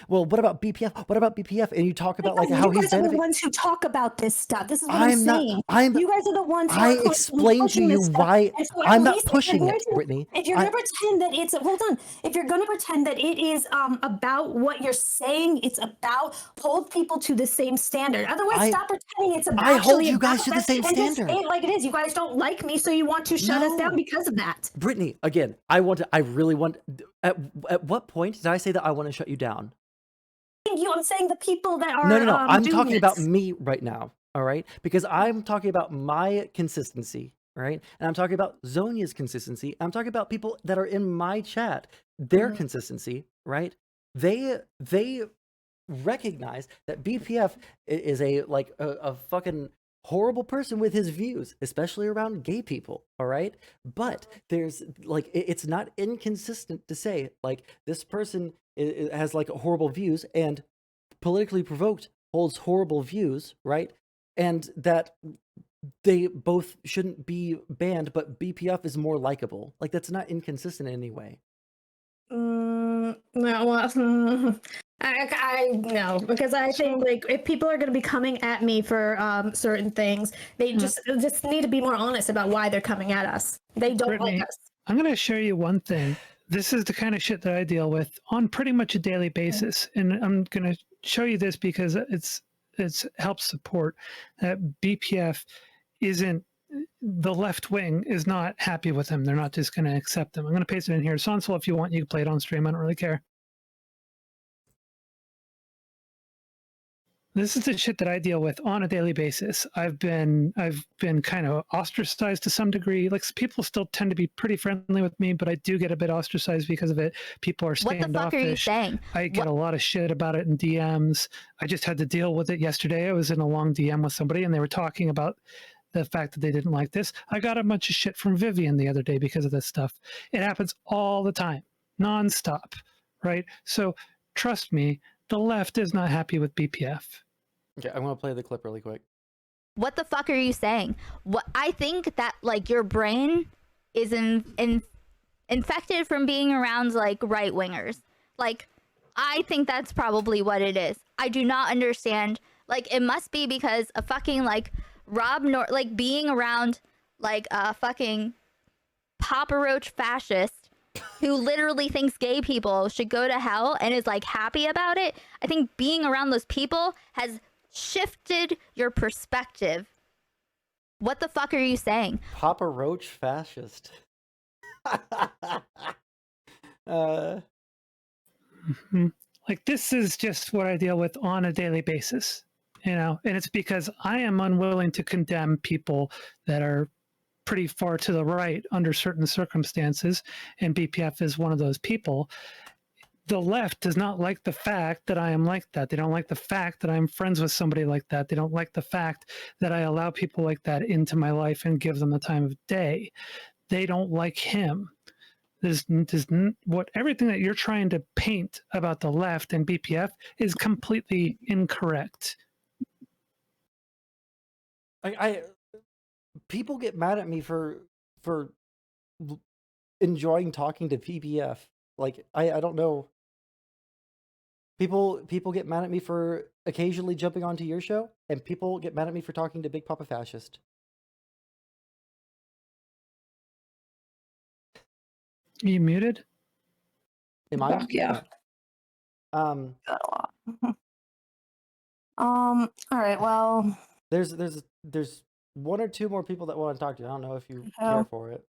well, what about BPF? What about BPF? And you talk about like how you he's guys are the ones who talk about this stuff. This is what I'm I'm not. saying. I'm. You guys are the ones who I are constantly explained to pushing you this stuff. why And so I'm at not least pushing it, Brittany. if you're going to pretend that it's hold on, if you're going to pretend that it is about what you're saying, it's about hold people to the same standard. Otherwise, stop pretending it's about. I hold actually you guys about to the that same and just standard. say it like it is. You guys don't like me, so you want to shut us down because of that. Brittany, again, I really want. At what point did I say that I want to shut you down? I'm saying the people that are. No. I'm talking this. about me right now. All right, because I'm talking about my consistency, right? And I'm talking about Zonia's consistency. I'm talking about people that are in my chat, their consistency, right? They recognize that BPF is a fucking horrible person with his views, especially around gay people, all right? But there's like it's not inconsistent to say like this person has like horrible views, and Politically Provoked holds horrible views, right? And that they both shouldn't be banned, but BPF is more likable. Like that's not inconsistent in any way. No, well, I no, because I think like if people are going to be coming at me for certain things, they just need to be more honest about why they're coming at us. They don't Brittany, like us. I'm going to show you one thing. This is the kind of shit that I deal with on pretty much a daily basis, and I'm going to show you this because it's helps support that BPF isn't. The left wing is not happy with him. They're not just going to accept him. I'm going to paste it in here. Sondsol, if you want, you can play it on stream. I don't really care. This is the shit that I deal with on a daily basis. I've been kind of ostracized to some degree. Like people still tend to be pretty friendly with me, but I do get a bit ostracized because of it. People are standoffish. What the fuck are you saying? I get a lot of shit about it in DMs. I just had to deal with it yesterday. I was in a long DM with somebody and they were talking about the fact that they didn't like this. I got a bunch of shit from Vivian the other day because of this stuff. It happens all the time, nonstop, right? So trust me, the left is not happy with BPF. Okay, I'm gonna play the clip really quick. What the fuck are you saying? What I think that like your brain is infected from being around like right wingers. Like I think that's probably what it is. I do not understand. Like it must be because a fucking like like being around like a fucking Papa Roach fascist who literally thinks gay people should go to hell and is like happy about it. I think being around those people has shifted your perspective. What the fuck are you saying? Papa Roach fascist. Like this is just what I deal with on a daily basis, you know, and it's because I am unwilling to condemn people that are pretty far to the right under certain circumstances, and BPF is one of those people. The left does not like the fact that I am like that. They don't like the fact that I'm friends with somebody like that. They don't like the fact that I allow people like that into my life and give them the time of day. They don't like him. Everything that you're trying to paint about the left and BPF is completely incorrect. People get mad at me for enjoying talking to BPF. Like I don't know. People get mad at me for occasionally jumping onto your show, and people get mad at me for talking to Big Papa Fascist. Are you muted? Am I? Fuck yeah. All right, well, there's one or two more people that want to talk to you. I don't know if you care for it.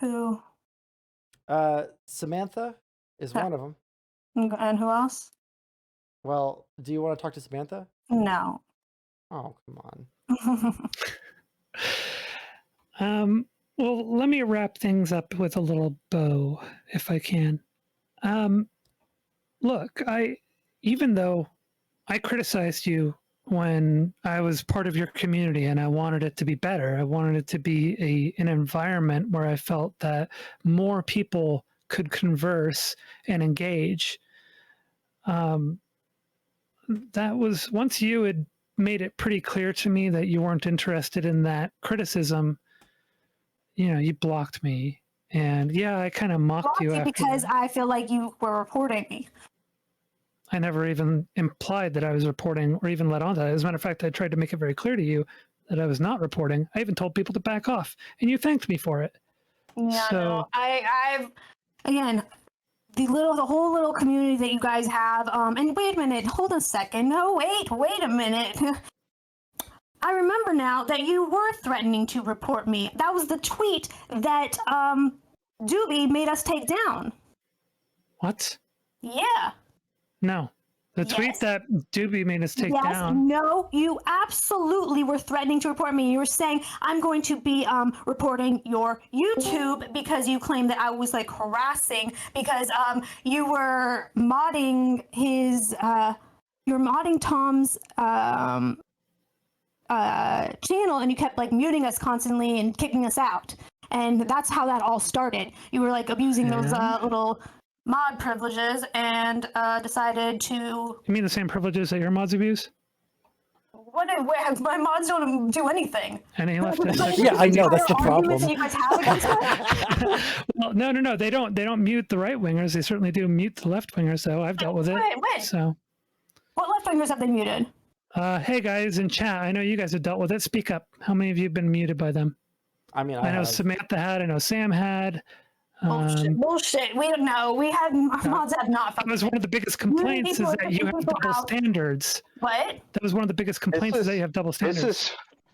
Who? Samantha is one of them. And who else? Well, do you want to talk to Samantha? No. Oh, come on. Well, let me wrap things up with a little bow, if I can. Look, even though I criticized you when I was part of your community and I wanted it to be better, I wanted it to be an environment where I felt that more people could converse and engage. That was once you had made it pretty clear to me that you weren't interested in that criticism, you blocked me. And yeah, I kind of mocked you after because that. I feel like you were reporting me. I never even implied that I was reporting or even let on to that. As a matter of fact, I tried to make it very clear to you that I was not reporting. I even told people to back off, and you thanked me for it. Yeah, So, no, I've again the whole little community that you guys have. And wait a minute, hold a second. No, wait a minute. I remember now that you were threatening to report me. That was the tweet that Doobie made us take down. what? Yeah. No. The tweet Yes. that Doobie made us take down. No, you absolutely were threatening to report me. You were saying, I'm going to be reporting your YouTube because you claimed that I was like harassing because you were modding his, you were modding Tom's channel and you kept like muting us constantly and kicking us out. And that's how that all started. You were like abusing those little mod privileges and decided to. You mean the same privileges that your mods abuse? What? My mods don't do anything. Any leftist? Yeah, I know, that's the Arguments problem. that you guys have against that? Well, no. They don't mute the right wingers. They certainly do mute the left wingers. So I've dealt with it. When? So, What left wingers have been muted? hey guys in chat, I know you guys have dealt with it. Speak up. How many of you have been muted by them? I mean, I know have. Samantha had. I know Sam had. Bullshit. We don't know. We had our mods have not. That was one of the biggest complaints is that you have double standards. What? That was one of the biggest complaints is that you have double standards.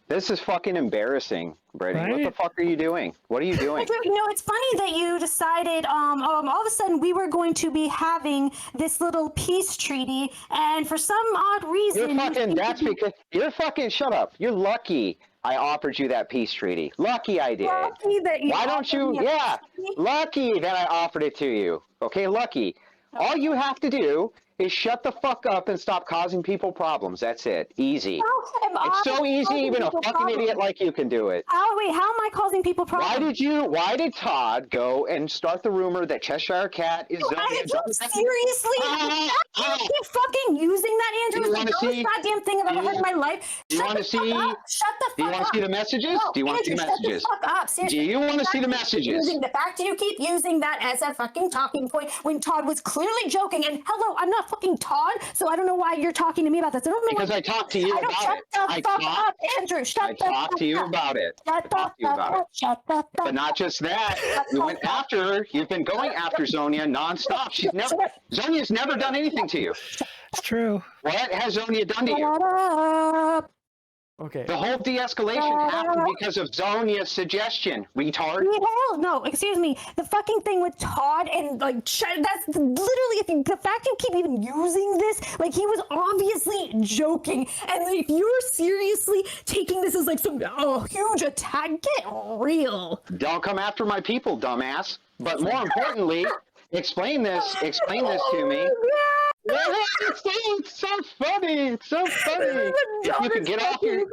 This is fucking embarrassing, Brady. What the fuck are you doing? What are you doing? It's funny that you decided all of a sudden we were going to be having this little peace treaty, and for some odd reason, you're fucking shut up. You're lucky I offered you that peace treaty. Lucky I did. Lucky that you. Why don't you? Yeah, lucky that I offered it to you. Okay, lucky. All you have to do is shut the fuck up and stop causing people problems. That's it. Easy. It's so easy, even a fucking idiot like you can do it. How am I causing people problems? Why did Todd go and start the rumor that Cheshire Cat is seriously? You keep fucking using that, Andrew? Do you want to see? Goddamn thing I've ever heard in my life. Do you want to see? Shut the fuck up. Do you want to see the messages? No, Do you want to see the Andrew, messages? Shut the fuck up. Seriously. Do you want to see the messages? The fact that you keep using that as a fucking talking point when Todd was clearly joking, and hello, I'm not fucking Todd, so I don't know why you're talking to me about this. I don't know because I talked to you about it. Shut the fuck up, Andrew. I talked to you about it. Shut the fuck up. But not just that. We went after her. You've been going after Zonia nonstop. Zonia's never done anything to you. It's true. What has Zonia done to you? Shut up. Okay. The whole de-escalation happened because of Zonia's suggestion, retard. Hell no, excuse me. The fucking thing with Todd and like that's literally the fact you keep even using this, like he was obviously joking, and if you're seriously taking this as like some huge attack, get real. Don't come after my people, dumbass. But more importantly, explain this to me. It's so funny. It's so funny. If you can get off your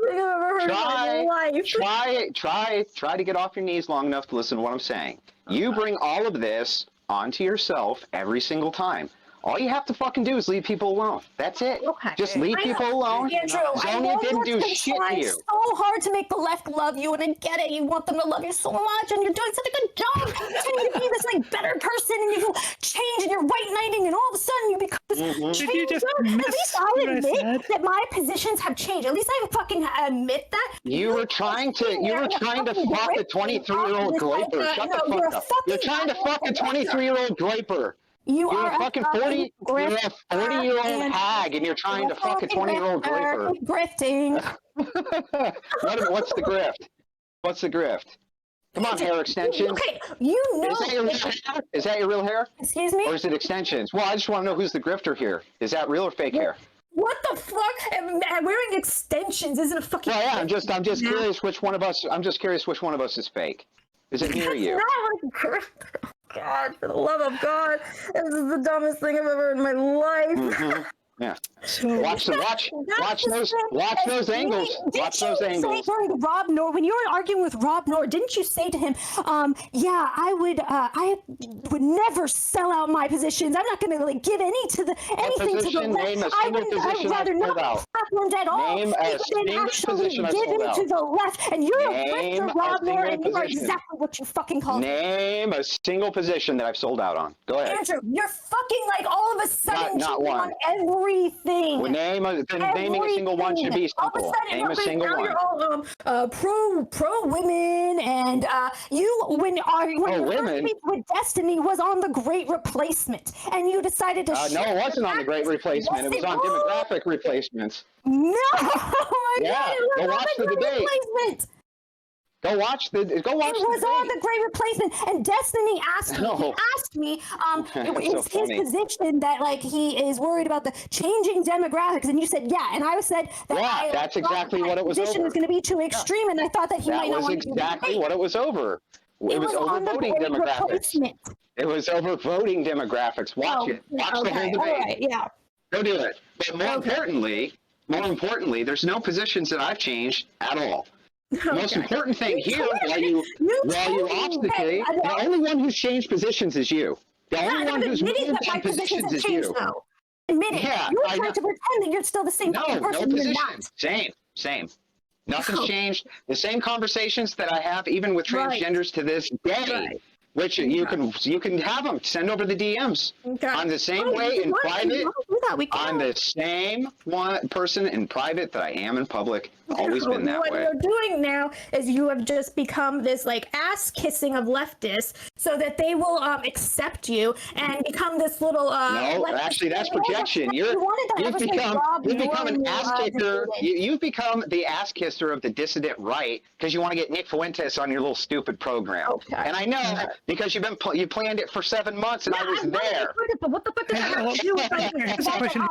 try to get off your knees long enough to listen to what I'm saying. You bring all of this onto yourself every single time. All you have to fucking do is leave people alone. That's it. Okay. Just leave people alone. Andrew, Zonia didn't do shit to you. So hard to make the left love you, and I get it. You want them to love you so much, and you're doing such a good job trying to be this like better person, and you change, and you're white knighting, and all of a sudden you become this Did you just At least I'll admit that my positions have changed. At least I fucking admit that. You were trying to fuck a 23-year-old Draper. Shut the fuck up. You're trying to fuck a 23-year-old Draper. You're a fucking 40-year-old hag, and you're trying to fuck a 20-year-old Draper. Grifting. What's the grift? What's the grift? Come on, hair extensions. Okay, you know. Is that your real hair? Is that your real hair? Excuse me? Or is it extensions? Well, I just want to know who's the grifter here. Is that real or fake hair? What the fuck? And wearing extensions isn't a fucking. Well, yeah, I'm just curious which one of us. I'm just curious which one of us is fake. Is it me or you? God, for the love of God, this is the dumbest thing I've ever heard in my life. Mm-hmm. Yeah. So watch those angles. Watch those angles. Rob Nor, when you were arguing with Rob Nor, didn't you say to him, yeah, I would never sell out my positions. I'm not going to like give anything to the left. I would rather not happened at all. Name a It's been single actually position I given sold to out. the left, and you're Name a a grifter, single Rodner, and you are position. exactly what you fucking called it. Name a single position that I've sold out on. Go ahead. Andrew, you're fucking like all of a sudden Not cheating one. on everything. Well, naming a single one should be All of a simple. sudden, Name a single now one. you're all pro women, and when your women? first week with Destiny was on the Great Replacement, and you decided to No, it wasn't on the Great Replacement. Yes, It was on demographic replacements. No, oh my Yeah, God, it was go on watch the the Great debate. Replacement. Go watch the It was on the Great Replacement, and Destiny asked me. He asked me, it's so his funny. position that like he is worried about the changing demographics, and you said yeah, and I said that Yeah, that's exactly what it was position over. was going to be too extreme, and I thought that he might That not was want to exactly what it was over. It was over on the voting Great demographics. Replacement. It was over voting demographics. Watch it. Watch the whole debate. All right, yeah. Go do it. But more importantly, there's no positions that I've changed at all. The most important thing here, while you obfuscate, the only one who's changed positions is you. The only one who's moved on positions is you. Admit it. Yeah, You're trying to pretend that you're still the same fucking person. No You're position. not. Same. Nothing's changed. The same conversations that I have, even with transgenders to this day, which you can have them send over the DMs. I'm the same way in private. I'm the same person in private that I am in public. Always been that way. What you're doing now is you have just become this like ass kissing of leftists, so that they will accept you and become this little. No, actually, that's projection. You've become an ass kicker. You've become the ass kisser of the dissident right because you want to get Nick Fuentes on your little stupid program. Okay. And I know because you planned it for 7 months and I was there. But what the fuck does that have to do with right here? Here's a question.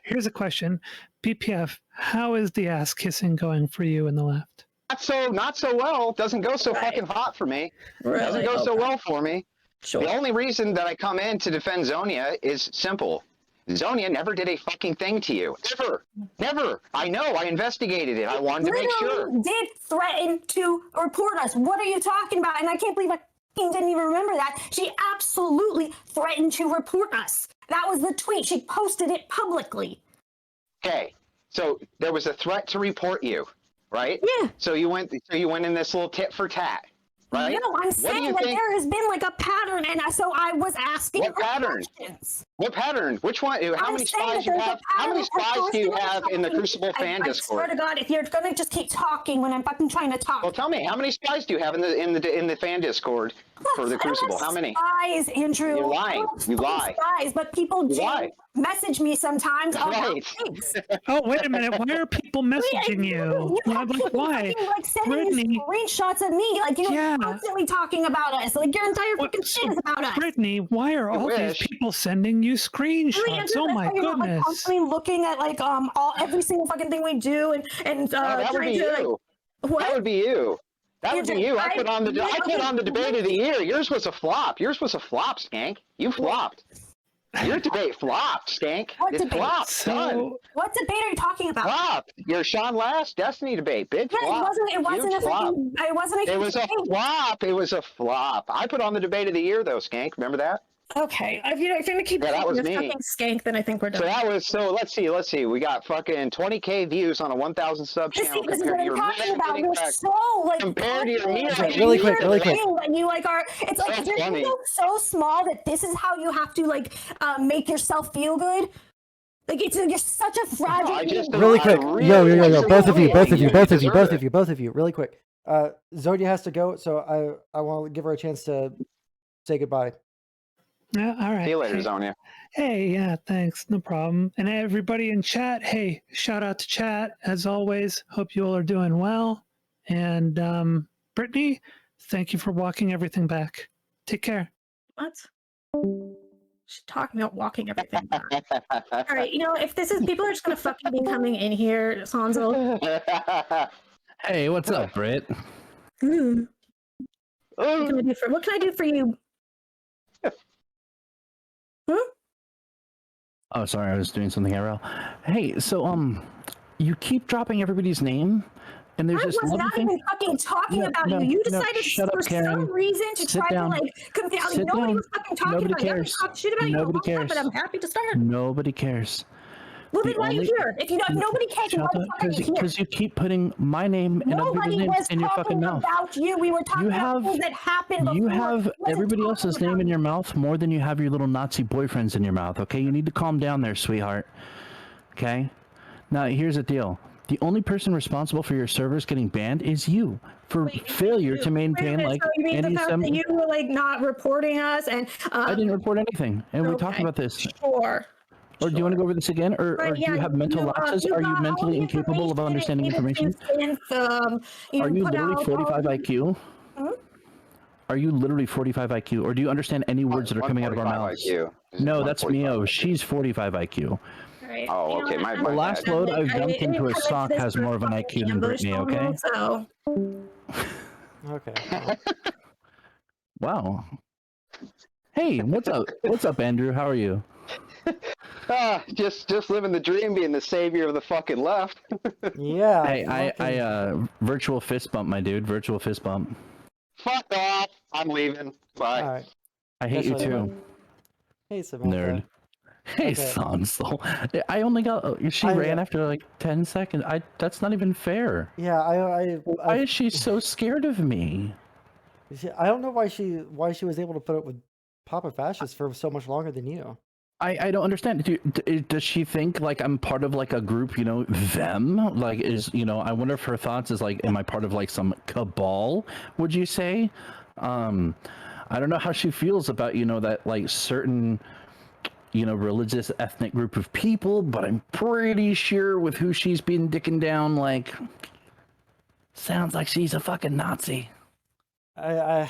Here's a question. PPF, how is the ass kissing going for you in the left? Not so well. Doesn't go so fucking hot for me. Doesn't go so well for me. Sure. The only reason that I come in to defend Zonia is simple. Zonia never did a fucking thing to you. Ever. Never. I know. I investigated it. I wanted to make sure. Did threaten to report us. What are you talking about? And I can't believe I didn't even remember that. She absolutely threatened to report us. That was the tweet. She posted it publicly. Okay. So there was a threat to report you, right? Yeah. So you went in this little tit for tat. Right? No, I'm saying that there has been like a pattern, and so I was asking. What pattern? Questions. What pattern? Which one? How many spies you have? How many spies do you have in the Crucible fan Discord? I swear to God, if you're gonna just keep talking when I'm fucking trying to talk. Well, tell me, how many spies do you have in the fan Discord for the Crucible? How many? Spies, Andrew. You're lying. You lie. Spies, but people do message me sometimes. Right. Oh, wait a minute. Why are people messaging you? Why? Like sending you screenshots of me. Like you're constantly talking about us. Like your entire fucking shit is about us. Brittany, why are all these people sending you screenshots? Oh my goodness! Like constantly looking at like every single fucking thing we do and that would be you. What? That would be you. That would be you. I put on the debate of the year. Yours was a flop. Yours was a flop, Skank. You flopped. Your debate flopped, Skank. It flopped. Done. What debate are you talking about? Flopped. Your Sean Last Destiny debate. Big flop. It wasn't a flop. It was a flop. I put on the debate of the year though, Skank. Remember that? Okay, if you're gonna keep that was me. fucking Skank, then I think we're done. So let's see. We got fucking 20K views on a 1,000 sub channel compared to your Really quick. And you like are. It's like if your ego so small that this is how you have to like make yourself feel good. Like you're such a fragile. Really quick. Yo. Both of you. Really quick. Zonia has to go, so I want to give her a chance to say goodbye. Yeah, all right. See you later, Zonia. Hey, yeah, thanks. No problem. And everybody in chat, hey, shout out to chat as always. Hope you all are doing well. And Brittany, thank you for walking everything back. Take care. What? She's talking about walking everything back. All right, if this is people are just gonna fucking be coming in here, Sondsol. Hey, what's up, Britt? What can I do for you? Oh, sorry, I was doing something IRL. Hey, so you keep dropping everybody's name and there's I this was lovely not thing. even fucking talking No, about no, you. You no, decided shut up, for Karen. some reason to Sit try down. to like come down. Sit Nobody down. was fucking talking Nobody about you. I've been cares. talking shit about you Nobody a long time, but cares. I'm happy to start. Nobody cares. Well, The then why are you only here? If nobody cares, then why the fuck are you here? because you keep putting my name and other people's Nobody names was in your fucking talking mouth. about you. We were talking You about have things that happened before. you have Wasn't everybody talking else's about name in you. your mouth more than you have your little Nazi boyfriends in your mouth. Okay, you need to calm down there, sweetheart. Okay. Now here's the deal. The only person responsible for your servers getting banned is you for failure to maintain like so you mean the fact that you were like not reporting us and I didn't report anything, and we talked about this. Sure. Or do you want to go over this again, or do you have mental lapses? Are you mentally incapable of understanding information? Are you literally 45 IQ? Are you literally 45 IQ, or do you understand any words that are coming out of our mouths? No, that's Mio. She's 45 IQ. Right. Oh, okay. The last load I've dumped into a sock has more of an IQ than Brittany, okay? So. Okay. Wow. Hey, what's up? What's up, Andrew? How are you? Just living the dream, being the savior of the fucking left. Yeah. Hey, I virtual fist bump, my dude. Virtual fist bump. Fuck off. I'm leaving. Bye. All right. I hate you too. Hey, Samantha. Nerd. Hey, Sondsol. I only got. She ran after like 10 seconds. That's not even fair. Yeah, Why is she so scared of me? I don't know why she was able to put up with Papa Fascist for so much longer than you. I don't understand. Does she think like I'm part of like a group? You know, them like I wonder if her thoughts is like, am I part of like some cabal? Would you say? I don't know how she feels about that like certain religious ethnic group of people, but I'm pretty sure with who she's been dicking down, like, sounds like she's a fucking Nazi. The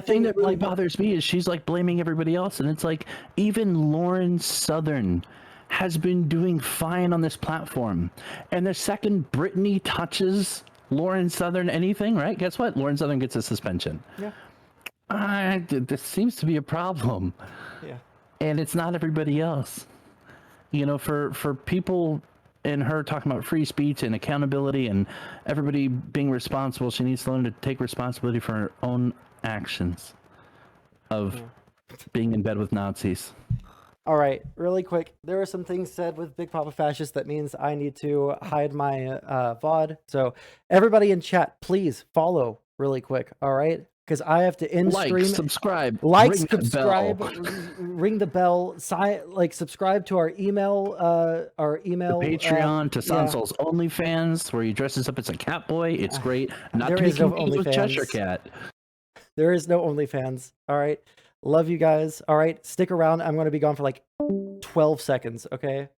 thing that really bothers me is she's like blaming everybody else, and it's like even Lauren Southern has been doing fine on this platform, and the second Brittany touches Lauren Southern anything, right? Guess what? Lauren Southern gets a suspension. Yeah. This seems to be a problem. Yeah. And it's not everybody else. For people and her talking about free speech and accountability and everybody being responsible, she needs to learn to take responsibility for her own actions of being in bed with Nazis. All right, really quick. There are some things said with Big Papa Fascist that means I need to hide my VOD. So everybody in chat, please follow really quick. All right. Because I have to end stream. Subscribe, ring the bell, subscribe to our email, the Patreon, to Sondsol's OnlyFans, where he dresses up as a cat boy. It's great. Not to be confused with Cheshire Cat. There is no OnlyFans. All right, love you guys. All right, stick around. I'm going to be gone for like 12 seconds. Okay.